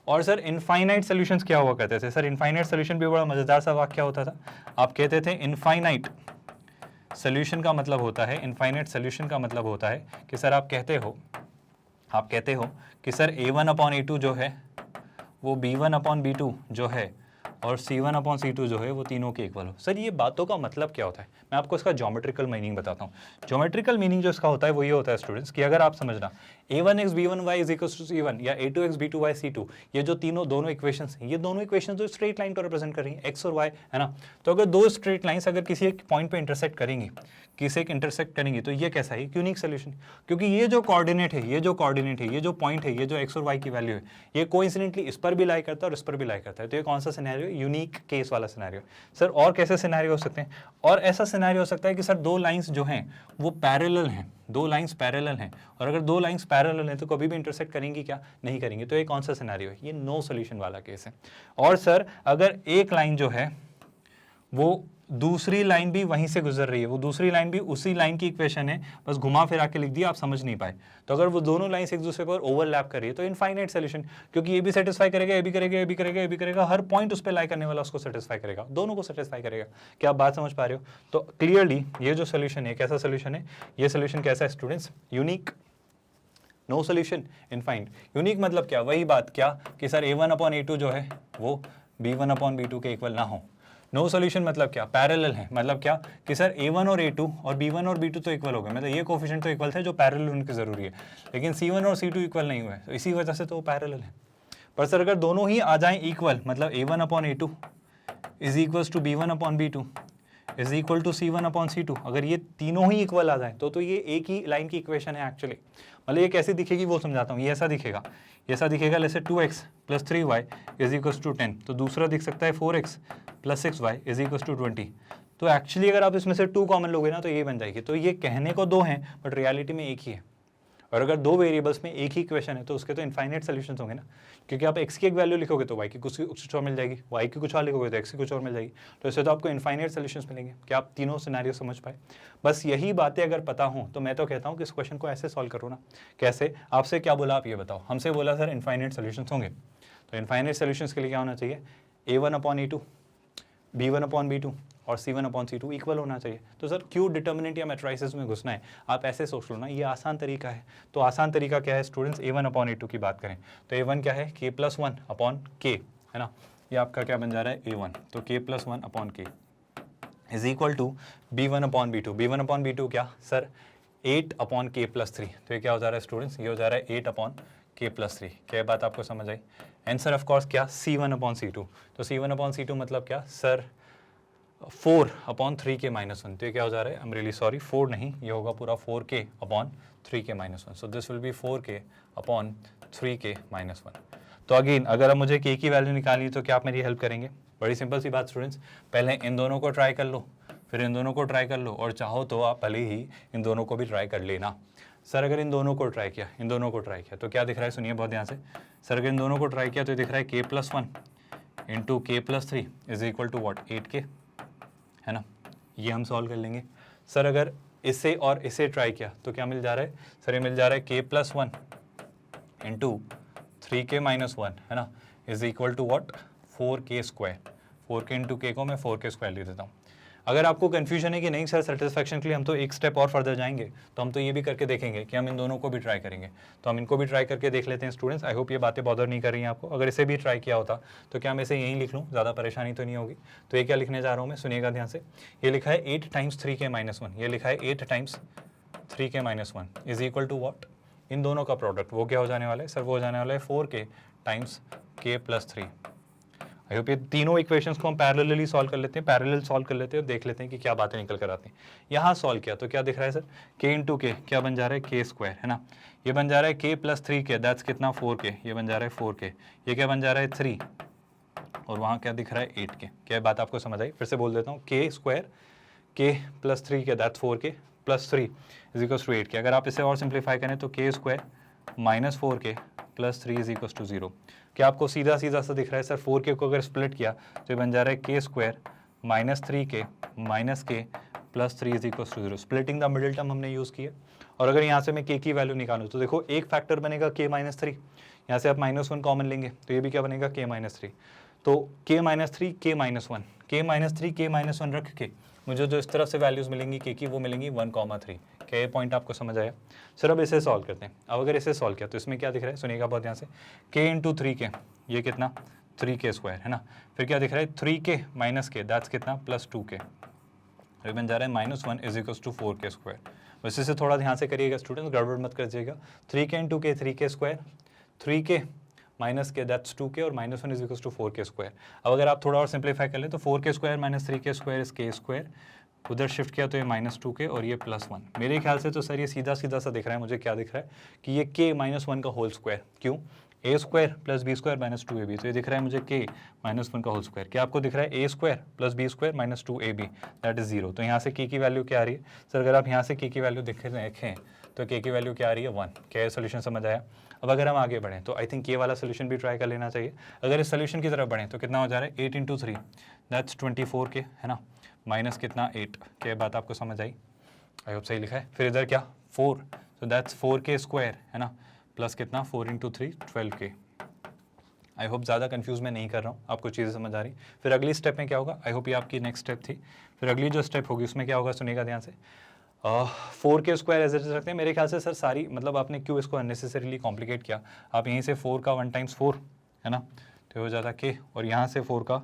और सर इनफाइनाइट सॉल्यूशंस क्या हुआ करते थे? सर इनफाइनाइट सॉल्यूशन भी बड़ा मजेदार सा वाक्य होता था। आप कहते थे इनफाइनाइट सॉल्यूशन का मतलब होता है, इनफाइनाइट सॉल्यूशन का मतलब होता है कि सर आप कहते हो कि सर a1/a2 जो है वो b1/b2 जो है और c1/c2 जो है वो तीनों के इक्वल हो। सर ये बातों का मतलब क्या होता है? मैं आपको इसका ज्योमेट्रिकल मीनिंग बताता हूँ। ज्योमेट्रिकल मीनिंग जो इसका होता है वो ये होता है स्टूडेंट्स कि अगर आप समझना a1x b1y is equal to c1 या a2x b2y c2, ये जो दोनों इक्वेशंस हैं, ये दोनों इक्वेशंस तो स्ट्रेट लाइन को रिप्रेजेंट कर रही हैं, x और y, है ना। तो अगर दो स्ट्रेट लाइंस अगर किसी एक पॉइंट पे इंटरसेक्ट करेंगी, तो ये कैसा है? Unique solution. क्योंकि ये जो कोऑर्डिनेट है, ये जो पॉइंट है, ये जो x और y की वैल्यू है, ये कोइंसिडेंटली इस पर भी लाई करता है और इस पर भी लाई करता है। तो ये कौन सा सिनेरियो? यूनिक केस वाला सिनेरियो। सर और कैसे सिनेरियो हो सकते हैं? और ऐसा सिनेरियो हो सकता है कि सर दो लाइंस जो हैं वो पैरेलल हैं, दो लाइंस पैरेलल हैं, और अगर दो लाइंस पैरेलल हैं तो कभी भी इंटरसेक्ट करेंगी क्या? नहीं करेंगी। तो ये कौन सा सिनेरियो है? ये नो सोल्यूशन वाला केस है। और सर अगर एक लाइन जो है वो दूसरी लाइन भी वहीं से गुजर रही है, वो दूसरी लाइन भी उसी लाइन की इक्वेशन है, बस घुमा फिरा के लिख दिया, आप समझ नहीं पाए, तो अगर वो दोनों लाइंस एक दूसरे पर ओवरलैप कर रही है तो इनफाइनाइट सोल्यूशन, क्योंकि ये भी सेटिस्फाई करेगा, ये भी करेगा, ये भी करेगा, ये भी करेगा, हर पॉइंट उस पर लाई करने वाला उसको सेटिस्फाई करेगा, दोनों को सेटिस्फाई करेगा। क्या आप बात समझ पा रहे हो? तो क्लियरली ये जो सोल्यूशन है कैसा सोल्यूशन है? ये सोल्यूशन कैसा है students? Unique. No solution, infinite. Unique मतलब क्या? वही बात क्या कि सर a1/a2 जो है वो b1/b2 के इक्वल ना हो। नो सोल्यूशन मतलब क्या? पैरेलल है। मतलब क्या कि सर a1 और a2 और b1 और b2 तो इक्वल हो गए, मतलब ये कोफिशिएंट तो इक्वल थे जो पैरेलल उनके जरूरी है, लेकिन c1 और c2 इक्वल नहीं हुए, तो इसी वजह से तो वो पैरेलल है। पर सर अगर दोनों ही आ जाएं इक्वल, मतलब a1/a2 is equal to b1/b2 is equal to c1/c2, अगर ये तीनों ही इक्वल आ जाए तो ये एक ही लाइन की इक्वेशन है एक्चुअली। मतलब ये कैसे दिखेगी वो समझाता हूँ। ये ऐसा दिखेगा जैसे 2x + 3y is equal to 10, तो दूसरा दिख सकता है 4x + 6y is equal to 20। तो एक्चुअली अगर आप इसमें से 2 कॉमन लोगे ना तो ये बन जाएगी। तो ये कहने को दो हैं बट रियलिटी में एक ही है। और अगर दो वेरिएबल्स में एक ही इक्वेशन है तो उसके तो इनफाइनाइट सॉल्यूशंस होंगे ना, क्योंकि आप x की एक वैल्यू लिखोगे तो y की कुछ और मिल जाएगी, y की कुछ और लिखोगे तो x की कुछ और मिल जाएगी, तो इससे तो आपको इनफाइनाइट सॉल्यूशंस मिलेंगे। क्या आप तीनों सिनेरियो समझ पाए? बस यही बातें अगर पता हो तो मैं तो कहता हूँ कि इस क्वेश्चन को ऐसे सॉल्व करो ना। कैसे? आपसे क्या बोला आप ये बताओ। हमसे बोला सर इनफाइनाइट सॉल्यूशंस होंगे, तो इनफाइनाइट सॉल्यूशंस के लिए क्या होना चाहिए? a1/a2, b1/b2 और c1/c2 इक्वल होना चाहिए। तो सर क्यों डिटर्मिनेंट या मैट्रिसेस में घुसना है? आप ऐसे सोच लो ना, ये आसान तरीका है। तो आसान तरीका क्या है स्टूडेंट्स? a1/a2 की बात करें तो a1 क्या है? k+1/k, है ना। ये आपका क्या बन जा रहा है? a1, तो k+1/k is equal to b1/b2। b1/b2 क्या सर? 8/k+3। तो ये क्या हो जा रहा है स्टूडेंट्स? ये हो जा रहा है 8/k+3। क्या बात आपको समझ आई? आंसर ऑफ कोर्स क्या? c1/c2। तो c1/c2 मतलब क्या सर? 4/3k-1। तो ये क्या हो जा रहा है? आई एम रियली सॉरी, 4 नहीं, ये होगा पूरा 4k/3k-1। So this will be 4k/3k-1। तो अगेन अगर अब मुझे k की वैल्यू निकालनी है तो क्या आप मेरी हेल्प करेंगे? बड़ी सिंपल सी बात स्टूडेंट्स, पहले इन दोनों को ट्राई कर लो, फिर इन दोनों को ट्राई कर लो, और चाहो तो आप भले ही इन दोनों को भी ट्राई कर लेना। सर अगर इन दोनों को ट्राई किया, इन दोनों को ट्राई किया तो क्या दिख रहा है? सुनिए बहुत ध्यान से। सर अगर इन दोनों को ट्राई किया तो दिख रहा है k+1 into k+3 is equal to what? 8k, है ना। ये हम सॉल्व कर लेंगे। सर अगर इसे और इसे ट्राई किया तो क्या मिल जा रहा है? सर ये मिल जा रहा है k+1 इंटू 3k-1, है ना, is equal to what? 4k²। 4k into k को मैं 4k² लिख देता हूँ। अगर आपको कन्फ्यूजन है कि नहीं सर सेटिस्फैक्शन के लिए हम तो एक स्टेप और फर्दर जाएंगे, तो हम तो ये भी करके देखेंगे कि हम इन दोनों को भी ट्राई करेंगे। तो हम इनको भी ट्राई करके देख लेते हैं स्टूडेंट्स। आई होप ये बातें बॉदर नहीं कर रही हैं आपको। अगर इसे भी ट्राई किया होता तो क्या मैं इसे यहीं लिख लूँ? ज़्यादा परेशानी तो नहीं होगी। तो ये क्या लिखने जा रहा हूँ मैं? सुनिएगा ध्यान से। ये लिखा है 8 टाइम्स 3k-1, ये लिखा है 8 times 3k-1 is equal to what? इन दोनों का प्रोडक्ट वो क्या हो जाने वाला है? सर वो हो जाने वाला है 4k टाइम्स k+3। आई होप ये तीनों इक्वेशंस को हम पैरेलली सॉल्व कर लेते हैं, पैरेलल सॉल्व कर लेते हैं और देख लेते हैं कि क्या बातें निकल कर आती हैं। यहाँ सॉल्व किया तो क्या दिख रहा है सर, k इंटू के क्या बन जा रहा है k स्क्वायर, है ना, ये बन जा रहा है k प्लस 3k, दैट्स कितना 4k, ये बन जा रहा है 4k, ये क्या बन जा रहा है 3, और वहाँ क्या दिख रहा है 8k। क्या बात आपको समझ आई? फिर से बोल देता हूँ, k square k plus 3k that's 4k plus 3 is equal to 8k। अगर आप इसे और सिंप्लीफाई करें तो k square minus 4k plus 3 is equal to 0। क्या आपको सीधा सीधा सा दिख रहा है सर, 4k को अगर स्प्लिट किया तो ये बन जा रहा है k square minus 3k minus k plus 3 is equal to 0। Splitting the middle term हमने यूज़ किया। और अगर यहाँ से मैं k की वैल्यू निकालूँ तो देखो एक फैक्टर बनेगा k माइनस 3, यहाँ से आप -1 कॉमन लेंगे तो ये भी क्या बनेगा k माइनस 3। तो k minus 3 k minus 1, k minus 3 k minus 1 रख के मुझे जो इस तरफ से वैल्यूज़ मिलेंगी k की वो मिलेंगी 1,3। क्या ये पॉइंट आपको समझ आया? सर अब इसे सॉल्व करते हैं। अब अगर इसे सॉल्व किया तो इसमें क्या दिख रहा है, सुनिएगा बहुत ध्यान से, k इंटू 3k ये कितना 3k स्क्वायर, है ना, फिर क्या दिख रहा है 3k माइनस k दैट्स कितना प्लस 2k, ये बन जा रहा है -1 is equal to 4k square. वैसे से थोड़ा ध्यान से करिएगा स्टूडेंट्स, गड़बड़ मत करिएगा। 3k into k 3k square, 3k minus के दैट्स 2k और -1 is equal to 4k square. अब अगर आप थोड़ा और सिंप्लीफाई कर लें तो 4k square minus 3k square is k square, उधर शिफ्ट किया तो ये -2k और ये +1। मेरे ख्याल से तो सर ये सीधा सीधा सा दिख रहा है, मुझे क्या दिख रहा है कि ये k -1 का होल स्क्वायर, क्यों a square plus b square minus 2ab, तो ये दिख रहा है मुझे k -1 का होल स्क्वायर। क्या आपको दिख रहा है a square plus b square minus 2ab that is 0। तो यहाँ से k की वैल्यू क्या आ रही है सर, अगर आप यहाँ से k की वैल्यू देखें तो k की वैल्यू क्या आ रही है 1। क्या सोल्यूशन समझ आया? अब अगर हम आगे बढ़ें तो आई थिंक ये वाला सोल्यूशन भी ट्राई कर लेना चाहिए। अगर इस सोल्यूशन की तरफ बढ़ें तो कितना हो जा रहा है 8 इंटू 3 दैट्स 24k, है ना, माइनस कितना 8। क्या बात आपको समझ आई? आई होप सही लिखा है। फिर इधर क्या 4, सो दैट्स 4k स्क्वायर, है ना, प्लस कितना 4 इंटू 3 12k। आई होप ज़्यादा कंफ्यूज मैं नहीं कर रहा हूँ, आपको चीज़ें समझ आ रही। फिर अगली स्टेप में क्या होगा, आई होप ये आपकी नेक्स्ट स्टेप थी। फिर अगली जो स्टेप होगी उसमें क्या होगा, सुनिएगा ध्यान से, 4k square as it is रखते हैं। मेरे ख्याल से सर सारी मतलब आपने क्यों इसको अननेसेसरीली कॉम्प्लिकेट किया, आप यहीं से 4 का 1 टाइम्स 4, है ना, तो हो जाता k, और यहाँ से 4 का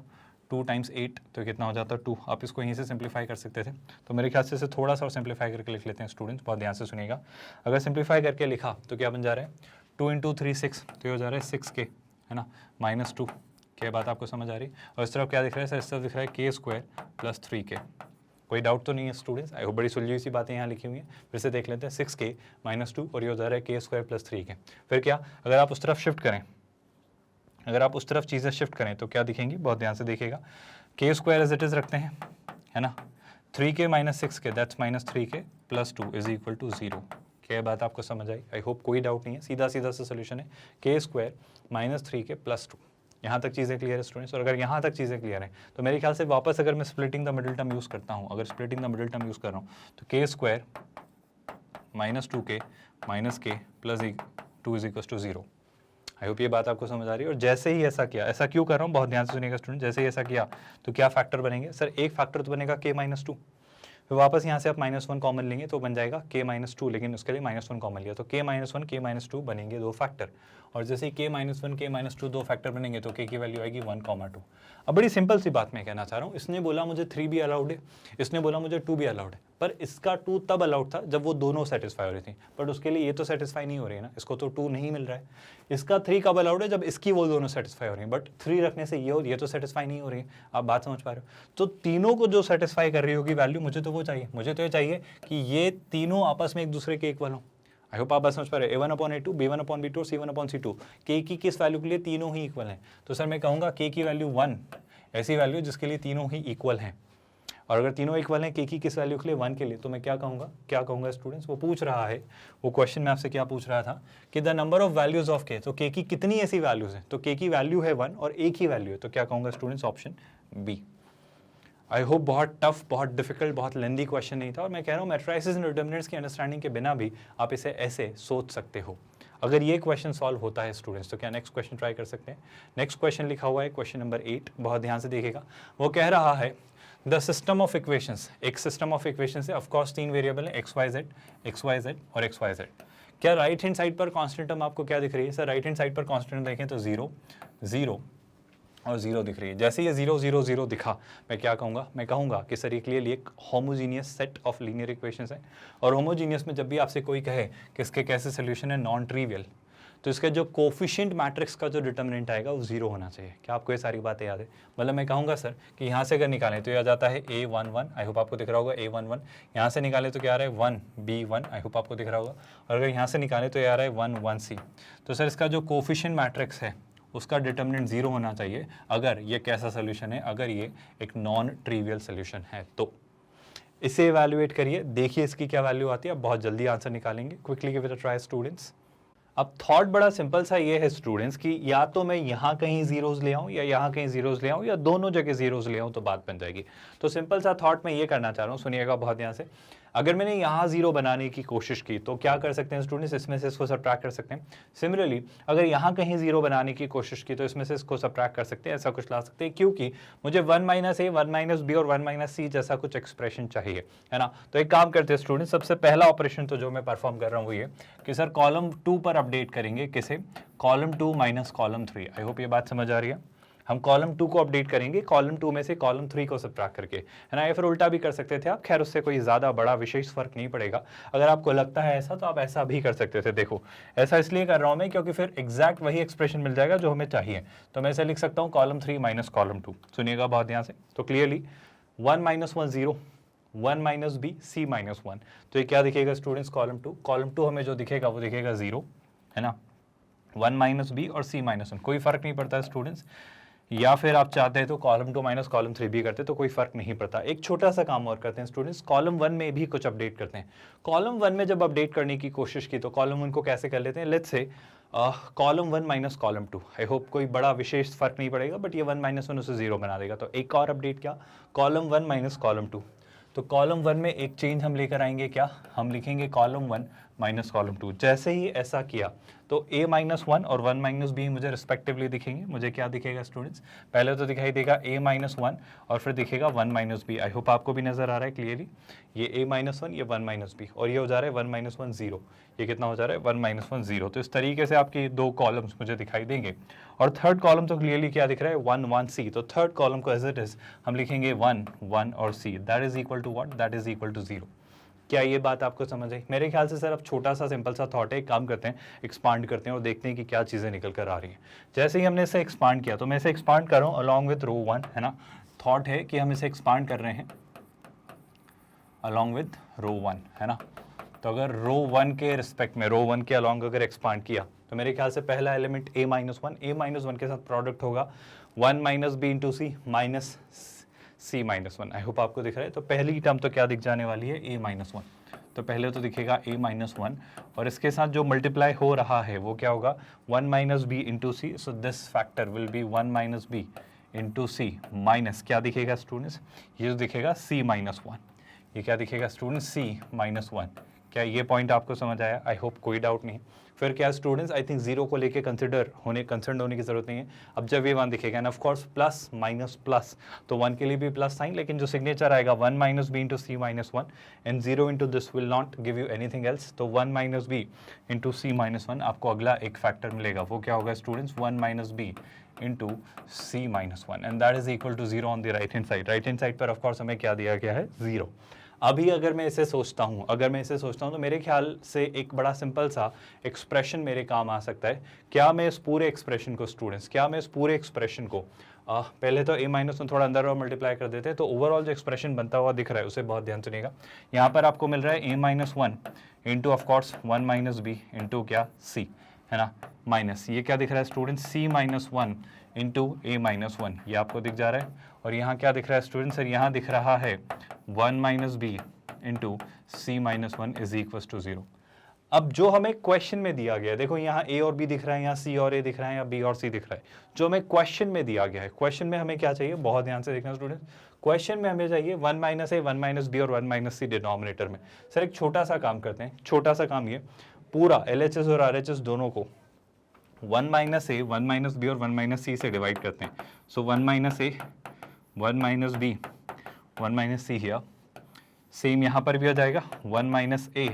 2 टाइम्स 8 तो कितना हो जाता 2। आप इसको यहीं से सिंप्लीफाई कर सकते थे, तो मेरे ख्याल से इसे थोड़ा सा और सिंप्लीफाई करके लिख लेते हैं स्टूडेंट्स, बहुत ध्यान से सुनिएगा। अगर सिंप्लीफाई करके लिखा तो क्या बन जा रहा है 2 इंटू 3 6, तो ये हो जा रहा है 6k, है ना, -2। क्या बात आपको समझ आ रही? और इस तरफ क्या दिख रहा है सर, इस तरफ दिख रहा है k स्क्वायर प्लस 3k। कोई डाउट तो नहीं है स्टूडेंट्स? आई होप बड़ी सुलझी सी बातें यहाँ लिखी हुई हैं। फिर से देख लेते हैं 6k -2 और ये हो जा रहा है k स्क्वायर प्लस 3k। फिर क्या, अगर आप उस तरफ शिफ्ट करें, अगर आप उस तरफ चीज़ें शिफ्ट करें तो क्या दिखेंगी, बहुत ध्यान से देखिएगा, k square as it is रखते हैं, है ना, 3k minus 6k that's -3k plus 2 is equal to 0। क्या बात आपको समझ आई? आई होप कोई डाउट नहीं है, सीधा सीधा सा सोल्यूशन है, k स्क्वायर -3k प्लस 2। यहाँ तक चीज़ें क्लियर है स्टूडेंट्स? और अगर यहाँ तक चीज़ें क्लियर हैं तो मेरे ख्याल से वापस अगर मैं splitting the middle term use करता हूँ, अगर splitting the middle term use कर रहा हूँ तो k square -2k minus k plus 2 is equal to 0। I hope ये बात आपको समझ आ रही है। और जैसे ही ऐसा किया, ऐसा क्यों कर रहा हूँ, बहुत ध्यान से सुनिएगा स्टूडेंट, जैसे ही ऐसा किया तो क्या फैक्टर बनेंगे सर, एक फैक्टर तो बनेगा k -2, फिर वापस यहाँ से आप -1 कॉमन लेंगे तो बन जाएगा k -2, लेकिन उसके लिए -1 कॉमन लिया तो k -1 k -2 बनेंगे दो फैक्टर। और जैसे ही k -1 k -2 दो फैक्टर बनेंगे तो k की वैल्यू आएगी 1,2। अब बड़ी सिंपल सी बात मैं कहना चाह रहा हूँ, इसने बोला मुझे 3 भी अलाउड है, इसने बोला मुझे 2 भी अलाउड है, पर इसका 2 तब अलाउड था जब वो दोनों सेटिस्फाई हो रही थी, बट उसके लिए ये तो सेटिस्फाई नहीं हो रही है ना, इसको तो 2 नहीं मिल रहा है। इसका 3 कब अलाउड है, जब इसकी वो दोनों सेटिस्फाई हो रही है, बट 3 रखने से ये तो सेटिस्फाई नहीं हो रही है। आप बात समझ पा रहे हो? तो तीनों को जो सेटिस्फाई कर रही होगी वैल्यू, मुझे तो वो चाहिए, मुझे तो ये चाहिए कि ये तीनों आपस में एक दूसरे के इक्वल हो। आई होप आप बात समझ पा रहे हो। a1/a2 b1/b2 और c1/c2 k की किस वैल्यू के लिए तीनों ही इक्वल हैं, तो सर मैं कहूँगा k की वैल्यू 1 ऐसी वैल्यू जिसके लिए तीनों ही इक्वल हैं। और अगर तीनों इक्वल हैं k की किस वैल्यू के लिए 1 के लिए, तो मैं क्या कहूँगा स्टूडेंट्स, वो पूछ रहा है, वो क्वेश्चन में आपसे क्या पूछ रहा था कि the number of values of k, तो k की कितनी ऐसी वैल्यूज हैं, तो k की वैल्यू है 1 और एक ही वैल्यू है, तो क्या कहूँगा students, option B. I hope बहुत टफ, बहुत डिफिकल्ट, बहुत लेंदी क्वेश्चन नहीं था, और मैं कह रहा हूँ मैट्रिसेस एंड डिटरमिनेंट्स की अंडरस्टैंडिंग के बिना भी आप इसे ऐसे सोच सकते हो। अगर ये क्वेश्चन सॉल्व होता है स्टूडेंट्स तो क्या नेक्स्ट क्वेश्चन ट्राई कर सकते हैं। नेक्स्ट क्वेश्चन लिखा हुआ है क्वेश्चन नंबर 8, बहुत ध्यान से देखिएगा। वो कह रहा है द सिस्टम ऑफ इक्वेशंस, एक सिस्टम ऑफ इक्वेशंस है, ऑफकोर्स 3 वेरिएबल है x y z और x y z। क्या राइट हैंड साइड पर कांस्टेंट टर्म आपको क्या दिख रही है सर, राइट हैंड साइड पर कांस्टेंट देखें तो 0 0 और 0 दिख रही है। जैसे ये 0 0 0 दिखा, मैं क्या कहूँगा, मैं कहूँगा कि सर ये क्लियरली एक homogeneous set of linear equations है, और होमोजीनियस में जब भी आपसे कोई कहे कि इसके कैसे सोल्यूशन है नॉन ट्रिवियल, तो इसका जो कोफिशिएंट मैट्रिक्स का जो डिटर्मिनेंट आएगा वो 0 होना चाहिए। क्या आपको ये सारी बातें याद है? मतलब मैं कहूँगा सर कि यहाँ से अगर निकालें तो ये आ जाता है A11, आई होप आपको दिख रहा होगा A11। यहाँ से निकालें तो क्या आ रहा है 1B1, आई होप आपको दिख रहा होगा। और अगर यहाँ से निकालें तो ये आ रहा है 1C। तो सर इसका जो कोफिशिएंट मैट्रिक्स है उसका डिटर्मिनेंट 0 होना चाहिए अगर ये कैसा सोल्यूशन है, अगर ये एक नॉन ट्रिवियल सोल्यूशन है। तो इसे इवैल्यूएट करिए, देखिए इसकी क्या वैल्यू आती है। आप बहुत जल्दी आंसर निकालेंगे। Quickly give it a try students. अब थॉट बड़ा सिंपल सा ये है स्टूडेंट्स कि या तो मैं यहाँ कहीं जीरोस ले आऊँ या यहाँ कहीं जीरोस ले आऊँ या दोनों जगह जीरोस ले आऊँ तो बात बन जाएगी। तो सिंपल सा थॉट मैं ये करना चाह रहा हूँ, सुनिएगा बहुत ध्यान से। अगर मैंने यहाँ जीरो बनाने की कोशिश की तो क्या कर सकते हैं स्टूडेंट्स, इसमें से इसको सबट्रैक्ट कर सकते हैं। सिमिलरली अगर यहाँ कहीं जीरो बनाने की कोशिश की तो इसमें से इसको सबट्रैक्ट कर सकते हैं, ऐसा कुछ ला सकते हैं, क्योंकि मुझे 1 - a 1 - b और 1 - c जैसा कुछ एक्सप्रेशन चाहिए, है ना। तो एक काम करते हैं स्टूडेंट्स, सबसे पहला ऑपरेशन तो जो मैं परफॉर्म कर रहा हूँ वो ये कि सर कॉलम 2 पर अपडेट करेंगे, किसे, कॉलम 2 माइनस कॉलम 3। आई होप ये बात समझ आ रही है। हम कॉलम 2 को अपडेट करेंगे कॉलम 2 में से कॉलम 3 को सबट्रैक्ट करके, है ना। या फिर उल्टा भी कर सकते थे आप, खैर उससे कोई ज़्यादा बड़ा विशेष फर्क नहीं पड़ेगा। अगर आपको लगता है ऐसा तो आप ऐसा भी कर सकते थे। देखो ऐसा इसलिए कर रहा हूँ मैं क्योंकि फिर एग्जैक्ट वही एक्सप्रेशन मिल जाएगा जो हमें चाहिए। तो मैं ऐसे लिख सकता हूँ कॉलम 3 माइनस कॉलम 2। सुनिएगा बहुत ध्यान से। तो क्लियरली 1 - 1 0, 1 - b c - 1। तो ये क्या दिखेगा स्टूडेंट्स, कॉलम 2। कॉलम 2 हमें जो दिखेगा वो दिखेगा 0, है ना। 1 - b और c - 1 कोई फर्क नहीं पड़ता स्टूडेंट्स। या फिर आप चाहते हैं तो कॉलम 2 माइनस कॉलम 3 भी करते तो कोई फर्क नहीं पड़ता। एक छोटा सा काम और करते हैं स्टूडेंट्स, कॉलम 1 में भी कुछ अपडेट करते हैं। कॉलम 1 में जब अपडेट करने की कोशिश की तो कॉलम 1 को कैसे कर लेते हैं, let's say column 1 minus column 2। I hope कोई बड़ा विशेष फर्क नहीं पड़ेगा, बट ये 1 - 1 उसे 0 बना देगा। तो एक और अपडेट क्या, कॉलम 1 माइनस कॉलम 2। तो कॉलम 1 में एक चेंज हम लेकर आएंगे, क्या, हम लिखेंगे कॉलम 1 माइनस कॉलम 2। जैसे ही ऐसा किया तो a - 1 और 1 - b मुझे रिस्पेक्टिवली दिखेंगे। मुझे क्या दिखेगा स्टूडेंट्स, पहले तो दिखाई देगा a - 1 और फिर दिखेगा 1 - b। आई होप आपको भी नजर आ रहा है क्लियरली। ये a - 1, ये 1 - b, और ये हो जा रहा है 1 - 1 0। ये कितना हो जा रहा है 1 - 1 0। तो इस तरीके से आपकी दो कॉलम्स मुझे दिखाई देंगे। और थर्ड कॉलम तो क्लियरली क्या दिख रहा है 1 1 c। तो third column as it it इज हम लिखेंगे 1 1 और c, that is equal to what, that is equal to 0। क्या ये बात आपको समझ आई? मेरे ख्याल से सर अब छोटा सा सिंपल सा थॉट है, एक काम करते हैं, एक्सपांड करते हैं और देखते हैं कि क्या चीज़ें निकल कर आ रही हैं। जैसे ही हमने इसे एक्सपांड किया तो मैं इसे एक्सपांड कर रहा हूँ अलॉन्ग विथ रो 1, है ना। थॉट है कि हम इसे एक्सपांड कर रहे हैं अलॉन्ग विथ रो 1, है ना। तो अगर रो 1 के रिस्पेक्ट में, रो 1 के अलॉन्ग अगर एक्सपांड किया तो मेरे ख्याल से पहला एलिमेंट a - 1, a - 1 के साथ प्रोडक्ट होगा 1 - b into c minus c - 1। I hope आपको दिख रहा है। तो पहली टर्म तो क्या दिख जाने वाली है a - 1। तो पहले तो दिखेगा a - 1 और इसके साथ जो मल्टीप्लाई हो रहा है वो क्या होगा 1 - b into C. So this factor will be 1 - b into C minus क्या दिखेगा स्टूडेंट्स, ये जो दिखेगा c - 1। ये क्या दिखेगा स्टूडेंट्स, c - 1। क्या ये पॉइंट आपको समझ आया? आई होप कोई डाउट नहीं। फिर क्या स्टूडेंट्स, आई थिंक 0 को लेके कंसर्न होने की जरूरत नहीं है। अब जब ये 1 दिखेगा ना, of course plus minus plus, तो 1 के लिए भी प्लस साइन, लेकिन जो सिग्नेचर आएगा 1 - b into c - 1 and 0 into this will not give you anything else. तो 1 - b इंटू c - 1 आपको अगला एक फैक्टर मिलेगा, वो क्या होगा students 1 - b into c - 1 and that is equal to 0 on the right hand side. Right hand side पर of course हमें क्या दिया गया है 0। अभी अगर मैं इसे सोचता हूँ तो मेरे ख्याल से एक बड़ा सिंपल सा एक्सप्रेशन मेरे काम आ सकता है। क्या मैं इस पूरे एक्सप्रेशन को स्टूडेंट्स, पहले तो a - 1 थोड़ा अंदर और मल्टीप्लाई कर देते हैं तो ओवरऑल जो एक्सप्रेशन बनता हुआ दिख रहा है उसे बहुत ध्यान सुनिएगा। यहाँ पर आपको मिल रहा है a - 1 into of course 1 - b into क्या c, है ना, माइनस ये क्या दिख रहा है स्टूडेंट्स c - 1 इंटू a - 1, ये आपको दिख जा रहा है। और यहाँ क्या दिख रहा है स्टूडेंट सर, यहाँ दिख रहा है 1 - b into c - 1 is equal to 0। अब जो हमें क्वेश्चन में दिया गया है, देखो यहाँ a और b दिख रहा है, यहाँ c और a दिख रहा है, या b और c दिख रहा है, जो हमें क्वेश्चन में दिया गया है। क्वेश्चन में हमें क्या चाहिए, बहुत ध्यान से देखना स्टूडेंट, क्वेश्चन में हमें चाहिए 1 - a 1 - b और 1 - c डिनोमिनेटर में। सर एक छोटा सा काम करते हैं, छोटा सा काम ये पूरा LHS और RHS दोनों को 1 - a 1 - b और 1 - c से डिवाइड करते हैं। सो 1 - a 1 - b 1 - c here, same यहाँ पर भी हो जाएगा 1 - a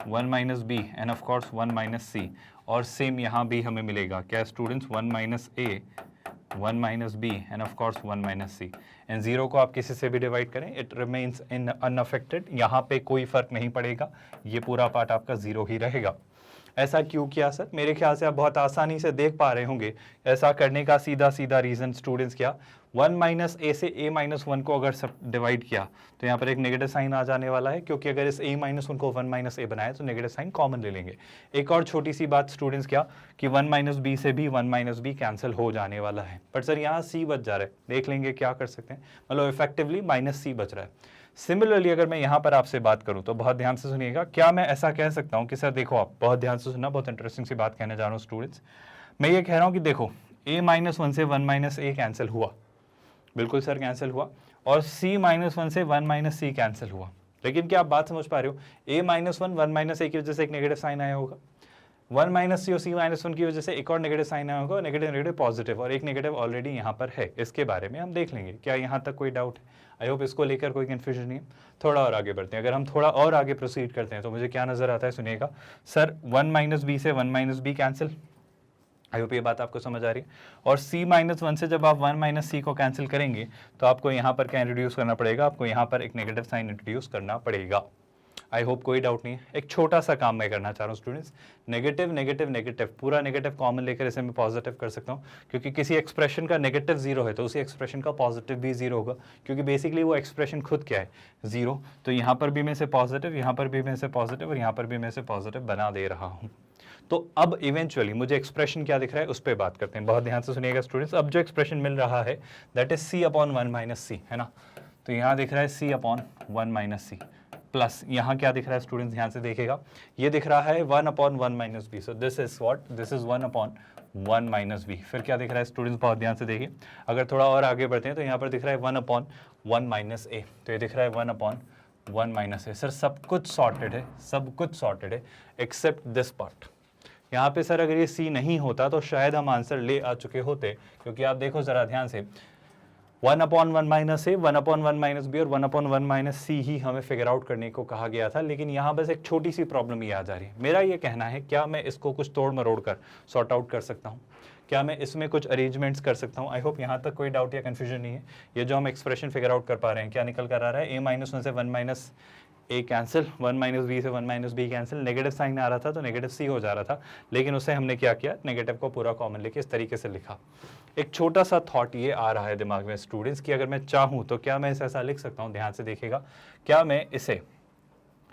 1 - b and of course 1 - c, और सेम यहाँ भी हमें मिलेगा क्या students 1 - a 1 - b and of course 1 - c। And 0 को आप किसी से भी डिवाइड करें इट रिमेन्स इन अनअफेक्टेड, यहाँ पे कोई फर्क नहीं पड़ेगा, ये पूरा पार्ट आपका 0 ही रहेगा। ऐसा क्यों किया सर? मेरे ख्याल से आप बहुत आसानी से देख पा रहे होंगे ऐसा करने का सीधा सीधा रीज़न स्टूडेंट्स क्या, 1 माइनस ए से a माइनस 1 को अगर सब डिवाइड किया तो यहाँ पर एक नेगेटिव साइन आ जाने वाला है, क्योंकि अगर इस a माइनस 1 को 1 माइनस ए बनाए तो नेगेटिव साइन कॉमन ले लेंगे। एक और छोटी सी बात स्टूडेंट्स क्या कि 1 माइनस बी से भी 1 माइनस बी कैंसिल हो जाने वाला है, पर सर यहाँ c बच जा रहा है, देख लेंगे क्या कर सकते हैं, मतलब इफेक्टिवली माइनस c बच रहा है। सिमिलरली अगर मैं यहाँ पर आपसे बात करूँ तो बहुत ध्यान से सुनिएगा, क्या मैं ऐसा कह सकता हूँ कि सर देखो, आप बहुत ध्यान से सुनना, बहुत इंटरेस्टिंग सी बात कहने जा रहा हूँ स्टूडेंट्स। मैं ये कह रहा हूँ कि देखो a माइनस 1 से 1 माइनस ए कैंसिल हुआ, बिल्कुल सर कैंसिल हुआ, और c माइनस 1 से 1 माइनस सी कैंसिल हुआ, लेकिन क्या आप बात समझ पा रहे हो, a माइनस 1 1 माइनस ए की वजह से एक नेगेटिव साइन आया होगा, 1 माइनस सी और c माइनस 1 की वजह से एक और नेगेटिव साइन आया होगा, नेगेटिव नेगेटिव पॉजिटिव, और एक नेगेटिव ऑलरेडी यहाँ पर है, इसके बारे में हम देख लेंगे। क्या यहाँ तक कोई डाउट है? आई होप इसको लेकर कोई कन्फ्यूजन नहीं है। थोड़ा और आगे बढ़ते हैं, अगर हम थोड़ा और आगे प्रोसीड करते हैं तो मुझे क्या नजर आता है, सुनिएगा सर, 1 माइनस बी से 1 minus B cancel, I hope ये बात आपको समझ आ रही है। और c माइनस 1 से जब आप 1 माइनस सी को कैंसिल करेंगे तो आपको यहाँ पर क्या इंट्रोड्यूस करना पड़ेगा, आपको यहाँ पर एक नेगेटिव साइन इंट्रोड्यूस करना पड़ेगा। आई होप कोई डाउट नहीं है। एक छोटा सा काम मैं करना चाह रहा हूँ स्टूडेंट्स, नेगेटिव नेगेटिव नेगेटिव, पूरा नेगेटिव कॉमन लेकर इसे मैं पॉजिटिव कर सकता हूँ, क्योंकि किसी एक्सप्रेशन का नेगेटिव जीरो है तो उसी एक्सप्रेशन का पॉजिटिव भी जीरो होगा, क्योंकि बेसिकली वो एक्सप्रेशन खुद क्या है, जीरो। तो यहाँ पर भी मैं इसे पॉजिटिव, यहाँ पर भी मैं इसे पॉजिटिव, और यहाँ पर भी मैं इसे पॉजिटिव बना दे रहा हूँ। तो अब इवेंचुअली मुझे एक्सप्रेशन क्या दिख रहा है उस पर बात करते हैं। बहुत ध्यान से सुनिएगा स्टूडेंट्स, अब जो एक्सप्रेशन मिल रहा है that is c upon 1 minus c, है ना। तो यहाँ दिख रहा है c upon 1 minus c, plus यहाँ क्या दिख रहा है स्टूडेंट्स, ध्यान से देखिएगा, ये दिख रहा है 1 upon 1 minus B, so this is what, this is 1 upon 1 minus B. फिर क्या दिख रहा है स्टूडेंट्स, बहुत ध्यान से देखिए, अगर थोड़ा और आगे बढ़ते हैं तो यहाँ पर दिख रहा है 1 अपॉन 1 माइनस ए, तो ये दिख रहा है 1 अपॉन 1 माइनस ए। सर सब कुछ सॉर्टेड है, सब कुछ सॉर्टेड है एक्सेप्ट दिस पार्ट। यहाँ पे सर अगर ये c नहीं होता तो शायद हम आंसर ले आ चुके होते, क्योंकि आप देखो जरा ध्यान से, 1 अपॉन 1 माइनस ए, 1 अपॉन 1 माइनस बी और 1 अपॉन 1 माइनस सी ही हमें फिगर आउट करने को कहा गया था, लेकिन यहाँ बस एक छोटी सी प्रॉब्लम ये आ जा रही है। मेरा ये कहना है, क्या मैं इसको कुछ तोड़ मरोड़ कर सॉर्ट आउट कर सकता हूँ, क्या मैं इसमें कुछ अरेंजमेंट्स कर सकता हूँ? आई होप यहाँ तक कोई डाउट या कन्फ्यूजन नहीं है। ये जो हम एक्सप्रेशन फिगर आउट कर पा रहे हैं, क्या निकल कर आ रहा है, a माइनस 1 से 1 minus a cancel, 1 minus B से 1 minus B cancel, negative sign आ रहा था तो नेगेटिव सी हो जा रहा था, लेकिन उसे हमने क्या किया, नेगेटिव को पूरा कॉमन लेके इस तरीके से लिखा। एक छोटा सा थॉट ये आ रहा है दिमाग में स्टूडेंट्स कि अगर मैं चाहूँ तो क्या मैं इसे ऐसा लिख सकता हूँ, ध्यान से देखिएगा, क्या मैं इसे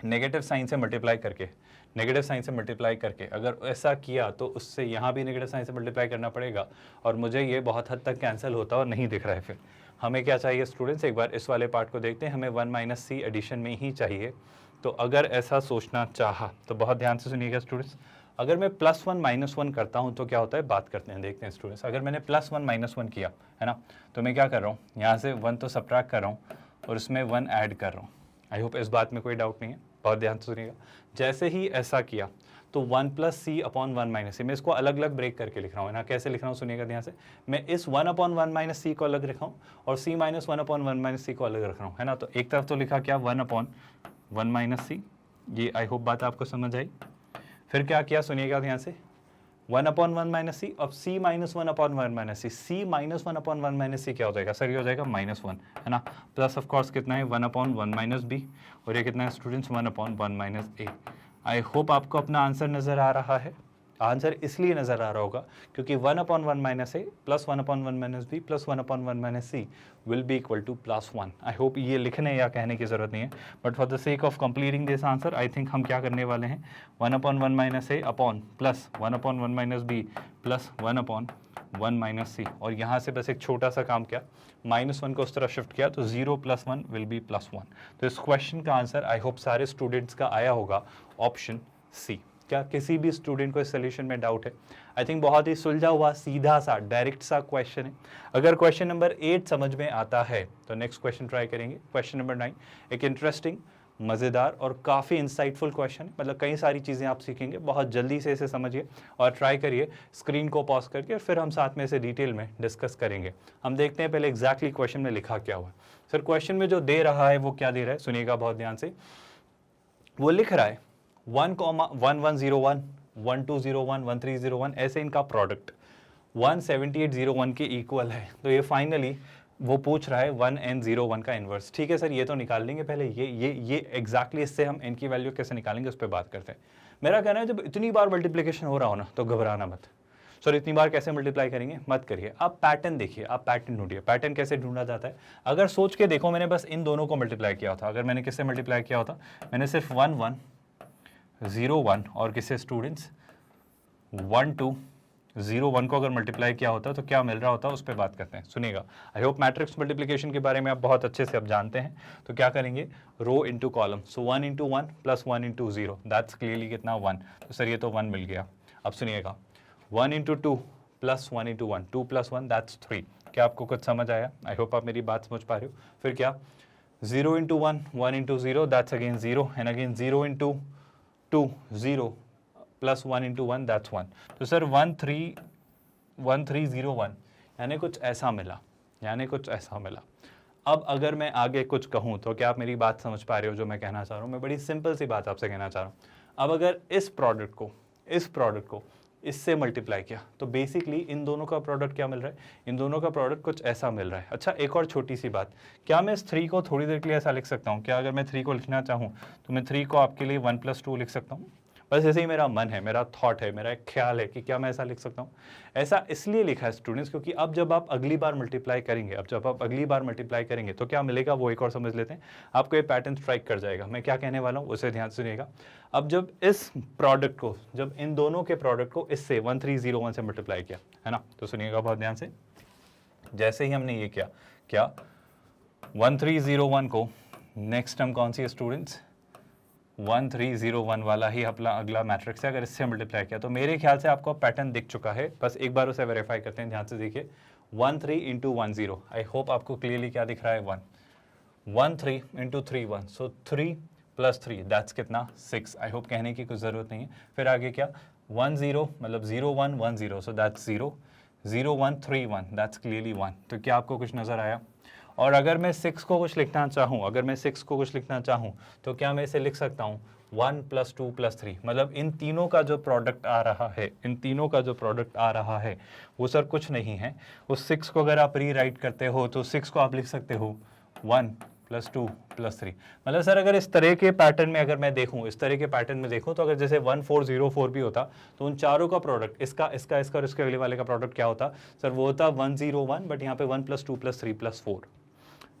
नेगेटिव साइन से मल्टीप्लाई करके, नेगेटिव साइन से मल्टीप्लाई करके अगर ऐसा किया तो उससे यहाँ भी नेगेटिव साइन से मल्टीप्लाई करना पड़ेगा, और मुझे ये बहुत हद तक कैंसिल होता और नहीं दिख रहा है। फिर हमें क्या चाहिए स्टूडेंट्स, एक बार इस वाले पार्ट को देखते हैं, हमें 1 माइनस सी एडिशन में ही चाहिए। तो अगर ऐसा सोचना चाहा तो बहुत ध्यान से सुनिएगा स्टूडेंट्स, अगर मैं +1 माइनस 1 करता हूँ तो क्या होता है, बात करते हैं, देखते हैं स्टूडेंट्स। अगर मैंने +1 माइनस 1 किया है ना, तो मैं क्या कर रहा हूँ, यहाँ से 1 तो सब्ट्रैक्ट कर रहा हूँ और उसमें 1 ऐड कर रहा हूँ। आई होप इस बात में कोई डाउट नहीं है, बहुत ध्यान से सुनिएगा। जैसे ही ऐसा किया तो 1 प्लस सी अपॉन 1 माइनस सी, मैं इसको अलग अलग ब्रेक करके लिख रहा हूँ ना, कैसे लिख रहा हूँ सुनिएगा ध्यान से, मैं इस 1 अपॉन 1 माइनस सी को अलग लिखा हूँ और c माइनस 1 अपॉन 1 माइनस सी को अलग रख रहा हूँ, है ना। तो एक तरफ तो लिखा क्या, 1 अपॉन 1 माइनस सी, ये आई होप बात आपको समझ आई। फिर क्या किया सुनिएगा ध्यान से, 1 अपॉन 1 माइनस सी, अब c माइनस 1 अपॉन 1 माइनस सी, c माइनस 1 अपॉन 1 माइनस सी क्या हो जाएगा सर, ये हो जाएगा -1, है ना। प्लस ऑफ कोर्स कितना है, 1 अपॉन 1 माइनस बी, और ये कितना है स्टूडेंट्स, 1 अपॉन 1 माइनस ए। आई होप आपको अपना आंसर नज़र आ रहा है। आंसर इसलिए नज़र आ रहा होगा क्योंकि 1 upon 1 minus a plus 1 upon 1 minus b plus 1 upon 1 minus c will be equal to +1। I hope ये लिखने या कहने की ज़रूरत नहीं है, but for the sake of completing this answer I think हम क्या करने वाले हैं, 1 upon 1 minus a upon plus 1 upon 1 minus b plus 1 upon 1 minus c, और यहाँ से बस एक छोटा सा काम किया, -1 को उस तरफ शिफ्ट किया तो 0 + 1 विल बी +1। तो इस क्वेश्चन का आंसर आई होप सारे स्टूडेंट्स का आया होगा ऑप्शन सी। क्या किसी भी स्टूडेंट को इस सोल्यूशन में डाउट है? आई थिंक बहुत ही सुलझा हुआ, सीधा सा, डायरेक्ट सा क्वेश्चन है। अगर क्वेश्चन नंबर 8 समझ में आता है तो नेक्स्ट क्वेश्चन ट्राई करेंगे, क्वेश्चन नंबर 9। एक इंटरेस्टिंग, मज़ेदार और काफ़ी इंसाइटफुल क्वेश्चन है, मतलब कई सारी चीज़ें आप सीखेंगे। बहुत जल्दी से इसे समझिए और ट्राई करिए, स्क्रीन को पॉज करके, और फिर हम साथ में इसे डिटेल में डिस्कस करेंगे। हम देखते हैं पहले एग्जैक्टली क्वेश्चन में लिखा क्या हुआ। सर क्वेश्चन में जो दे रहा है वो क्या दे रहा है, सुनिएगा बहुत ध्यान से। वो लिख रहा है 1,1101, 1201, 1301, ऐसे इनका प्रोडक्ट 17801 के इक्वल है। तो ये फाइनली वो पूछ रहा है 1n01 का इन्वर्स। ठीक है सर, ये तो निकाल लेंगे पहले, ये एग्जैक्टली इससे हम n की वैल्यू कैसे निकालेंगे उस पर बात करते हैं। मेरा कहना है जब इतनी बार मल्टीप्लिकेशन हो रहा हो ना तो घबराना मत। सर इतनी बार कैसे मल्टीप्लाई करेंगे, मत करिए, आप पैटर्न देखिए, आप पैटर्न ढूंढिए। पैटर्न कैसे ढूंढा जाता है, अगर सोच के देखो, मैंने बस इन दोनों को मल्टीप्लाई किया होता, अगर मैंने किससे मल्टीप्लाई किया होता, मैंने सिर्फ 1 1 0 1 और किससे स्टूडेंट्स 1 2 0 1 को अगर मल्टीप्लाई किया होता तो क्या मिल रहा होता, उस पर बात करते हैं। सुनिएगा, आई होप मैट्रिक्स मल्टीप्लिकेशन के बारे में आप बहुत अच्छे से अब जानते हैं। तो क्या करेंगे, row into column, so 1 into 1 plus 1 into 0, that's clearly कितना 1। तो सर ये तो 1 मिल गया। अब सुनिएगा, 1 into 2 plus 1 into 1, 2 plus 1 that's 3। क्या आपको कुछ समझ आया, आई होप आप मेरी बात समझ पा रहे हो। फिर क्या, 0 into 1, 1 into 0 that's again 0, and again 0 into 2 0 plus 1 into 1 that's 1। तो सर 1301 यानी कुछ ऐसा मिला, यानी कुछ ऐसा मिला। अब अगर मैं आगे कुछ कहूँ तो क्या आप मेरी बात समझ पा रहे हो जो मैं कहना चाह रहा हूँ। मैं बड़ी सिंपल सी बात आपसे कहना चाह रहा हूँ। अब अगर इस प्रोडक्ट को इससे मल्टीप्लाई किया तो बेसिकली इन दोनों का प्रोडक्ट क्या मिल रहा है, इन दोनों का प्रोडक्ट कुछ ऐसा मिल रहा है। अच्छा, एक और छोटी सी बात, क्या मैं इस 3 को थोड़ी देर के लिए ऐसा लिख सकता हूँ, क्या अगर मैं 3 को लिखना चाहूँ तो मैं 3 को आपके लिए 1 + 2 लिख सकता हूँ। बस ऐसे ही मेरा मन है, मेरा थॉट है, मेरा एक ख्याल है कि क्या मैं ऐसा लिख सकता हूँ। ऐसा इसलिए लिखा है स्टूडेंट्स क्योंकि अब जब आप अगली बार मल्टीप्लाई करेंगे, तो क्या मिलेगा वो एक और समझ लेते हैं। आपको ये पैटर्न स्ट्राइक कर जाएगा। मैं क्या कहने वाला हूँ उसे ध्यान से सुनिएगा। अब जब इस प्रोडक्ट को, जब इन दोनों के प्रोडक्ट को इससे 1301 से मल्टीप्लाई किया है ना, तो सुनिएगा बहुत ध्यान से। जैसे ही हमने ये किया, क्या 1301 को नेक्स्ट टर्म कौन सी है स्टूडेंट्स, 1301 वाला ही अपना अगला मैट्रिक्स है। अगर इससे मल्टीप्लाई किया तो मेरे ख्याल से आपको पैटर्न दिख चुका है, बस एक बार उसे वेरीफाई करते हैं। ध्यान से देखिए, 13 इंटू 10, आई होप आपको क्लियरली क्या दिख रहा है, 1 13 इंटू 3 1, सो 3 प्लस 3 दैट्स कितना 6। आई होप कहने की कुछ ज़रूरत नहीं है। फिर आगे क्या, 1 0 मतलब 0 1 1 0, सो दैट्स 0 0 1 3 1 दैट्स क्लियरली 1। तो क्या आपको कुछ नज़र आया। और अगर मैं 6 को कुछ लिखना चाहूँ, तो क्या मैं इसे लिख सकता हूँ 1 + 2 + 3, मतलब इन तीनों का जो प्रोडक्ट आ रहा है, वो सर कुछ नहीं है। उस 6 को अगर आप रीराइट करते हो तो 6 को आप लिख सकते हो 1 + 2 + 3। मतलब सर अगर इस तरह के पैटर्न में अगर मैं देखूं, तो अगर जैसे 1404 भी होता तो उन चारों का प्रोडक्ट, इसका और इसके अगले वाले का प्रोडक्ट क्या होता सर, वो होता 101, बट यहाँ पे 1 + 2 + 3 + 4।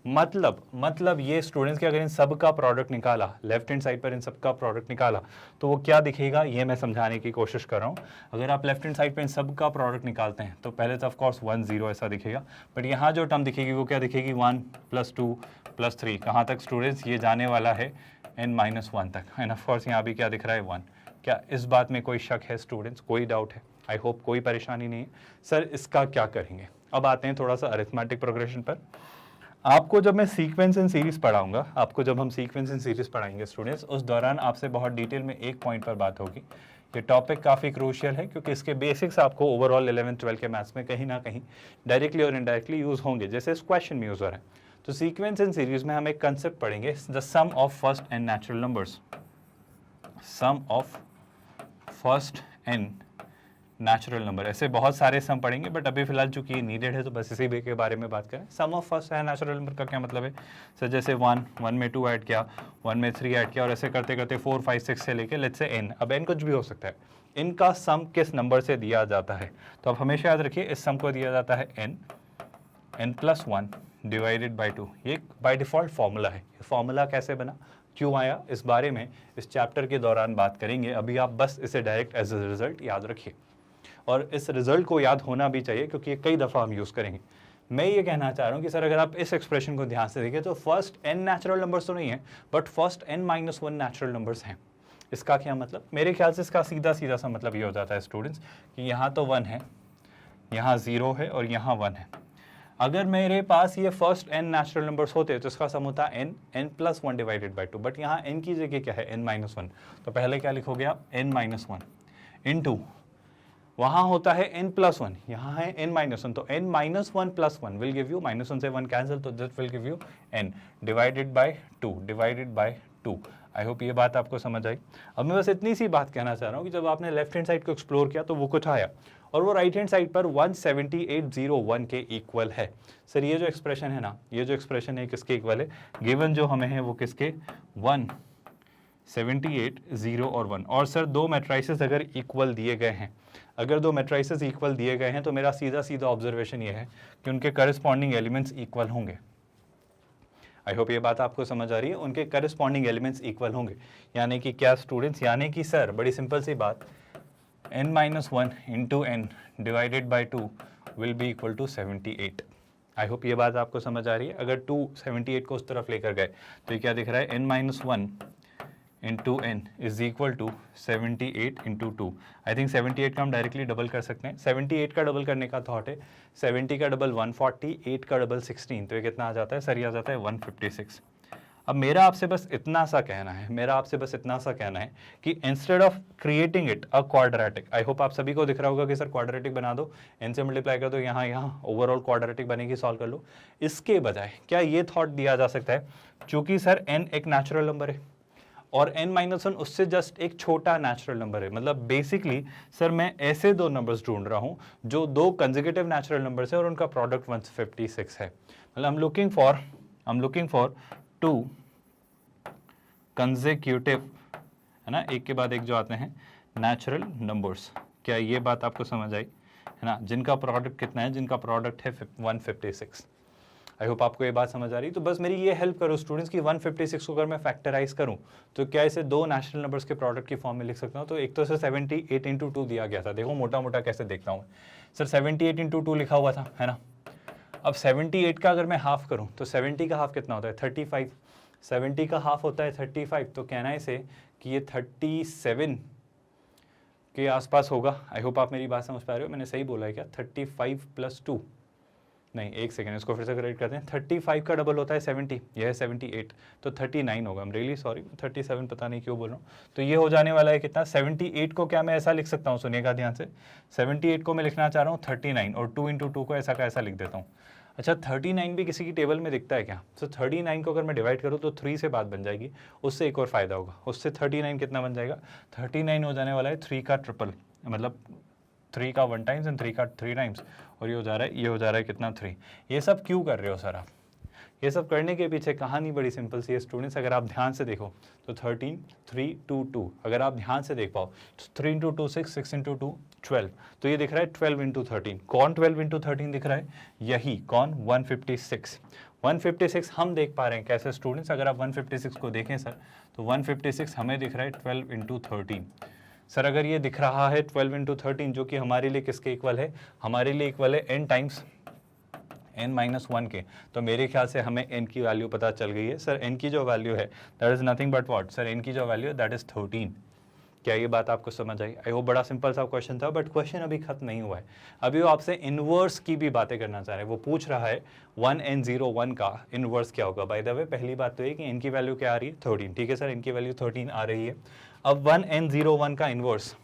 मतलब ये स्टूडेंट्स के अगर इन सब का प्रोडक्ट निकाला, लेफ्ट हैंड साइड पर इन सब का प्रोडक्ट निकाला तो वो क्या दिखेगा, ये मैं समझाने की कोशिश कर रहा हूँ। अगर आप लेफ्ट हैंड साइड पर इन सब का प्रोडक्ट निकालते हैं तो पहले तो ऑफकोर्स 1 0 ऐसा दिखेगा, बट यहाँ जो टर्म दिखेगी वो क्या दिखेगी, 1 + 2 + 3। कहाँ तक स्टूडेंट्स, ये जाने वाला है n-1 तक, एंड ऑफकोर्स यहाँ भी क्या दिख रहा है 1। क्या इस बात में कोई शक है स्टूडेंट्स, कोई डाउट है, आई होप कोई परेशानी नहीं है। सर इसका क्या करेंगे, अब आते हैं थोड़ा सा अरिथमेटिक प्रोग्रेशन पर। आपको जब मैं सीक्वेंस एंड सीरीज पढ़ाऊंगा, पढ़ाएंगे स्टूडेंट्स, उस दौरान आपसे बहुत डिटेल में एक पॉइंट पर बात होगी। ये टॉपिक काफ़ी क्रूशियल है क्योंकि इसके बेसिक्स आपको ओवरऑल 11th-12th के मैथ्स में कहीं ना कहीं डायरेक्टली और इनडायरेक्टली यूज़ होंगे, जैसे इस क्वेश्चन में यूज़ हो रहे हैं। तो सीक्वेंस एंड सीरीज में हम एक कंसेप्ट पढ़ेंगे, the sum of first n natural numbers, natural number. ऐसे बहुत सारे सम पढ़ेंगे, बट अभी फिलहाल चूंकि ये नीडेड है तो बस इसी के बारे में बात करें। सम ऑफ फर्स्ट है नेचुरल नंबर का क्या मतलब है सर, जैसे 1 में 2 ऐड किया, 1 में 3 ऐड किया, और ऐसे करते करते 4 5 6 से लेके लेट्स से n, अब n कुछ भी हो सकता है, इनका सम किस नंबर से दिया जाता है। तो आप हमेशा याद रखिए इस सम को दिया जाता है n + 1 डिवाइडेड बाई 2। ये बाय डिफ़ॉल्ट फॉर्मूला है। ये फॉर्मूला कैसे बना, क्यों आया, इस बारे में इस चैप्टर के दौरान बात करेंगे। अभी आप बस इसे डायरेक्ट एज अ रिजल्ट याद रखिए, और इस रिजल्ट को याद होना भी चाहिए क्योंकि ये कई दफ़ा हम यूज़ करेंगे। मैं ये कहना चाह रहा हूँ कि सर अगर आप इस एक्सप्रेशन को ध्यान से देखें तो फर्स्ट n नेचुरल नंबर्स तो नहीं है, but first n-1 natural numbers हैं। इसका क्या मतलब, मेरे ख्याल से इसका सीधा सा मतलब ये हो जाता है स्टूडेंट्स कि यहाँ तो 1 है, यहाँ 0 है और यहाँ 1 है। अगर मेरे पास ये फर्स्ट n नेचुरल नंबर्स होते तो इसका सम होता n + 1 डिवाइडेड बाई 2, बट यहाँ n की जगह क्या है n-1। तो पहले क्या लिखोगे आप n-1 इंटू, वहाँ होता है n + 1, यहाँ है n-1, तो n-1 + 1 विल गिव यू, -1 से 1 कैंसिल, तो this will give you n divided by 2। I hope ये बात आपको समझ आई। अब मैं बस इतनी सी बात कहना चाह रहा हूँ कि जब आपने लेफ्ट हैंड साइड को एक्सप्लोर किया तो वो कुछ आया और वो राइट हैंड साइड पर 17801 के इक्वल है। सर ये जो एक्सप्रेशन है ना, ये जो एक्सप्रेशन है किसके इक्वल है? गिवन जो हमें है वो किसके? 178 0 और 1। और सर दो मैट्राइसेस अगर इक्वल दिए गए हैं, अगर दो मैट्राइसेस इक्वल दिए गए हैं तो मेरा सीधा सीधा ऑब्जर्वेशन ये है कि उनके करस्पॉन्डिंग एलिमेंट्स इक्वल होंगे। आई होप ये बात आपको समझ आ रही है, उनके करस्पॉन्डिंग एलिमेंट्स इक्वल होंगे। यानी कि क्या स्टूडेंट्स? यानी कि सर बड़ी सिंपल सी बात, n-1 into n divided by 2 will be equal to 78। I hope ये बात आपको समझ आ रही है। अगर 278 को उस तरफ लेकर गए तो ये क्या दिख रहा है? n-1 into n is equal to 78 into 2। I think 78 का हम डायरेक्टली डबल कर सकते हैं। 78 का डबल करने का थॉट है, 70 का डबल 140, 8 का डबल 16, तो ये कितना आ जाता है? सर ये आ जाता है 156। अब मेरा आपसे बस इतना सा कहना है, मेरा आपसे बस इतना सा कहना है कि instead of creating it a quadratic, I hope आप सभी को दिख रहा होगा कि सर क्वाड्रेटिक बना दो, n से मल्टीप्लाई कर दो, यहाँ ओवरऑल क्वाड्रेटिक बनेगी, सॉल्व कर लो। इसके बजाय क्या ये थॉट दिया जा सकता है, चूंकि सर n एक नेचुरल नंबर है और n-1 उससे जस्ट एक छोटा नेचुरल नंबर है, मतलब बेसिकली सर मैं ऐसे दो नंबर्स ढूंढ रहा हूं जो दो कंसेक्यूटिव नेचुरल नंबर्स है और उनका प्रोडक्ट 156 है। मतलब I'm looking for to consecutive, है ना, एक के बाद एक जो आते हैं नेचुरल नंबर्स। क्या ये बात आपको समझ आई? है ना, जिनका प्रोडक्ट कितना है? जिनका प्रोडक्ट है 156। आई होप आपको ये बात समझ आ रही है। तो बस मेरी ये हेल्प करो स्टूडेंट्स की 156 को अगर मैं फैक्टराइज करूं तो क्या इसे दो नेचुरल नंबर्स के प्रोडक्ट की फॉर्म में लिख सकता हूं? तो एक तो सर 78 इंटू 2 दिया गया था, देखो मोटा मोटा कैसे देखता हूं सर, 78 इंटू 2 लिखा हुआ था, है ना। अब 78 का अगर मैं हाफ करूं तो 70 का हाफ कितना होता है? 35। 70 का हाफ होता है 35, तो कहना है इसे कि ये 37 के आसपास होगा। आई होप आप मेरी बात समझ पा रहे हो, मैंने सही बोला है क्या? 35 + 2, नहीं एक सेकेंड, इसको फिर से करेक्ट करते हैं। 35 का डबल होता है 70, यह है 78, तो 39 होगा। आई एम रियली सॉरी, 37 पता नहीं क्यों बोल रहा हूँ। तो ये हो जाने वाला है कितना? 78 को क्या मैं ऐसा लिख सकता हूँ? सुनिएगा ध्यान से, 78 को मैं लिखना चाह रहा हूँ 39 और 2 इंटू 2 को ऐसा का ऐसा लिख देता हूँ। अच्छा 39 भी किसी की टेबल में दिखता है क्या? तो 39 को अगर मैं डिवाइड करूँ तो 3 से बात बन जाएगी, उससे एक और फायदा होगा, उससे 39 कितना बन जाएगा? 39 हो जाने वाला है 3 का ट्रिपल, मतलब 3 का 1 टाइम्स एंड 3 का 3 टाइम्स, और ये हो जा रहा है कितना? 3। ये सब क्यों कर रहे हो सर आप? ये सब करने के पीछे कहानी बड़ी सिंपल सी है स्टूडेंट्स, अगर आप ध्यान से देखो तो 13, 3, 2, 2, अगर आप ध्यान से देख पाओ तो 3 इंटू 2 6, 6 इंटू 2 12, तो ये दिख रहा है 12 इंटू 13। कौन 12 इंटू 13 दिख रहा है? यही कौन? 156। 156 हम देख पा रहे हैं कैसे स्टूडेंट्स? अगर आप 156 को देखें सर तो 156 हमें दिख रहा है 12 इंटू 13। सर अगर ये दिख रहा है 12 इंटू 13, जो कि हमारे लिए किसके इक्वल है? हमारे लिए इक्वल है n टाइम्स n-1 के, तो मेरे ख्याल से हमें n की वैल्यू पता चल गई है। सर n की जो वैल्यू है that is nothing but what? Sir n की जो वैल्यू है दैट इज 13। क्या ये बात आपको समझ आई? आई होप बड़ा सिंपल सा क्वेश्चन था, बट क्वेश्चन अभी खत्म नहीं हुआ है। अभी वो आपसे इनवर्स की भी बातें करना चाह रहे हैं। वो पूछ रहा है 1n01 का इनवर्स क्या होगा। बाय द वे पहली बात तो ये कि n की वैल्यू क्या आ रही है? 13। ठीक है सर, n की वैल्यू 13 आ रही है। अब 1n01 का इनवर्स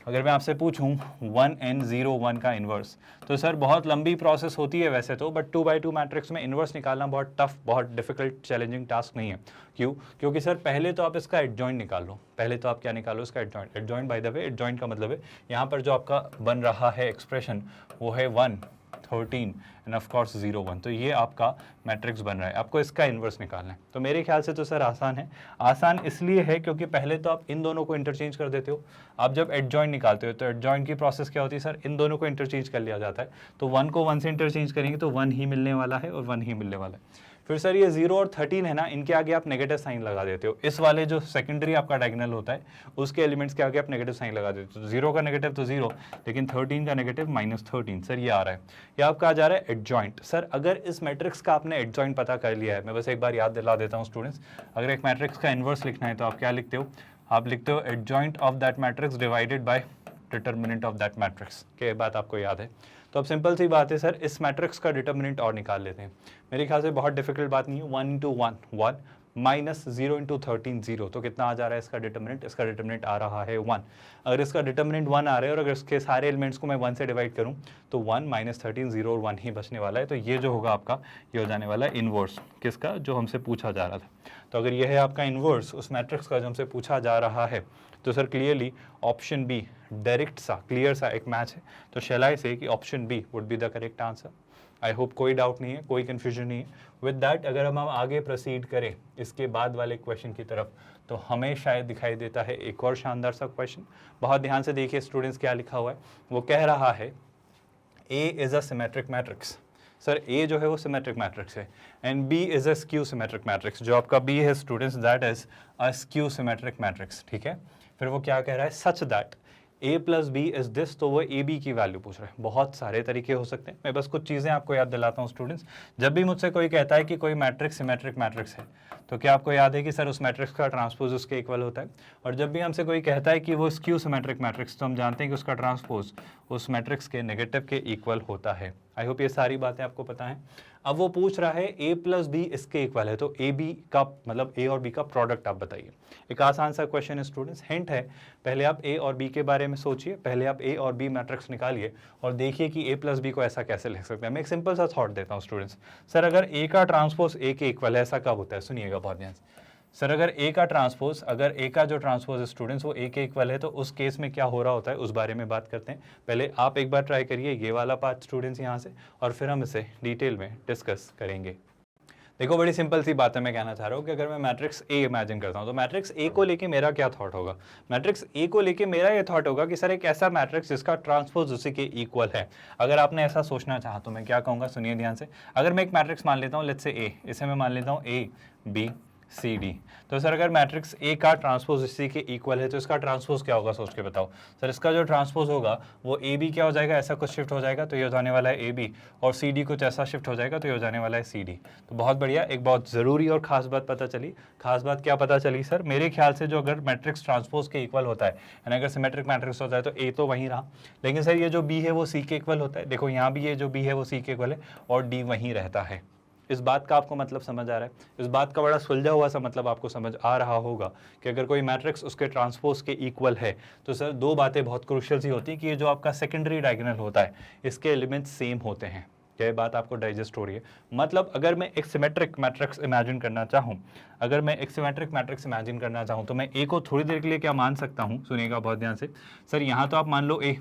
अगर मैं आपसे पूछूं 1n01 का इन्वर्स, तो सर बहुत लंबी प्रोसेस होती है वैसे तो, बट 2x2 मैट्रिक्स में इन्वर्स निकालना बहुत टफ, बहुत डिफिकल्ट, चैलेंजिंग टास्क नहीं है। क्यों? क्योंकि सर पहले तो आप इसका एडजॉइंट निकाल लो। पहले तो आप क्या निकालो? इसका adjoint. Adjoint by the way, adjoint का मतलब है यहाँ पर जो आपका बन रहा है एक्सप्रेशन वो है 1, 13 एंड ऑफ कोर्स 0, 1, तो ये आपका मैट्रिक्स बन रहा है। आपको इसका इन्वर्स निकालना है। तो मेरे ख्याल से तो सर आसान है। आसान इसलिए है क्योंकि पहले तो आप इन दोनों को इंटरचेंज कर देते हो। आप जब एडजॉइंट निकालते हो तो एडजॉइंट की प्रोसेस क्या होती है सर? इन दोनों को इंटरचेंज कर लिया जाता है। तो 1 को 1 से इंटरचेंज करेंगे तो 1 ही मिलने वाला है और 1 ही मिलने वाला है। फिर सर ये 0 और 13 है ना, इनके आगे आप नेगेटिव साइन लगा देते हो। इस वाले जो सेकेंडरी आपका डायगोनल होता है उसके एलिमेंट्स के आगे आप नेगेटिव साइन लगा देते हो। 0 का नेगेटिव तो 0, लेकिन 13 का नेगेटिव -13। सर ये आ रहा है, ये आपका आ जा रहा है एडजॉइंट। सर अगर इस मैट्रिक्स का आपने एडजॉइंट पता कर लिया है, मैं बस एक बार याद दिला देता हूँ स्टूडेंट्स, अगर एक मैट्रिक्स का इन्वर्स लिखना है तो आप क्या लिखते हो? आप लिखते हो adjoint of that matrix divided by determinant of that matrix. क्या बात आपको याद है? तो अब सिंपल सी बात है सर, इस मैट्रिक्स का डिटर्मिनेंट और निकाल लेते हैं। मेरे ख्याल से बहुत डिफिकल्ट बात नहीं है। 1 इंटू 1 1 माइनस 0 इंटू 13 0, तो कितना आ जा रहा है इसका डिटर्मिनेंट? इसका डिटर्मिनेंट आ रहा है 1। अगर इसका डिटर्मिनेंट 1 आ रहा है और अगर इसके सारे एलिमेंट्स को मैं 1 से डिवाइड करूं तो 1 माइनस 13 0 और 1 ही बचने वाला है। तो ये जो होगा आपका, ये हो जाने वाला है इनवर्स किसका, जो हमसे पूछा जा रहा था। तो अगर ये है आपका इनवर्स उस मैट्रिक्स का जो हमसे पूछा जा रहा है, तो sir clearly option B direct सा क्लियर सा एक मैच है। तो शैल आई से कि option B would be the correct answer. I hope कोई डाउट नहीं है, कोई कन्फ्यूजन नहीं है। विद दैट अगर हम आगे प्रोसीड करें इसके बाद वाले क्वेश्चन की तरफ, तो हमें शायद दिखाई देता है एक और शानदार सा क्वेश्चन। बहुत ध्यान से देखिए स्टूडेंट्स क्या लिखा हुआ है। वो कह रहा है A is a symmetric matrix. Sir A जो है वो सिमेट्रिक मैट्रिक्स है and B is a skew symmetric matrix. जो आपका बी है students that is a skew symmetric matrix, ठीक है। फिर वो क्या कह रहा है, such that a plus B is this, तो वो ए बी की वैल्यू पूछ रहा है। बहुत सारे तरीके हो सकते हैं, मैं बस कुछ चीज़ें आपको याद दिलाता हूँ स्टूडेंट्स। जब भी मुझसे कोई कहता है कि कोई मैट्रिक्स सिमेट्रिक मैट्रिक्स है, तो क्या आपको याद है कि सर उस मैट्रिक्स का ट्रांसपोज उसके इक्वल होता है। और जब भी हमसे कोई कहता है कि वो स्क्यू सिमेट्रिक मैट्रिक्स, तो हम जानते हैं कि उसका ट्रांसपोज उस मैट्रिक्स के नेगेटिव के इक्वल होता है। आई होप ये सारी बातें आपको पता हैं। अब वो पूछ रहा है ए प्लस बी इसके इक्वल है, तो ए बी का मतलब ए और बी का प्रोडक्ट आप बताइए। एक आसान सा क्वेश्चन है स्टूडेंट्स, हिंट है, पहले आप ए और बी के बारे में सोचिए, पहले आप ए और बी मैट्रिक्स निकालिए और देखिए कि ए प्लस बी को ऐसा कैसे लिख सकते हैं। मैं एक सिंपल सा थॉट देता हूँ स्टूडेंट्स। सर अगर ए का ट्रांसपोज ए के इक्वल है, ऐसा कब होता है? सुनिएगा बहुत ध्यान से। सर अगर ए का ट्रांसपोज, अगर ए का जो ट्रांसपोज है स्टूडेंट्स वो ए के इक्वल है, तो उस केस में क्या हो रहा होता है उस बारे में बात करते हैं। पहले आप एक बार ट्राई करिए ये वाला पार्ट स्टूडेंट्स यहाँ से, और फिर हम इसे डिटेल में डिस्कस करेंगे। देखो बड़ी सिंपल सी बात है, मैं कहना चाह रहा हूँ कि अगर मैं मैट्रिक्स ए इमेजिन करता हूँ, तो मैट्रिक्स ए को लेके मेरा क्या थॉट होगा? मैट्रिक्स ए को लेके मेरा ये थॉट होगा कि सर एक ऐसा मैट्रिक्स जिसका ट्रांसपोज उसी के इक्वल है। अगर आपने ऐसा सोचना चाहा तो मैं क्या कहूँगा, सुनिए ध्यान से। अगर मैं एक मैट्रिक्स मान लेता हूँ, लेट्स से ए, इसे मैं मान लेता हूँ ए बी सी डी, तो सर अगर मैट्रिक्स ए का ट्रांसपोज सी के इक्वल है, तो इसका ट्रांसपोज क्या होगा सोच के बताओ। सर इसका जो ट्रांसपोज होगा वो ए बी क्या हो जाएगा, ऐसा कुछ शिफ्ट हो जाएगा तो ये हो जाने वाला है ए बी, और सी डी कुछ ऐसा शिफ्ट हो जाएगा तो ये हो जाने वाला है सी डी। तो बहुत बढ़िया, एक बहुत ज़रूरी और खास बात पता चली। खास बात क्या पता चली सर? मेरे ख्याल से जो अगर मैट्रिक्स ट्रांसपोज के इक्वल होता है यानी अगर सिमेट्रिक मैट्रिक्स होता है, तो ए तो वहीं रहा, लेकिन सर ये जो बी है वो सी के इक्वल होता है। देखो यहाँ भी ये जो बी है वो सी के इक्वल है और डी वहीं रहता है। इस बात का आपको मतलब समझ आ रहा है? इस बात का बड़ा सुलझा हुआ सा मतलब आपको समझ आ रहा होगा कि अगर कोई मैट्रिक्स उसके ट्रांसपोज के इक्वल है, तो सर दो बातें बहुत क्रूशियल सी होती हैं कि ये जो आपका सेकेंडरी डायगोनल होता है इसके एलिमेंट्स सेम होते हैं। क्या ये बात आपको डाइजेस्ट हो रही है? मतलब अगर मैं एक सिमेट्रिक मैट्रिक्स इमेजिन करना चाहूँ, अगर मैं एक सिमेट्रिक मैट्रिक्स इमेजिन करना चाहूँ, तो मैं ए को थोड़ी देर के लिए क्या मान सकता हूँ? सुनिएगा बहुत ध्यान से। सर यहाँ तो आप मान लो ए,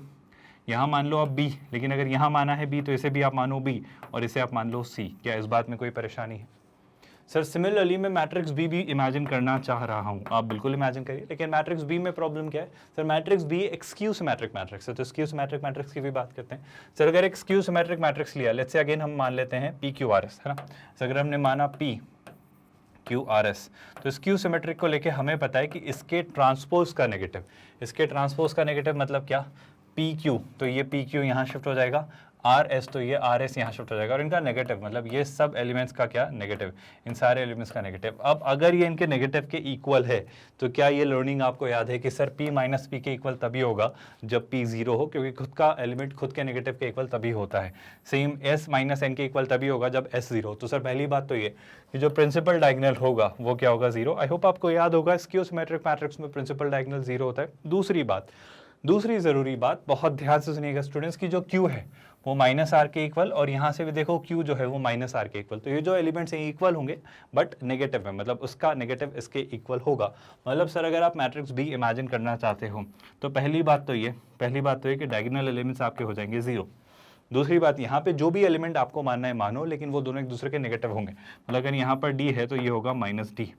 यहाँ मान लो आप बी, लेकिन अगर यहाँ माना है बी तो इसे भी आप मानो बी और इसे आप मान लो सी। क्या इस बात में कोई परेशानी है? सर सिमिलरली मैं मैट्रिक्स बी भी इमेजिन करना चाह रहा हूँ, आप बिल्कुल इमेजिन करिए, लेकिन मैट्रिक्स बी में प्रॉब्लम क्या है? सर मैट्रिक्स बी एक स्क्यू सिमेट्रिक मैट्रिक्स है, तो स्क्यू सिमेट्रिक मैट्रिक्स की भी बात करते हैं। सर अगर एक स्क्यू सिमेट्रिक मैट्रिक्स लिया, लेट्स से अगेन हम मान लेते हैं पी क्यू आर एस, है ना। सर अगर हमने माना पी क्यू आर एस, तो स्क्यू सिमेट्रिक को लेके हमें पता है कि इसके ट्रांसपोज का नेगेटिव, इसके ट्रांसपोज का नेगेटिव मतलब क्या? पी क्यू, तो ये पी क्यू यहाँ शिफ्ट हो जाएगा, आर एस तो ये आर एस यहाँ शिफ्ट हो जाएगा, और इनका नेगेटिव मतलब ये सब एलिमेंट्स का क्या? नेगेटिव, इन सारे एलिमेंट्स का नेगेटिव। अब अगर ये इनके नेगेटिव के इक्वल है, तो क्या ये लर्निंग आपको याद है कि सर पी माइनस पी के इक्वल तभी होगा जब पी जीरो हो, क्योंकि खुद का एलिमेंट खुद के नेगेटिव के इक्वल तभी होता है। सेम एस माइनस एन के इक्वल तभी होगा जब एस जीरो। तो सर पहली बात तो ये कि जो प्रिंसिपल डायगोनल होगा वो क्या होगा? जीरो। आई होप आपको याद होगा स्क्यू सिमेट्रिक मैट्रिक्स में प्रिंसिपल डायगोनल जीरो होता है। दूसरी ज़रूरी बात, बहुत ध्यान से सुनिएगा स्टूडेंट्स, की जो Q है वो माइनस आर के इक्वल, और यहाँ से भी देखो Q जो है वो माइनस आर के इक्वल। तो ये जो एलिमेंट्स हैं इक्वल होंगे बट नेगेटिव है, मतलब उसका नेगेटिव इसके इक्वल होगा। मतलब सर अगर आप मैट्रिक्स बी इमेजिन करना चाहते हो, तो पहली बात तो ये कि डायगोनल एलिमेंट्स आपके हो जाएंगे जीरो। दूसरी बात, यहाँ पे जो भी एलिमेंट आपको मानना है मानो, लेकिन वो दोनों एक दूसरे के नेगेटिव होंगे। मतलब अगर यहाँ पर डी है तो ये होगा माइनस डी।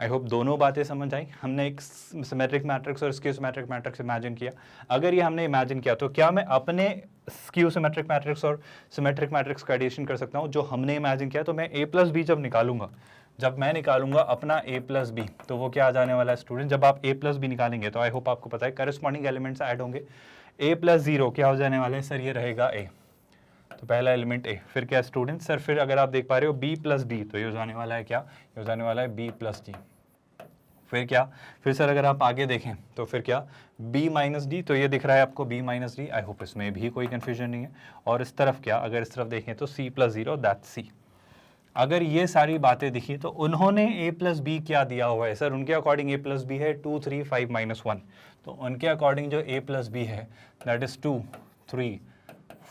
आई होप दोनों बातें समझ आई। हमने एक सिमेट्रिक मैट्रिक्स और स्क्यू सिमेट्रिक मैट्रिक्स इमेजिन किया। अगर ये हमने इमेजिन किया, तो क्या मैं अपने स्क्यू सिमेट्रिक मैट्रिक्स और सिमेट्रिक मैट्रिक्स का एडिशन कर सकता हूँ जो हमने इमेजिन किया? तो मैं ए प्लस बी जब मैं निकालूंगा अपना ए प्लस बी, तो वो क्या आ जाने वाला है स्टूडेंट? जब आप ए प्लस बी निकालेंगे तो आई होप आपको पता है करस्पॉन्डिंग एलिमेंट्स ऐड होंगे। ए प्लस जीरो क्या हो जाने वाला है सर? ये रहेगा ए, तो पहला एलिमेंट ए। फिर क्या स्टूडेंट? सर फिर अगर आप देख पा रहे हो बी प्लस डी, तो ये हो जाने वाला है क्या? ये हो जाने वाला है बी प्लस डी। फिर क्या? फिर सर अगर आप आगे देखें तो फिर क्या? b माइनस डी, तो ये दिख रहा है आपको b minus D. I hope इसमें भी कोई कन्फ्यूजन नहीं है। और इस तरफ क्या? अगर इस तरफ देखें तो c plus zero, that c। अगर ये सारी बातें दिखी तो उन्होंने a प्लस बी क्या दिया हुआ है सर, उनके अकॉर्डिंग a प्लस बी है 2 3 5 माइनस 1, तो उनके अकॉर्डिंग जो a प्लस बी है that is 2 3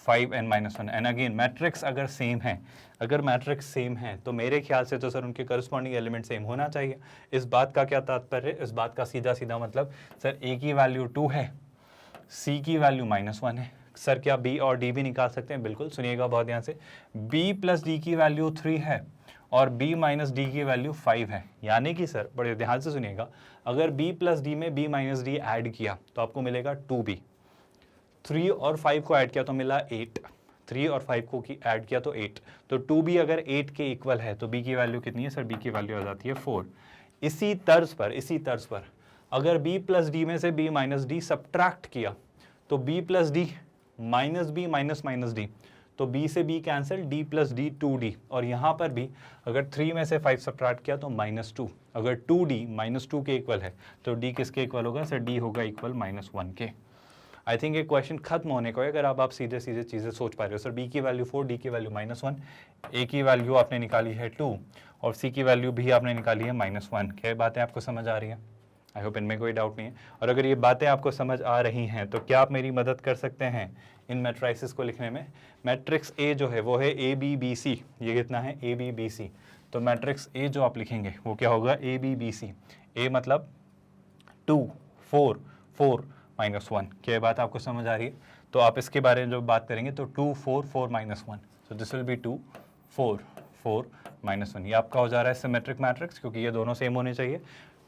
5 and minus 1। And again matrix अगर सेम है, अगर मैट्रिक्स सेम है तो मेरे ख्याल से तो सर उनके करस्पॉन्डिंग एलिमेंट सेम होना चाहिए। इस बात का क्या तात्पर्य है, इस बात का सीधा सीधा मतलब सर a की वैल्यू 2 है, c की वैल्यू -1 है। सर क्या b और d भी निकाल सकते हैं? बिल्कुल, सुनिएगा बहुत ध्यान से, b प्लस डी की वैल्यू 3 है और b माइनस डी की वैल्यू 5 है। यानी कि सर बड़े ध्यान से सुनिएगा, अगर b प्लस डी में b माइनस डी ऐड किया तो आपको मिलेगा 2b, 3 और 5 को ऐड किया तो मिला 8, 3 और 5 को ऐड किया तो 8, तो 2b अगर 8 के इक्वल है तो b की वैल्यू कितनी है सर? b की वैल्यू आ जाती है 4। इसी तर्ज पर अगर b प्लस डी में से b माइनस डी सब्ट्रैक्ट किया तो b plus D minus B minus minus D, तो b से b कैंसिल, d प्लस डी 2d, और यहाँ पर भी अगर 3 में से 5 सब्ट्रैक्ट किया तो -2, अगर 2d -2 के इक्वल है तो d किसके इक्वल होगा सर? d होगा इक्वल -1 के। आई थिंक ये क्वेश्चन खत्म होने को है अगर आप सीधे सीधे चीज़ें सोच पा रहे हो। सर b की वैल्यू 4, d की वैल्यू -1, a की वैल्यू आपने निकाली है 2 और c की वैल्यू भी आपने निकाली है -1। क्या बातें आपको समझ आ रही हैं? आई होप इनमें कोई डाउट नहीं है। और अगर ये बातें आपको समझ आ रही हैं तो क्या आप मेरी मदद कर सकते हैं इन मैट्रिसेस को लिखने में? मैट्रिक्स ए जो है वो है ए बी बी सी, ये कितना है? ए बी बी सी। तो मैट्रिक्स ए जो आप लिखेंगे वो क्या होगा? ए बी बी सी। ए मतलब 2 4 4 -1। क्या बात आपको समझ आ रही है? तो आप इसके बारे में जो बात करेंगे तो 2 4 4 -1, सो दिस विल बी 2 4 4 -1। ये आपका हो जा रहा है सिमेट्रिक मैट्रिक्स, क्योंकि ये दोनों सेम होने चाहिए।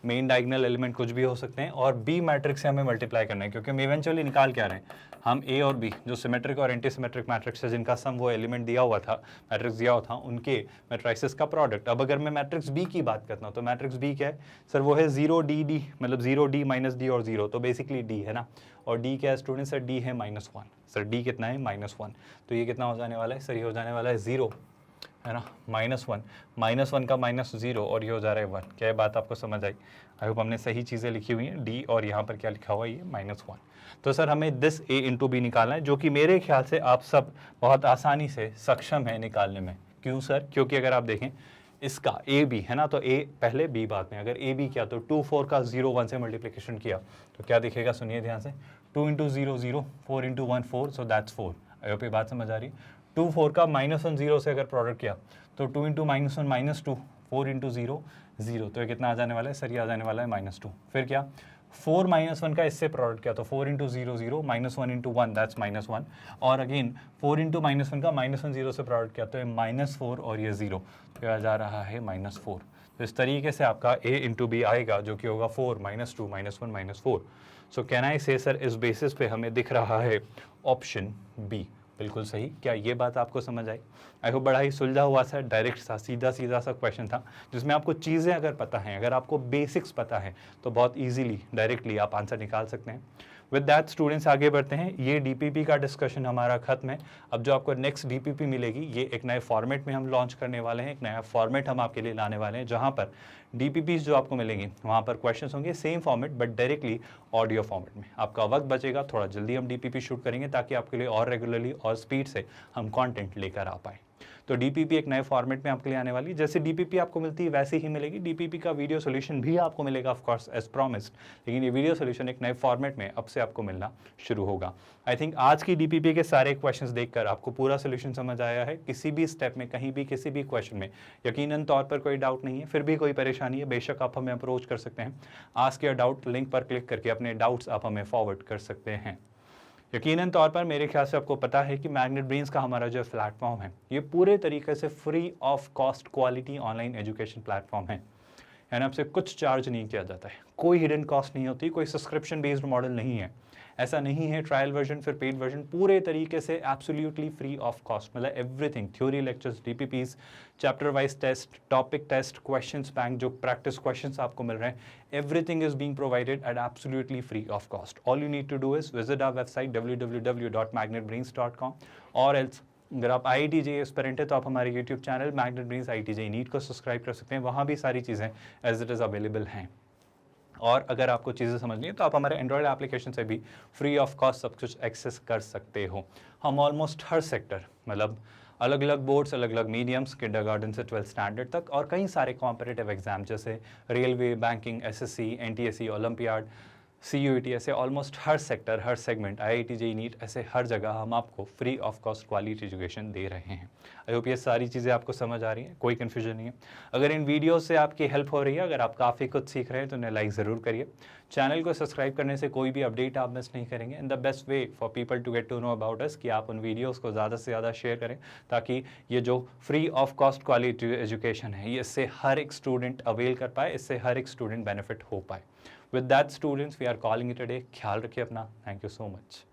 मेन डायगोनल एलिमेंट कुछ भी हो सकते हैं और बी मैट्रिक्स से हमें मल्टीप्लाई करना है, क्योंकि हम इवेंचुअली निकाल क्या रहे हैं? हम ए और बी जो सिमेट्रिक और एंटी सिमेट्रिक मैट्रिक्स है जिनका सम वो एलिमेंट दिया हुआ था, मैट्रिक्स दिया हुआ था, उनके मैट्रिसेस का प्रोडक्ट। अब अगर मैं मैट्रिक्स बी की बात करता हूँ तो मैट्रिक्स बी क्या है सर? वो है 0 d d, मतलब 0 d माइनस डी और 0, तो बेसिकली d है ना। और d क्या है स्टूडेंट सर? d है -1। सर d कितना है? -1। तो ये कितना हो जाने वाला है सर? ये हो जाने वाला है 0, है ना, -1 का -0 और ये हो जा रहा है 1। क्या ये बात आपको समझ आई? आई होप हमने सही चीज़ें लिखी हुई हैं। डी और यहाँ पर क्या लिखा हुआ है? ये -1। तो सर हमें दिस a इंटू बी निकालना है, जो कि मेरे ख्याल से आप सब बहुत आसानी से सक्षम है निकालने में। क्यों सर? क्योंकि अगर आप देखें इसका ए बी है ना, तो ए पहले बी बाद में। अगर ए बी किया तो 2 4 का 0 1 से मल्टीप्लिकेशन किया तो क्या दिखेगा? सुनिए ध्यान से, 2 × 0 0, 4 × 1 4, सो दैट्स 4। आई होप ये बात समझ आ रही है? 2 4 का -1 0 से अगर प्रोडक्ट किया तो 2 × -1 -2, 4 × 0 0, तो ये कितना आ जाने वाला है सर? ये आ जाने वाला है -2। फिर क्या? 4 -1 का इससे प्रोडक्ट किया तो 4 × 0 0, -1 × 1 दैट्स -1, और अगेन 4 × -1 का -1 0 से प्रोडक्ट किया तो ये -4 और ये 0, तो आ जा रहा है -4। तो इस तरीके से आपका a इंटू बी आएगा, जो कि होगा 4 -2 -1 -4। सो कैन आई से सर इस बेसिस पे हमें दिख रहा है ऑप्शन बी बिल्कुल सही। क्या ये बात आपको समझ आई? आई होप बड़ा ही सुलझा हुआ सा, डायरेक्ट सा, सीधा सीधा सा क्वेश्चन था, जिसमें आपको चीज़ें अगर पता हैं, अगर आपको बेसिक्स पता है तो बहुत इजीली डायरेक्टली आप आंसर निकाल सकते हैं। विद दैट स्टूडेंट्स आगे बढ़ते हैं। ये डीपीपी का डिस्कशन हमारा खत्म है। अब जो आपको नेक्स्ट डीपीपी मिलेगी ये एक नए फॉर्मेट में हम लॉन्च करने वाले हैं। एक नया फॉर्मेट हम आपके लिए लाने वाले हैं, जहाँ पर डीपीपीज जो आपको मिलेंगी वहाँ पर क्वेश्चंस होंगे same format but directly audio format में। आपका वक्त बचेगा, थोड़ा जल्दी हम डीपीपी शूट करेंगे ताकि आपके लिए और रेगुलरली और स्पीड से हम कंटेंट लेकर आ पाए। तो डीपीपी एक नए फॉर्मेट में आपके लिए आने वाली है। जैसे डीपीपी आपको मिलती है वैसे ही मिलेगी। डीपीपी का वीडियो सॉल्यूशन भी आपको मिलेगा ऑफ कोर्स एज प्रॉमिस्ड, लेकिन ये वीडियो सॉल्यूशन एक नए फॉर्मेट में अब से आपको मिलना शुरू होगा। आई थिंक आज की डीपीपी के सारे क्वेश्चंस देखकर आपको पूरा सॉल्यूशन समझ आया है। किसी भी स्टेप में, कहीं भी, किसी भी क्वेश्चन में यकीनन तौर पर कोई डाउट नहीं है। फिर भी कोई परेशानी है बेशक आप हमें अप्रोच कर सकते हैं। आस्क योर डाउट लिंक पर क्लिक करके अपने डाउट्स आप हमें फॉरवर्ड कर सकते हैं। यकीनन तौर पर मेरे ख्याल से आपको पता है कि मैग्नेट ब्रेन्स का हमारा जो प्लेटफॉर्म है ये पूरे तरीके से free of cost quality online education platform है। यानी आपसे कुछ चार्ज नहीं किया जाता है, कोई हिडन कॉस्ट नहीं होती, कोई सब्सक्रिप्शन बेस्ड मॉडल नहीं है। ऐसा नहीं है ट्रायल वर्जन फिर पेड वर्जन, पूरे तरीके से एब्सोल्युटली फ्री ऑफ कॉस्ट। मतलब everything, theory lectures, DPPs, chapter wise test, topic test, questions bank, जो प्रैक्टिस क्वेश्चंस आपको मिल रहे हैं, everything is being provided at absolutely free of cost. All you need to do is visit our website www.magnetbrains.com, और else अगर आप IITJ aspirant है तो आप हमारे YouTube channel Magnet Brains IITJ NEET को सब्सक्राइब कर सकते हैं। वहाँ भी सारी चीज़ें एज इट इज़ अवेलेबल हैं। और अगर आपको चीज़ें समझनी है तो आप हमारे एंड्रॉयड एप्लीकेशन से भी फ्री ऑफ कॉस्ट सब कुछ एक्सेस कर सकते हो। हम ऑलमोस्ट हर सेक्टर, मतलब अलग अलग बोर्ड्स, अलग अलग मीडियम्स, किंडरगार्टन से 12th स्टैंडर्ड तक, और कई सारे कॉम्पिटिटिव एग्जाम जैसे railway, banking, SSC, NTSC, olympiad, CUET, ऐसे ऑलमोस्ट हर सेक्टर, हर सेगमेंट, IIT JEE नीट, ऐसे हर जगह हम आपको free of cost quality education दे रहे हैं। आई होप ये सारी चीज़ें आपको समझ आ रही हैं, कोई कन्फ्यूजन नहीं है। अगर इन वीडियो से आपकी हेल्प हो रही है, अगर आप काफ़ी कुछ सीख रहे हैं तो उन्हें लाइक ज़रूर करिए। चैनल को सब्सक्राइब करने से कोई भी अपडेट आप मिस नहीं करेंगे। And the best way for people to get to know about us कि आप उन वीडियोज़ को ज़्यादा से ज़्यादा शेयर करें, ताकि ये जो free of cost quality education है, ये इससे हर एक स्टूडेंट अवेल कर पाए, इससे हर एक स्टूडेंट बेनिफिट हो पाए। With that, students, we are calling it a day. ख्याल रखिए अपना. Thank you so much.